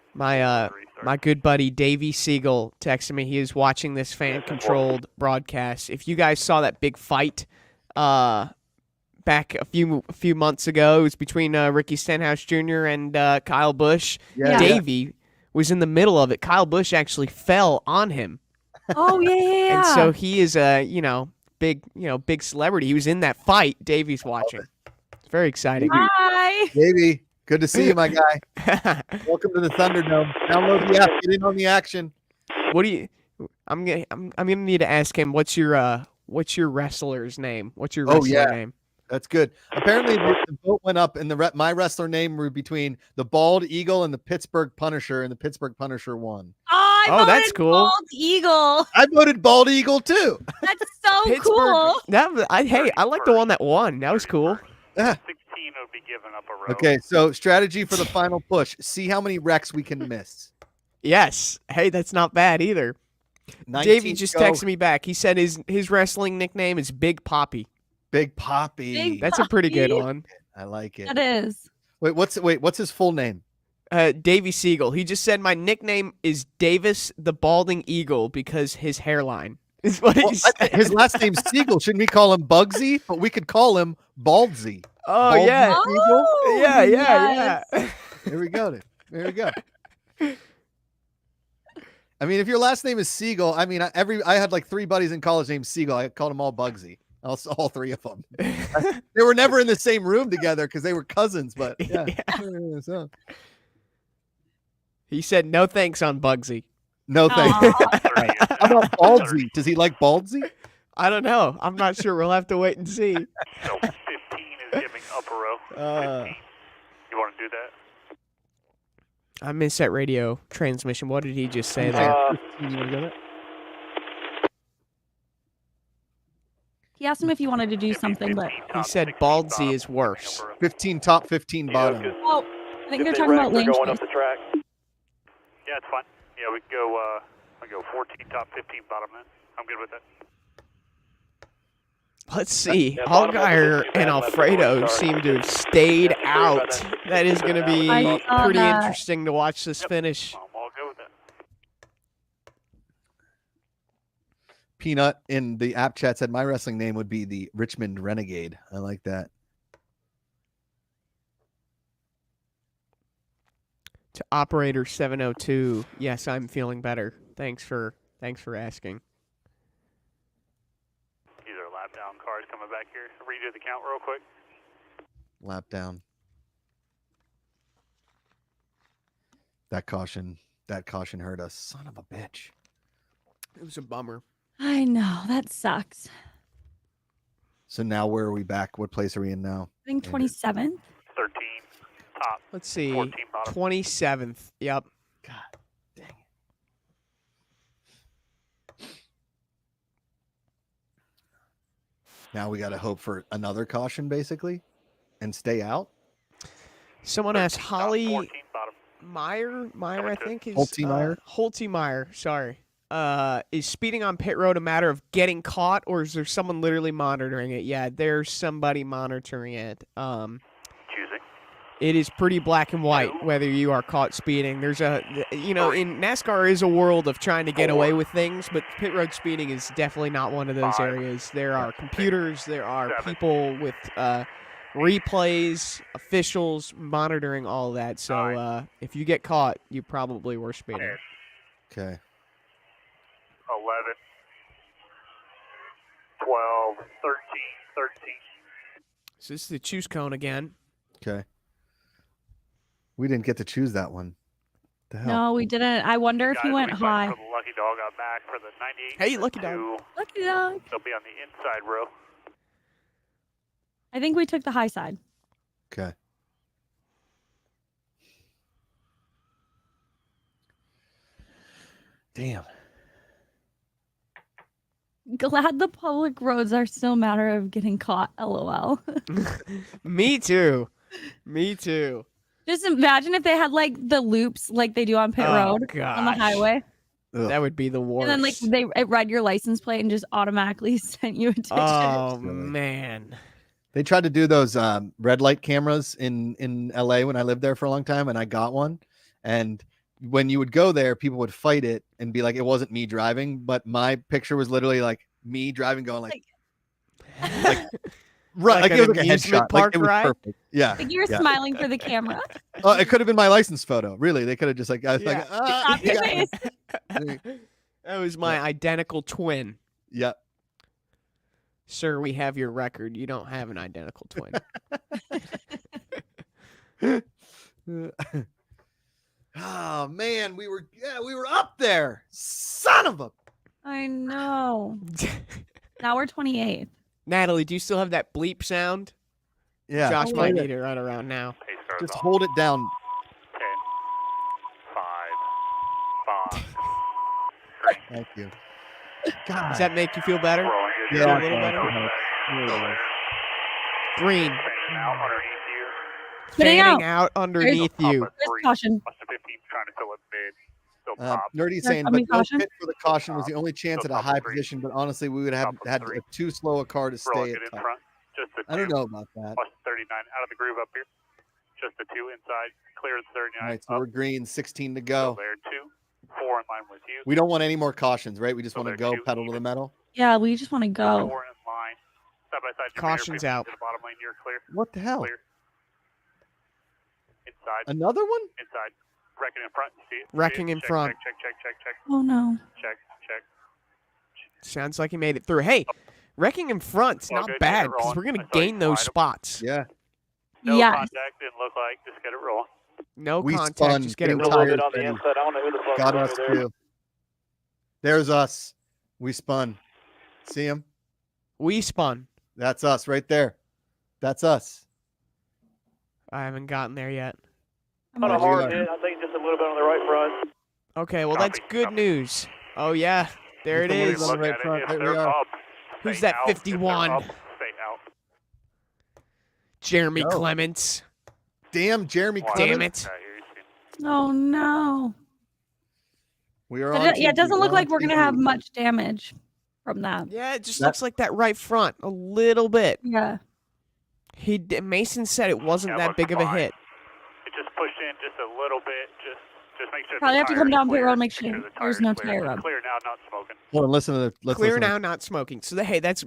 My good buddy Davey Siegel texted me. He is watching this fan-controlled broadcast. If you guys saw that big fight back a few months ago, it was between Ricky Stenhouse Jr. and Kyle Busch. Yeah. Davey was in the middle of it. Kyle Busch actually fell on him. Oh yeah. And so he is a big celebrity. He was in that fight. Davey's watching. It's very exciting. Hi. Davey, good to see you, my guy. Welcome to the Thunderdome. Download the app. Get in on the action. What do you? I'm gonna need to ask him. What's your wrestler's name? What's your wrestler name? That's good. Apparently, the vote went up, and my wrestler name were between the Bald Eagle and the Pittsburgh Punisher, and the Pittsburgh Punisher won. Oh, that's cool. Bald Eagle. I voted Bald Eagle too. That's so Pittsburgh. cool. I like the one that won. That was cool. Yeah. 16 would be giving up a row. Okay, so strategy for the final push: see how many wrecks we can miss. Yes. Hey, that's not bad either. 19 Davey just texted me back. He said his wrestling nickname is Big Poppy. Big Poppy. Big That's a pretty good Poppy. one. I like it. That is. What's his full name? Davey Siegel. He just said my nickname is Davis the Balding Eagle because his hairline. Is what he said. His last name's Siegel. Shouldn't we call him Bugsy? But we could call him Baldsy. Oh Baldsy yeah. Siegel? Yeah, yes. yeah. There we go. There we go. I mean, if your last name is Siegel, I mean, I had like 3 buddies in college named Siegel. I called them all Bugsy. All 3 of them. They were never in the same room together because they were cousins. But yeah. So, He said no thanks on Bugsy. no thanks. Aw. How about Baldsy? Does he like Baldsy? I don't know. I'm not sure. We'll have to wait and see. So 15 is giving upper row. 15. You want to do that? I missed that radio transmission. What did he just say there? You wanna go there? He asked him if he wanted to do something, but He said Baldsy is worse. 15 top, 15 bottom. oh, I think they're If they talking wreck, about they're lane going choice. up the track. Yeah, it's fine. Yeah, we can go. I go 14 top, 15 bottom. Then I'm good with that. Let's see. Yeah, bottom Allgaier left, and left, Alfredo left, seem to have stayed Yeah, sorry about out. that. That is going to be I saw pretty that. interesting to watch this finish. I'm all good with that. Peanut in the app chat said my wrestling name would be the Richmond Renegade. I like that. To operator 702. Yes, I'm feeling better. Thanks for asking. These are lap down cars coming back here. Redo the count real quick. Lap down. That caution hurt us. Son of a bitch. It was a bummer. I know that sucks. So now where are we back? What place are we in now? I think 27th. 13 top. Let's see. 14 bottom. 27th. Yep. God dang it. Now we got to hope for another caution basically and stay out. Someone asked Holly 14 bottom. Meyer, I think is Holtmeyer? Holtmeyer, sorry. Is speeding on pit road a matter of getting caught, or is there someone literally monitoring it? Yeah, there's somebody monitoring it. Choosing. It is pretty black and white whether you are caught speeding. There's in NASCAR is a world of trying to get away with things, but pit road speeding is definitely not one of those areas. There are computers, there are people with replays, officials monitoring all that. So if you get caught, you probably were speeding. Okay. 11, 12, 13, 13. So this is the choose cone again. Okay. We didn't get to choose that one. The hell? No, we didn't. I wonder if he Guys, went we fight high. For the lucky dog on back for the 98. Hey, lucky dog. Lucky dog. They'll be on the inside row. I think we took the high side. Okay. Damn. Glad the public roads are still a matter of getting caught. LOL. Me too. Me too. Just imagine if they had like the loops like they do on pit Oh, road on the gosh. highway. Ugh. That would be the worst. And then like it read your license plate and just automatically sent you a ticket. oh Silly. man. They tried to do those red light cameras in LA when I lived there for a long time, and I got one. And when you would go there, people would fight it and be like, it wasn't me driving, but my picture was literally like me driving, going like right, Like like an it was like a amusement headshot. park Like, it was ride? perfect. Yeah. Like you're Yeah. smiling for the camera. It could have been my license photo. Really, they could have just like I was Yeah. Stop your face. That was my identical twin. Yeah. Sir, we have your record. You don't have an identical twin. Oh man, we were up there. Son of a I know. Now we're 28th. Natalie, do you still have that bleep sound? yeah. Josh Oh, might yeah. need it right around now. Pace starts Just off. hold it down. 10, 5, 5. Thank you. Does God. that make you feel better? We're all good. Yeah, Yeah, a little better? Really. Green. Spinning out underneath you. Spinning Fanning out. out underneath Top you. of There's three. caution. Must have 15 trying to fill it mid. Still top. Nerdy There's saying, coming but no caution? pit for the caution was the only chance at a Top of high three. position. But honestly, we would have Top of had three. too slow a car to We're all stay good at in top. front. Just the I don't two. know about that. Plus 39 out of the groove up here. Just the two inside. Clear the 39. All right, so up. we're green. 16 to Still go. there. 2. 4 in line with you. We don't want any more cautions, right? We just So want to they're go 2 pedal to the even. metal. Yeah, we just want to go. 4 in line. Side by side. Caution's out. To the bottom lane, you're clear. What the hell? Clear. Inside. Another one? Inside. Wrecking in front. See it? Wrecking See it? in Check, front. Check. Oh no. Check. Sounds like he made it through. Hey, wrecking in front's Well, not good, bad get it because rolling. we're going I to saw you gain those slide 'em. spots. Yeah. No Yes. contact. Didn't look like. Just get it rolling. No We contact. spun. Just get it Getting A little rolling. bit on the Benny. inside. I don't know who the fuck Got is us over there. too. There's us. We spun. See him? We spun. That's us right there. That's us. I haven't gotten there yet. I'm Not a watching. hard hit. I think just a little bit on the right front. Okay, well, Copy, that's good copy. news. Oh, yeah. There it Just a little is. bit on the right Look at front. it. If There we they're are. up, Who's stay that out. If they're 51? up, stay out. Jeremy Go. Clements. Damn, Jeremy Watch. Damn Clements. it. Right here, you see. Oh no. We are But on. yeah, it doesn't TV. look We're like on we're gonna TV. have much damage from that. Yeah, it just That- looks like that right front a little bit. Yeah. Mason said it wasn't Yeah, that looks big of a fine. hit. It just pushed in just a little bit. Just make sure. Probably the have to tire come is down pit clear. road, make sure sure the there's tire's no clear. tire It's rub. clear now, not smoking. Hold on, listen to the. Let's Clear listen to now, not smoking. So hey, that's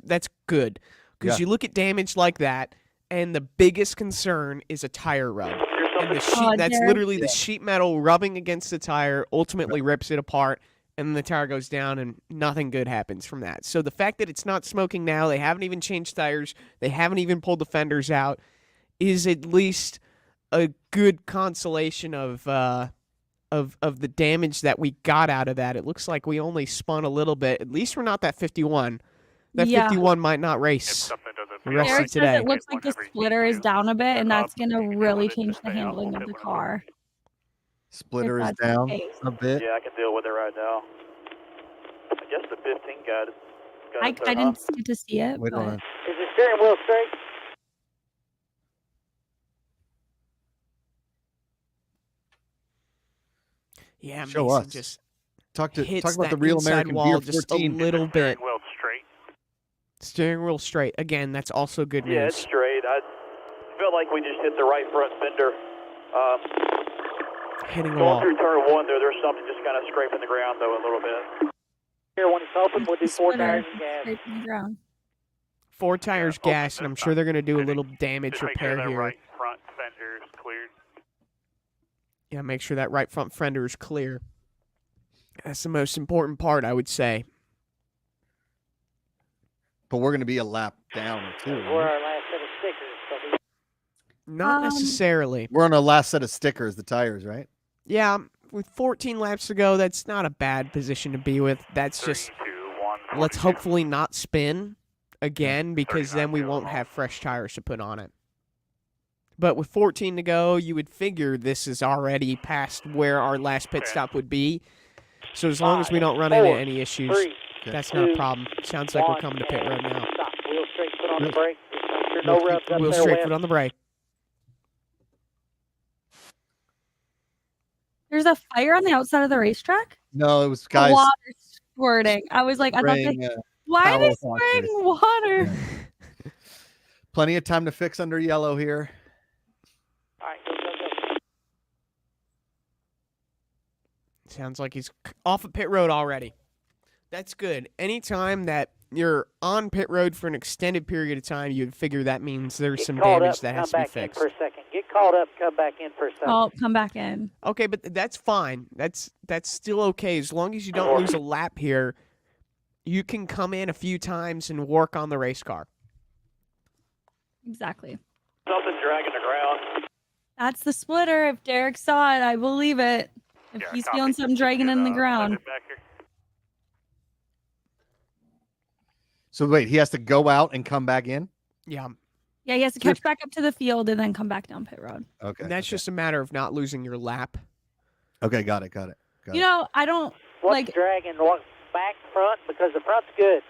good because Yeah. you look at damage like that, and the biggest concern is a tire rub. And the sheet, Oh, that's Derek. literally the sheet metal rubbing against the tire, ultimately rips it apart, and then the tire goes down, and nothing good happens from that. So the fact that it's not smoking now, they haven't even changed tires, they haven't even pulled the fenders out, is at least a good consolation of the damage that we got out of that. It looks like we only spun a little bit. At least we're not that 51. That Yeah. 51 might not If race. something doesn't The feel rest of right, Derek says today. it looks like the whatever you splitter need is to down a bit, and back that's up. gonna You can really deal with it, change just the stay out. handling We'll of the hit whatever. car. Splitter is If that's the down case. a bit. Yeah, I can deal with it right now. I guess the 15 got it. I didn't get to see it, Wait but on. Is the steering wheel straight? Yeah, Show Mason us. just Talk hits about the that real inside American wall Beer just 14. a little bit. Well, straight. Steering wheel straight. Again, that's also good Yeah, it's news. straight. I felt like we just hit the right front fender. Hitting the Going wall. through turn one there's something just kind of scraping the ground though a little bit. Here, when it's open, we'll do the splitter scraping the ground. 4 tires open gas, and this I'm sure time. they're going to do a Just little damage Just make sure repair that here. right front fender is cleared. Yeah, make sure that right front fender is clear. That's the most important part, I would say. But we're going to be a lap down too. Where right? our last set of stickers. Not Um, necessarily. We're on our last set of stickers, the tires, right? Yeah, with 14 laps to go, that's not a bad position to be with. That's 3, just 2, 1. let's 42. hopefully not spin again because 39 then we feels won't off. have fresh tires to put on it. But with 14 to go, you would figure this is already past where our last pit stop would be. So as long as we don't run into any issues, 3, that's not a 2, problem. Sounds like we're 1, coming to pit road now. Stop. Wheel straight, foot on the Wheel- brake. Just make sure no rubs up Wheel there. straight Wes. foot on the brake. There's a fire on the outside of the racetrack. No, it was The guys water squirting. I was like, I thought spraying, they, why are they power spraying washers. water? plenty of time to fix under yellow here. All right, go. Sounds like he's off of pit road already. That's good. Anytime that you're on pit road for an extended period of time, you'd figure that means there's some damage that has to be fixed. For a second. Get called up, come back in for a second. Oh, come back in. Okay, but that's fine. That's still okay as long as you don't lose a lap here. You can come in a few times and work on the race car. Exactly. Something dragging the ground. That's the splitter. If Derek saw it, I believe it. If Yeah, he's copy. feeling something dragging in the ground. Send it back here. So wait, he has to go out and come back in? Yeah, Yeah, he has to catch back up to the field and then come back down pit road. Okay. and that's just a matter of not losing your lap. Okay, got it. You know, I don't What's like. dragging? What, back, front? Because the front's good.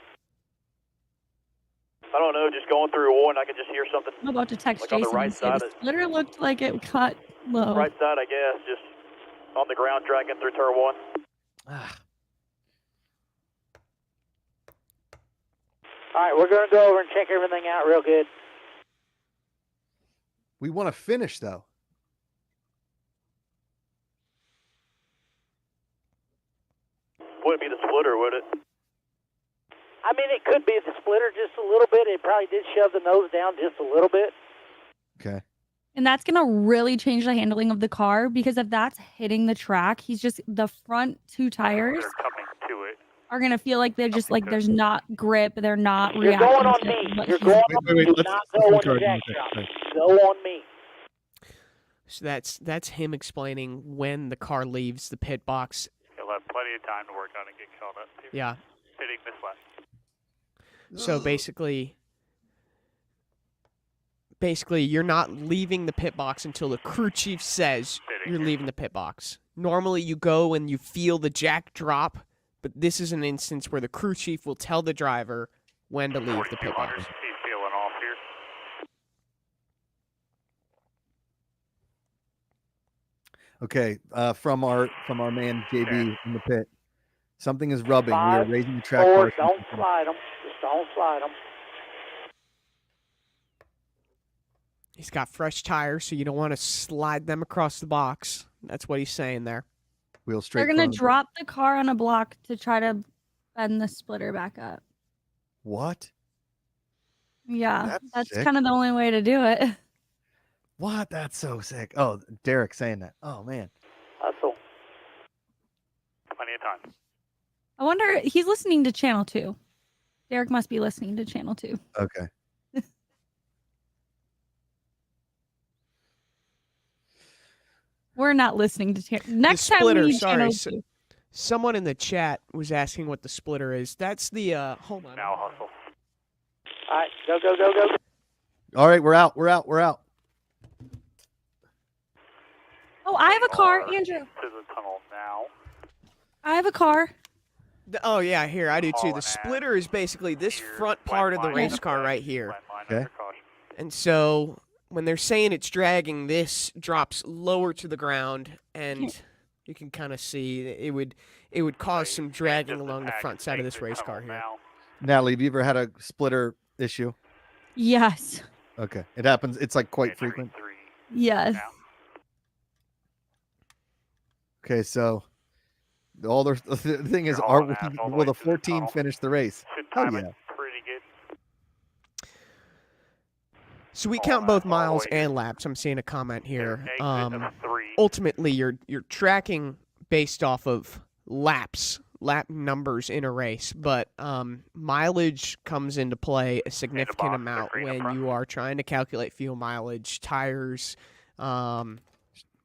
I don't know, just going through one, I could just hear something. I'm about to text Like on the Jason right and say side the of- splitter looked like it got low. Right side, I guess, just on the ground dragging through turn one. Ah, All right, we're going to go over and check everything out real good. we want to finish though. it could be the splitter just a little bit. It probably did shove the nose down just a little bit. Okay. And that's going to really change the handling of the car because if that's hitting the track, the front two tires They're coming to it. are going to feel like they're just like there's not grip. They're not You're reacting. going on to me. what You're he's- going Wait, on wait, me. wait, Do let's- not let's go make on the our jack argument. shop. Go on me. So that's him explaining when the car leaves the pit box. You'll have plenty of time to work on it and get caught up. Too. Yeah. Hitting this lap. So basically you're not leaving the pit box until the crew chief says you're leaving the pit box. Normally you go and you feel the jack drop, but this is an instance where the crew chief will tell the driver when to leave the pit box. He's feeling off here. Okay. From our man JB in the pit. Something is rubbing. We are 5, raising the track 4, bar. don't slide them. Just don't slide them. He's got fresh tires, so you don't want to slide them across the box. That's what he's saying there. Wheel straight. They're going front to of the- drop the car on a block to try to bend the splitter back up. What? Yeah, That's that's sick. kind of the only way to do it. What? That's so sick. Oh, Derek saying that. Oh man. Hustle. Plenty of time. I wonder, he's listening to Channel 2. Derek must be listening to Channel 2. Okay. We're not listening to next time splitter, we need sorry, Channel so- 2. Someone in the chat was asking what the splitter is. That's the hold on. Now hustle. All right, go, go, go, go. All right, we're out. We're out. We're out. Oh, I have a car, Andrew. To the tunnel now. I have a car. Oh yeah, here I do too. Hauling The ass. splitter is basically this Here, front wet part of the line race under car caution. right here. Wet line Okay. under caution. And so when they're saying it's dragging, this drops lower to the ground, and you can kind of see it would cause some dragging along the front side of this race car here. Now. Natalie, have you ever had a splitter issue? Yes. Okay. It happens. It's like quite Entry frequent. 3. Yes. Now. Okay, so the thing is, You're hauling ass all the will way the to the 14 tunnel. finish the race? Should Hell time yeah. it pretty good. So we All count that, both all the miles way to- and laps. I'm seeing a comment here. Exit of 3. Ultimately, you're tracking based off of lap numbers in a race, but mileage comes into play a significant box, amount they're green up when front. you are trying to calculate fuel mileage, tires,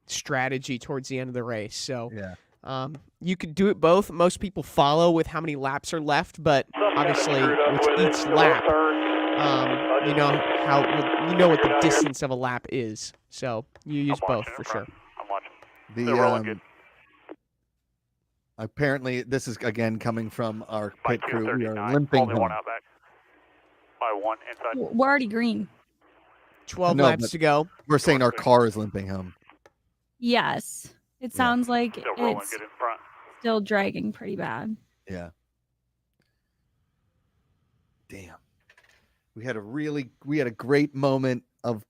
strategy towards the end of the race. So Yeah. you could do it both. Most people follow with how many laps are left, but obviously with each lap, you know what the distance of a lap is. So you use I'm both watching for in sure. front. I'm watching. The They're rolling good. apparently this is again coming from our By pit crew. We are 239. limping Only one home. out back. By 1 inside. We're already green. 12 No, laps but- to go. We're saying our car is limping home. Yes. It sounds like Still rolling it's good in front. still dragging pretty bad. Yeah. Damn. We had a great moment of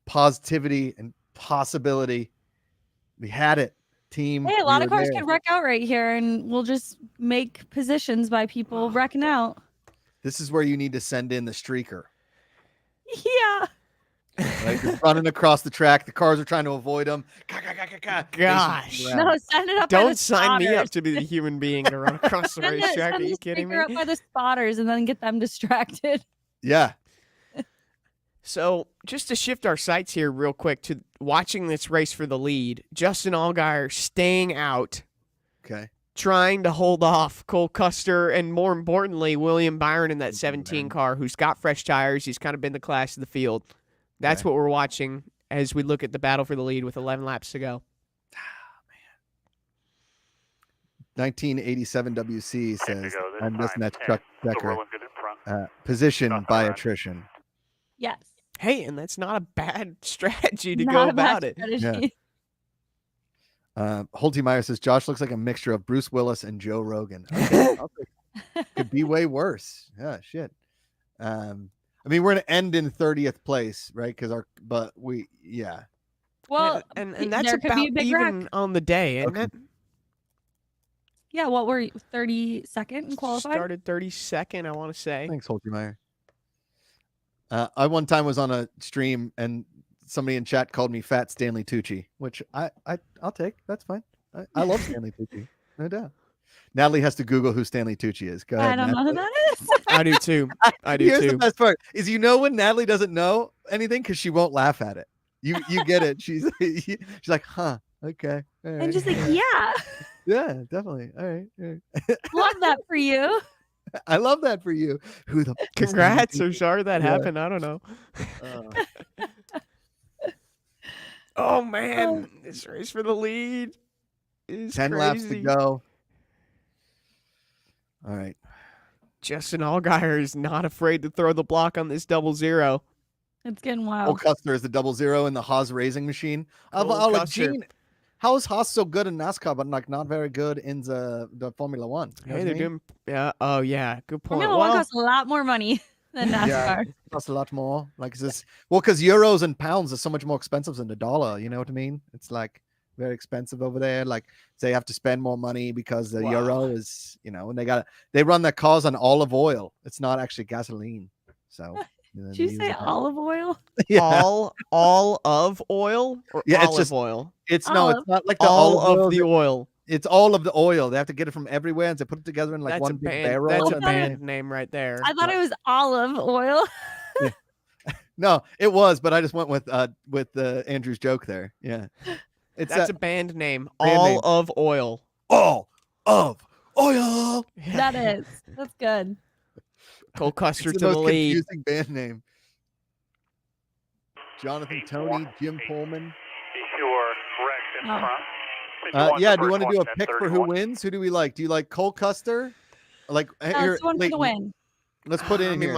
positivity and possibility. We had it, team. Hey, a lot We of were cars there. could wreck out right here, and we'll just make positions by people wrecking out. This is where you need to send in the streaker. Yeah. Right? You're running across the track. The cars are trying to avoid them. Gosh. No, send it up by Don't the sign me up spotters. to be the human being to run across the Send racetrack. Are send you the kidding me? sticker up by the spotters and then get them distracted. Yeah. So, just to shift our sights here real quick to watching this race for the lead, Justin Allgaier staying out, Okay. trying to hold off Cole Custer, and more importantly, William Byron in that 17 car who's got fresh tires. He's kind of been the class of the field. That's Okay. what we're watching as we look at the battle for the lead with 11 laps to go. 1987 WC 10 to says, go this I'm missing time. that 10. Chuck Still Decker. rolling good in front. Position Nothing by around. attrition. Yes. Hey, and that's not a bad strategy to Not go a bad about it. strategy. Holty Meyer says Josh looks like a mixture of Bruce Willis and Joe Rogan. Okay, could be way worse. Yeah, shit. I mean, we're gonna end in 30th place, right? Yeah. Well, and that's there could about be a big even wreck. on the day, isn't Okay. it? Yeah, what were you, 32nd and qualified? Started 32nd, I want to say. Thanks, Holtermeyer. I one time was on a stream and somebody in chat called me Fat Stanley Tucci, which I'll take. That's fine. I love Stanley Tucci, no doubt. Natalie has to Google who Stanley Tucci is. Go ahead. I don't know who that is. I do too. I do Here's too. the best part is when Natalie doesn't know anything because she won't laugh at it. You get it. She's like, huh, okay. All right. And just like, yeah, Yeah, definitely. All right. love that for you. I love that for you. Who the Congrats. So sorry that Yeah. happened. I don't know. Oh man, this race for the lead is 10 crazy. laps to go. All right. Justin Allgaier is not afraid to throw the block on this 0-0. It's getting Cole wild. Custer is the 0-0 in the Haas racing machine. Cole Like, Custer. Gene, how is Haas so good in NASCAR, but like not very good in the Formula One? You know Hey, what I they're mean? doing. Yeah. Oh yeah. Good point. Formula One Well, costs a lot more money than NASCAR. Yeah, it costs a lot more. Like, is this because euros and pounds are so much more expensive than the dollar? You know what I mean? It's like very expensive over there. Like they have to spend more money because the euro is, and they run their cars on olive oil. It's not actually gasoline. So Did you say olive oil? Yeah. all of oil or Yeah, it's olive just- oil? It's Olive. it's not like the All olive of oil. the oil. It's all of the oil. They have to get it from everywhere and they put it together in like That's one a big band. barrel. That's a and band name right there. I thought it was olive oil. No, it was, but I just went with Andrew's joke there. Yeah, it's That's a band name. Band All name. of oil. all of oil. That is. That's good. Cole Custer It's to the the most lead. confusing band name. Jonathan Tony, Jim Pullman. Be sure Rex in Oh. front. Yeah, do you want to do a pick for who wins? Who do we like? Do you like Cole Custer? Like here, That's one for the Leighton, win. Let's put it in I mean, here.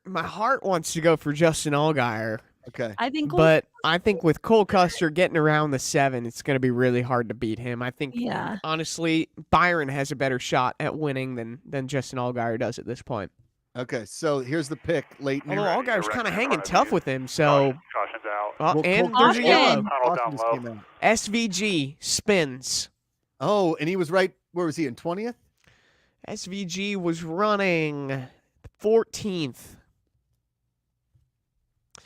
my heart wants to go for Justin Allgaier, Okay. I think. but I think with Cole Custer getting around the 7, it's going to be really hard to beat him. I think, Yeah. honestly, Byron has a better shot at winning than Justin Allgaier does at this point. Okay, so here's the pick, Leighton. Although Allgaier's kind of hanging tough with him, so Caution's out. oh, and Cole there's a Caution. yellow. Tunnel Caution down just low. came out. SVG spins. Oh, and he was right. Where was he in 20th? SVG was running 14th.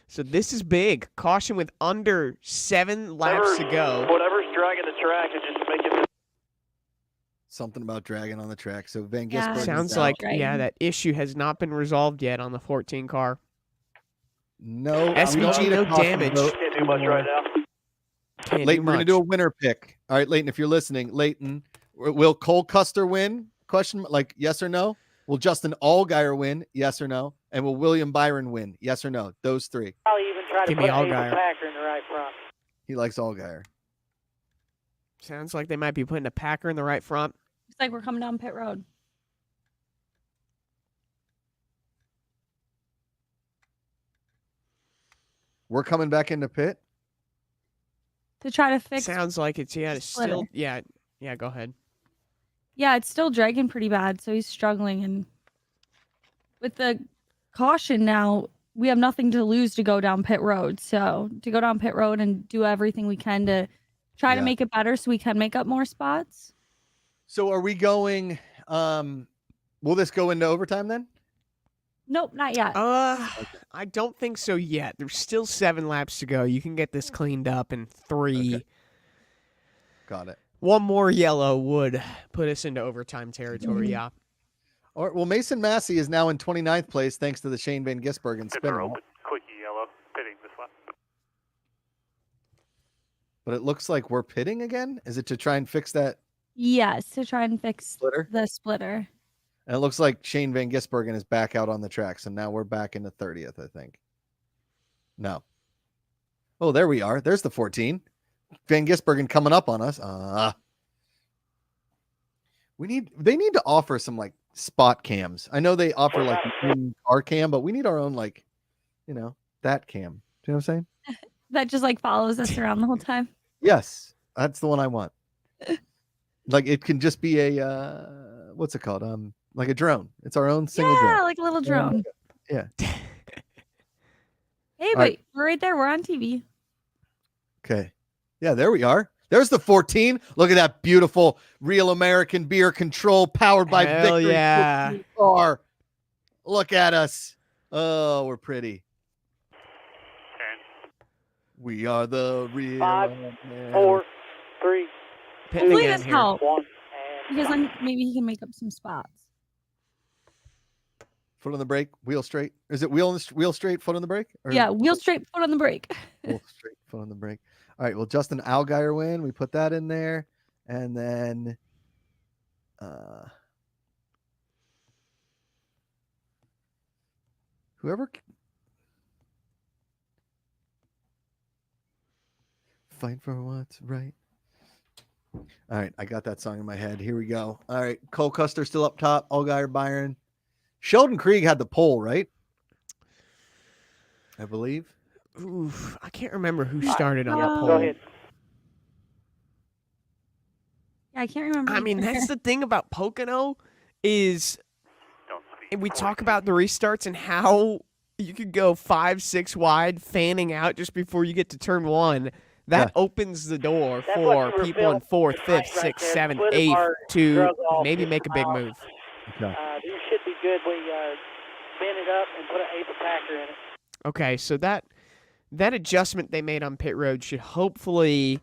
So this is big. Caution with under 7 laps to go. Whatever's dragging the track is just making it. Something about dragging on the track. So Van Yeah. Gisbergen is Sounds out. like, Right. yeah, that issue has not been resolved yet on the 14 car. No. SVG, we don't need a no caution damage. vote Can't do much right now. Can't do Leighton, we're gonna much. do a winner pick. All right, Leighton, if you're listening, Leighton, will Cole Custer win? Question like yes or no? Will Justin Allgaier win? Yes or no? And will William Byron win? Yes or no? Those three. Probably even try to Give put me Abel Allgaier. Packer in the right front. He likes Allgaier. Sounds like they might be putting a Packer in the right front. It's like we're coming down pit road. We're coming back into pit. To try to fix. Sounds like it's it's splitter. still yeah. Go ahead. Yeah, it's still dragging pretty bad, so he's struggling. And with the caution now, we have nothing to lose to go down pit road. So to go down pit road and do everything we can to try Yeah. to make it better so we can make up more spots. So are we going? Will this go into overtime then? Nope, not yet. I don't think so yet. There's still 7 laps to go. You can get this cleaned up in 3. Okay. Got it. One more yellow would put us into overtime territory. Yeah. All right, well, Mason Massey is now in 29th place thanks to the Shane Van Gisbergen Pits are spinner. open. Quickie yellow. Pitting this lap. But it looks like we're pitting again. Is it to try and fix that Yes, to try and fix splitter? the splitter. And it looks like Shane Van Gisbergen is back out on the track. So now we're back into 30th, I think. No. Oh, there we are. There's the 14. Van Gisbergen coming up on us. They need to offer some like spot cams. I know they offer like our cam, but we need our own like, that cam. Do you know what I'm saying? That just like follows us around the whole time. Yes, that's the one I want. Like it can just be a what's it called? Like a drone. It's our own single Yeah, drone. like a little drone. Yeah. Hey, but right. we're right there. We're on TV. Okay. Yeah, there we are. There's the 14. Look at that beautiful Real American Beer Control powered by Hell Victory yeah. car. Look at us. Oh, we're pretty. 10. We are the real 5, American. 4, 3, Pitting Hopefully again this here. helps 1, and because maybe he can make up some spots. Foot on the brake, wheel straight. Is it wheel straight, foot on the brake? Or Yeah, wheel straight, foot on the brake. wheel straight, foot on the brake. All right. Well, Justin Allgaier win. We put that in there, and then whoever fight for what's right. All right, I got that song in my head. Here we go. All right, Cole Custer still up top. Allgaier, Byron. Sheldon Krieg had the pole, right? I believe. Oof, I can't remember who started on the Go pole. ahead. Yeah, I can't remember. I mean, that's the thing about Pocono is we talk about the restarts and how you could go 5, 6 wide, fanning out just before you get to turn 1. That opens the door That's for what you were people in feeling 4th, 5th, right 6th, there. 7th, Split 8th apart, to drug off, maybe just make a big smile. move. Okay. These should be good. We bend it up and put an eighth packer in it. Okay, so that adjustment they made on pit road should hopefully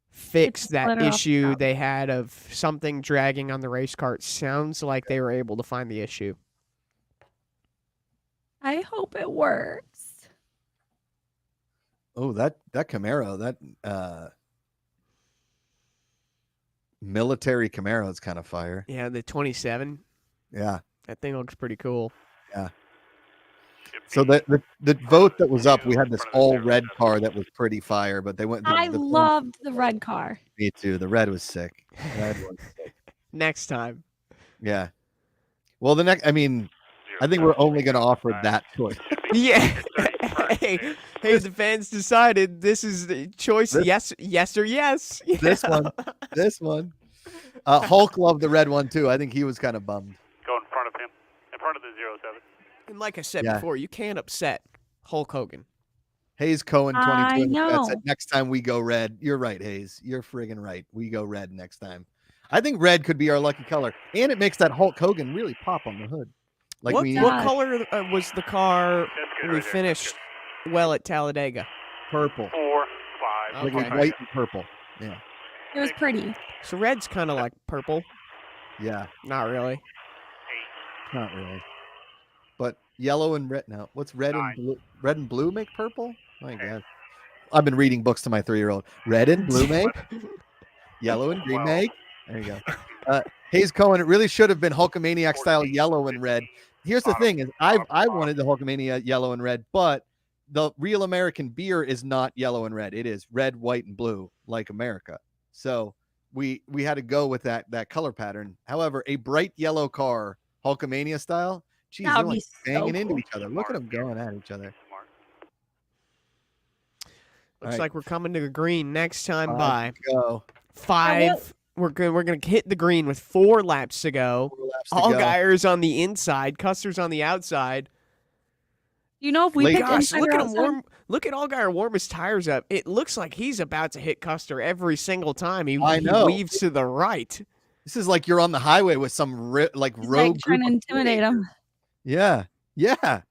fix that split it off issue top. they had of something dragging on the race cart. Sounds like they were able to find the issue. I hope it works. Oh, that Camaro, that military Camaro is kind of fire. Yeah, the 27. Yeah. That thing looks pretty cool. Yeah. So the vote that was up, we had this all red car that was pretty fire, but they went. I loved the red car. Me too. The red was sick. The red was sick. Next time. Yeah. Well, the next. I mean, I think we're only going to offer that choice. Yeah. hey, the fans decided this is the choice. Yes or yes. This one. This one. Hulk loved the red one too. I think he was kind of bummed. Go in front of him. In front of the 07. And like I said Yeah. before, you can't upset Hulk Hogan. Hayes Cohen I 22. That's know. it. Next time we go red. You're right, Hayes. You're friggin' right. We go red next time. I think red could be our lucky color, and it makes that Hulk Hogan really pop on the hood. Like what we what color was the car we finished well at Talladega? Purple. 4, 5. Like it was Okay. white and purple. Yeah. It was pretty. So red's kind of like purple. Yeah. Not really. Not really. But yellow and red now. What's red and blue? Red and blue make purple? My God. I've been reading books to my 3-year-old. Red and blue make. Yellow and green make. There you go. Hayes Cohen, it really should have been Hulkamaniac style yellow and red. Here's the thing: is I wanted the Hulkamania yellow and red, but the Real American Beer is not yellow and red. It is red, white, and blue, like America. So we had to go with that color pattern. However, a bright yellow car, Hulkamania style, geez, That they're would like be so banging into cool. each other. Look at them going at each other. Looks right. like we're coming to the green next time by. Go. 5. We're gonna hit the green with 4 laps to go. 4 laps to go. Allgaier's on the inside, Custer's on the outside. You know, if we Late- pick Gosh, inside look or at him outside, warm. Look at Allgaier warm his tires up. It looks like he's about to hit Custer every single time he I know. weaves to the right. This is like you're on the highway with some he's rogue like trying to group of intimidate him. Yeah. Yeah.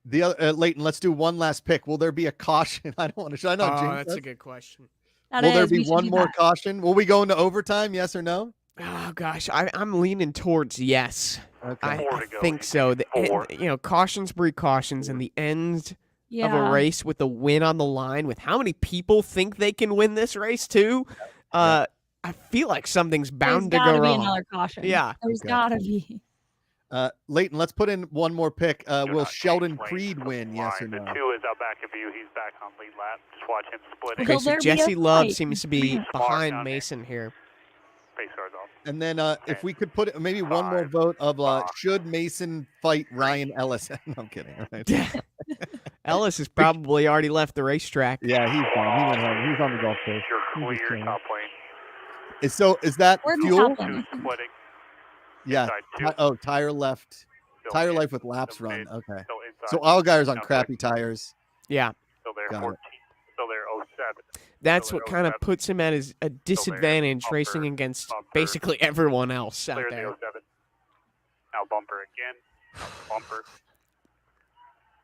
The other Leighton, let's do one last pick. Will there be a caution? I don't want to. Should I not? Oh, jinx that's us? a good question. That Will there is, we be should one do more that. caution? Will we go into overtime? Yes or no? Oh gosh, I'm leaning towards yes. Okay. I Four to go. think so. Four. Cautions breed cautions, and the end Yeah. of a race with the win on the line, with how many people think they can win this race too. I feel like something's bound There's to gotta go be wrong. another caution. Yeah. There's Okay. gotta be. Leighton, let's put in one more pick. Will not Sheldon change lanes Creed from win? the Yes or line. no? The 2 is out back of you. He's back on lead lap. Just watch him splitting. Okay, Will so there be a Jesse Love fight? seems to be Smart behind down there. Mason here. Face guards off. And then if we could put maybe one more vote of should Mason fight Ryan Ellis? No, I'm kidding. All right. Ellis has probably already left the racetrack. Yeah, he's gone. He went home. He's on the golf course. You're He's just clear chilling. top lane. Is that Where'd the fuel? top one? 2 splitting. Yeah. Inside 2. Tire left. Still Tire in. life with laps Still run. mid. Okay. Still inside. So Allgaier's on Now crappy tires. Yeah. Still there, Got it. 14. Still there, 07. That's Still what there, kind of 07. puts him at a disadvantage racing against basically everyone else out Clear there. the 07. Now bumper again. Bumper.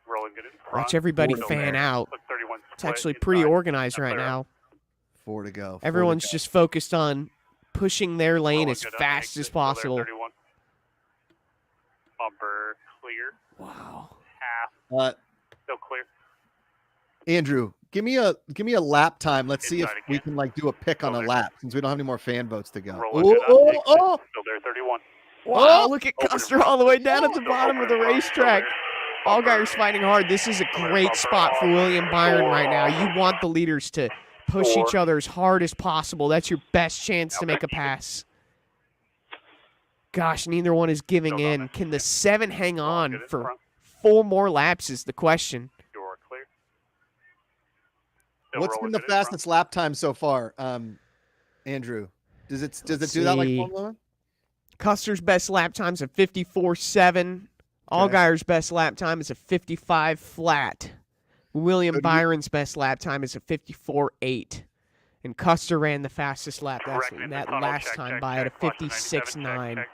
Rolling good in front. Watch everybody Still fan there. out. Look, 31 It's split actually pretty inside. organized Now right clear. now. 4 to go. Everyone's just focused on pushing their lane Rolling as good on fast exit. as Still there, possible. 31. Bumper clear. Wow. Half. Still clear. Andrew, give me a lap time. Let's see if Inside we again. can like do a pick on Still a there. lap since we don't have any more fan votes to go. Rolling good on exit. Still there, 31. Wow, Oh! look at Custer all the way down at the bottom of the racetrack. Allgaier's fighting hard. This is a great spot for William Byron right now. You want the leaders to push each other as hard as possible. That's your best chance to make a pass. Gosh, neither one is giving in. Can the 7 hang on for 4 more laps is the question. You're clear. Still What's rolling been the good in front. fastest lap time so far, Andrew? Does it do that like see. Formula One? Custer's best lap time's a 54.7. Allgaier's best lap time is a 55 flat. William Byron's best lap time is a 54.8. And Custer ran the fastest lap Correct in the that tunnel. last Check, time check, by at a check. Watch the 97. 56.9. Check.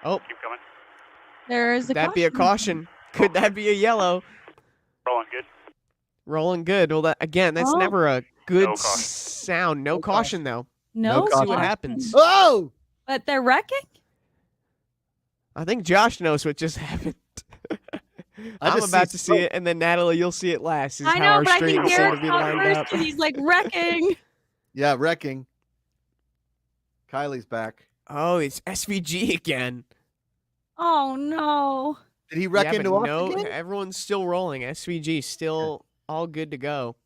Oh, Keep coming. There is could a that be a caution? Could that be a yellow? Rolling good. Rolling good. Well, that's Oh. never a good No caution. sound. No caution, though. No, See what caution. happens. Oh! But they're wrecking. I think Josh knows what just happened. I'm just about see to see it, and then Natalie, you'll see it last. Is I how know, our but I think streams seem Garrett's to be not lined first up. because he's like wrecking. Yeah, wrecking. Kylie's back. Oh, it's SVG again. Oh no. Did he wreck Yeah, into but us no, again? everyone's still rolling. SVG still all good to go.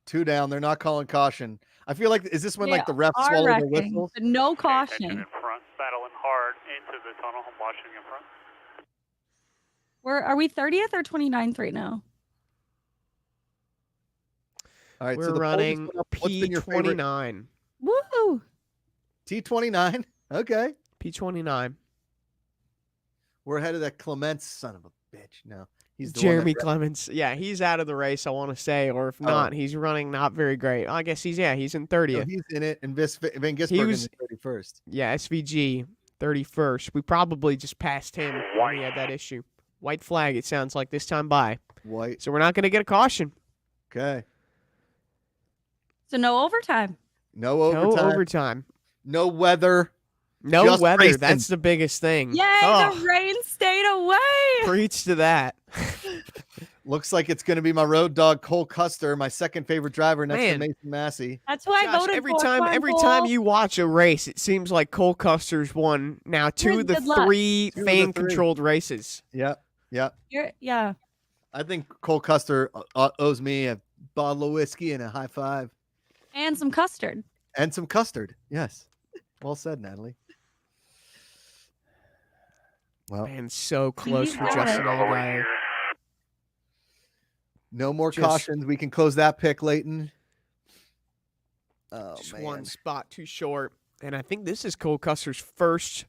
2 down. They're not calling caution. I feel like is this when like the refs are swallow their wrecking, whistles? but no Attention caution. in front. Battling hard into the tunnel. I'm watching in front. Are we 30th or 29th right now? All right, We're so the poll just running went up. What's been your favorite? P29. Woo! T29. Okay. P29. We're ahead of that Clements son of a bitch. No, he's the Jeremy one that Clements. Yeah, he's out of the race, I want to say. Or if not, he's running not very great. I guess he's in no, 30th. he's in it, and Van Gisbergen was- is 31st. Yeah, SVG, 31st. We probably just passed him when he had that issue. White flag, it sounds like, this time by. White. So we're not going to get a caution. Okay. So no overtime. No No overtime. overtime. No weather. No Just weather. racing. That's the biggest thing. Yay, Oh, the rain stayed away. preach to that. Looks like it's going to be my road dog Cole Custer, my second favorite driver next Man. to Mason Massey. That's who I Josh, voted every for. time Come on, every Cole. time you watch a race, it seems like Cole Custer's won now 2 of the Good luck. 3 2 of the fan controlled races. Yep. Yep. Yeah. I think Cole Custer owes me a bottle of whiskey and a high five. And some custard. And some custard. Yes. Well said, Natalie. Well, Man, so close for got Justin it. Allgaier. no more Just- cautions. We can close that pick, Leighton. Oh, Just man. one spot too short. And I think this is Cole Custer's first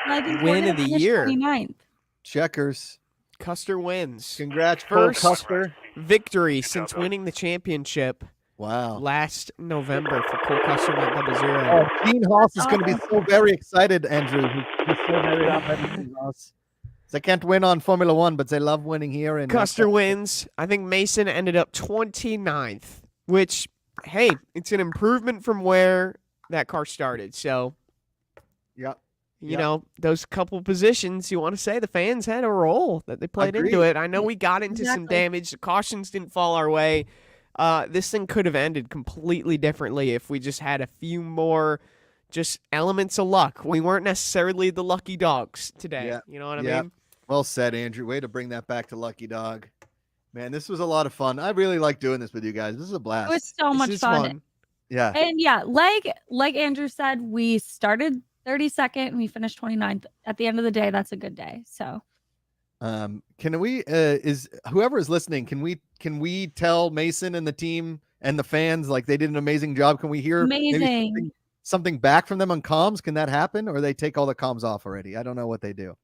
And I think Win we're of the gonna finish year. 29th. Checkers. Custer wins. Congrats, First- Cole Custer. Victory since winning the championship Wow. last November for Cole Custer in that 0-0. Oh, Gene Haas is going to be so very excited, Andrew. He's so very excited, Gene Haas. They can't win on Formula One, but they love winning here. And Custer wins. I think Mason ended up 29th, which, hey, it's an improvement from where that car started. So, Yep. you know, those couple positions, you want to say the fans had a role that they played into Agreed. it. I know we got into some Exactly. damage. The cautions didn't fall our way. This thing could have ended completely differently if we just had a few more just elements of luck. We weren't necessarily the lucky dogs today. Yeah. You know what I Yeah. mean? Well said, Andrew. Way to bring that back to Lucky Dog. Man, this was a lot of fun. I really like doing this with you guys. This is a blast. It was so This much is fun. Yeah. And yeah, like Andrew said, we started 32nd and we finished 29th. At the end of the day, that's a good day. So Can we is whoever is listening, can we tell Mason and the team and the fans like they did an amazing job? Can we hear maybe amazing. something back from them on comms? Can that happen? Or they take all the comms off already? I don't know what they do.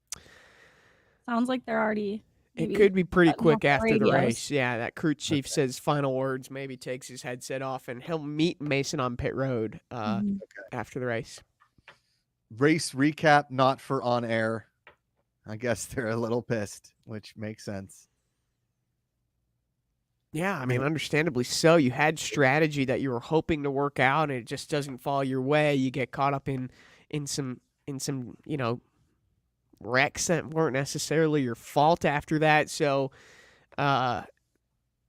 Sounds like they're already maybe. It could be pretty Button off quick after the radios. race. Yeah, that crew chief says final words, maybe takes his headset off, and he'll meet Mason on pit road Mhm. after the race. Race recap, not for on air. I guess they're a little pissed, which makes sense. Yeah, I mean, understandably so. You had strategy that you were hoping to work out, and it just doesn't fall your way. You get caught up in some wrecks that weren't necessarily your fault after that. So,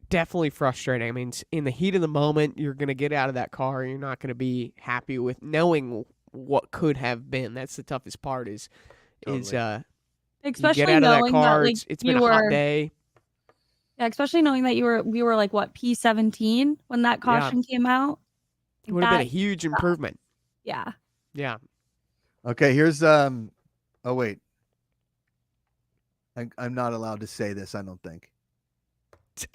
definitely frustrating. I mean, in the heat of the moment, you're going to get out of that car. You're not going to be happy with knowing what could have been. That's the toughest part. Especially you get out of that knowing car. that, like, It's been a hot day. Yeah, especially knowing that we were like what, P17 when that caution came out. It would have been a huge improvement. Yeah. Yeah. Okay, here's oh wait. I'm not allowed to say this, I don't think.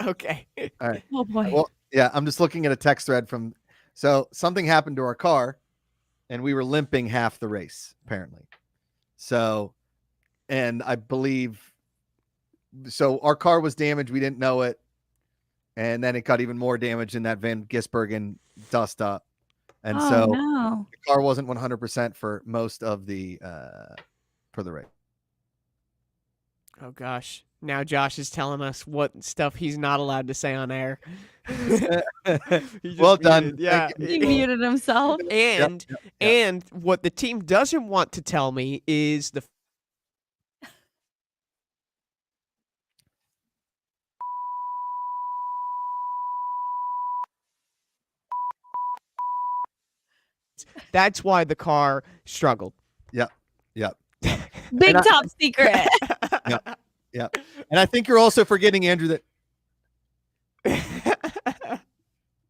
Okay. All right. Oh boy. Well, yeah, I'm just looking at a text thread from so something happened to our car and we were limping half the race, apparently. So, and I believe so our car was damaged, we didn't know it. And then it got even more damaged in that Van Gisbergen dust up. And so no. the car wasn't 100% for most of the for the race. Oh gosh. Now Josh is telling us what stuff he's not allowed to say on air. Well done. Yeah. He muted himself. And and what the team doesn't want to tell me is that's why the car struggled. Yep. Big top secret. Yeah. And I think you're also forgetting, Andrew, that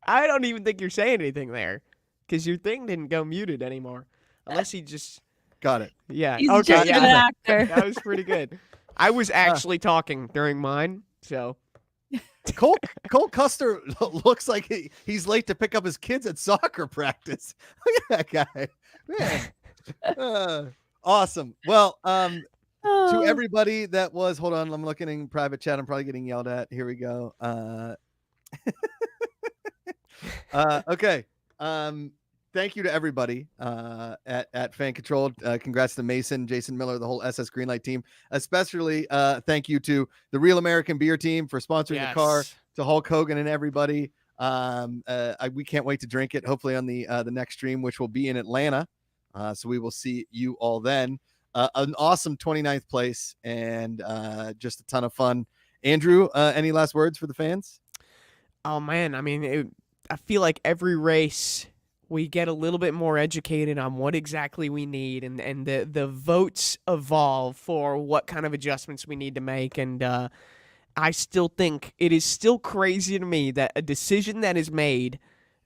I don't even think you're saying anything there because your thing didn't go muted anymore. Unless he just got it. Yeah. He's okay. just an actor. That was pretty good. I was actually talking during mine, so. Cole Custer looks like he's late to pick up his kids at soccer practice. Look at that guy. Man. Awesome. Well, to everybody that was, hold on, I'm looking in private chat. I'm probably getting yelled at. Here we go. Okay. Thank you to everybody at Fan Controlled. Congrats to Mason, Jason Miller, the whole SS Greenlight team. Especially thank you to the Real American Beer team for sponsoring the car, to Hulk Hogan and everybody. We can't wait to drink it, hopefully on the next stream, which will be in Atlanta. So we will see you all then. An awesome 29th place and just a ton of fun. Andrew, any last words for the fans? Oh, man. I mean, I feel like every race we get a little bit more educated on what exactly we need, and the votes evolve for what kind of adjustments we need to make. And I still think it is still crazy to me that a decision that is made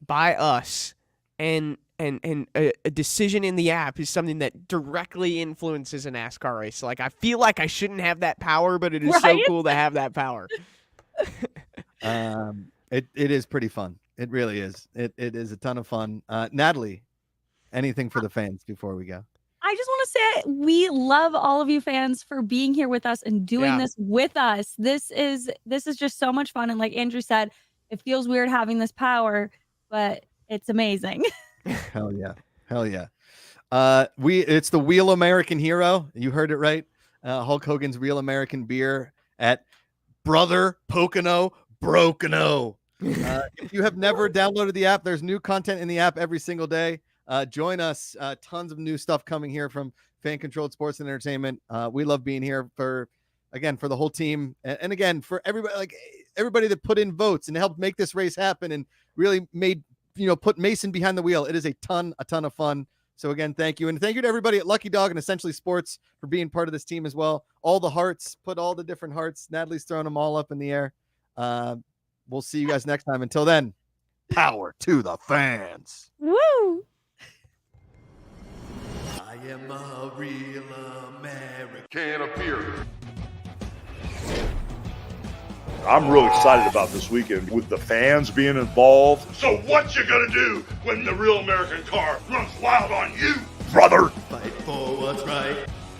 by us and a decision in the app is something that directly influences a NASCAR race. Like, I feel like I shouldn't have that power, but it is so cool to have that power. It is pretty fun. It really is. It is a ton of fun. Natalie, anything for the fans before we go? I just want to say we love all of you fans for being here with us and doing this with us. This is just so much fun. And like Andrew said, it feels weird having this power, but it's amazing. Hell yeah. It's the Real American Hero. You heard it right. Hulk Hogan's Real American Beer at Brother Pocono Brocono. If you have never downloaded the app, there's new content in the app every single day. Join us. Tons of new stuff coming here from Fan Controlled Sports and Entertainment. We love being here for the whole team. And again, for everybody that put in votes and helped make this race happen and really made, put Mason behind the wheel. It is a ton of fun. So again, thank you. And thank you to everybody at Lucky Dog and Essentially Sports for being part of this team as well. All the hearts, put all the different hearts. Natalie's throwing them all up in the air. We'll see you guys next time. Until then, power to the fans. Woo! I am a real American. Can of beer. I'm really excited about this weekend with the fans being involved. So what you gonna do when the real American car runs wild on you? Brother! Fight for what's right.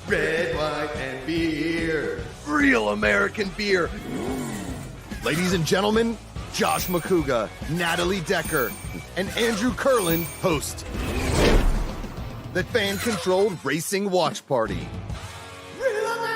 Red, white, and beer. real American beer. Ladies and gentlemen, Josh McCouga, Natalie Decker, and Andrew Curlin host the fan-controlled racing watch party.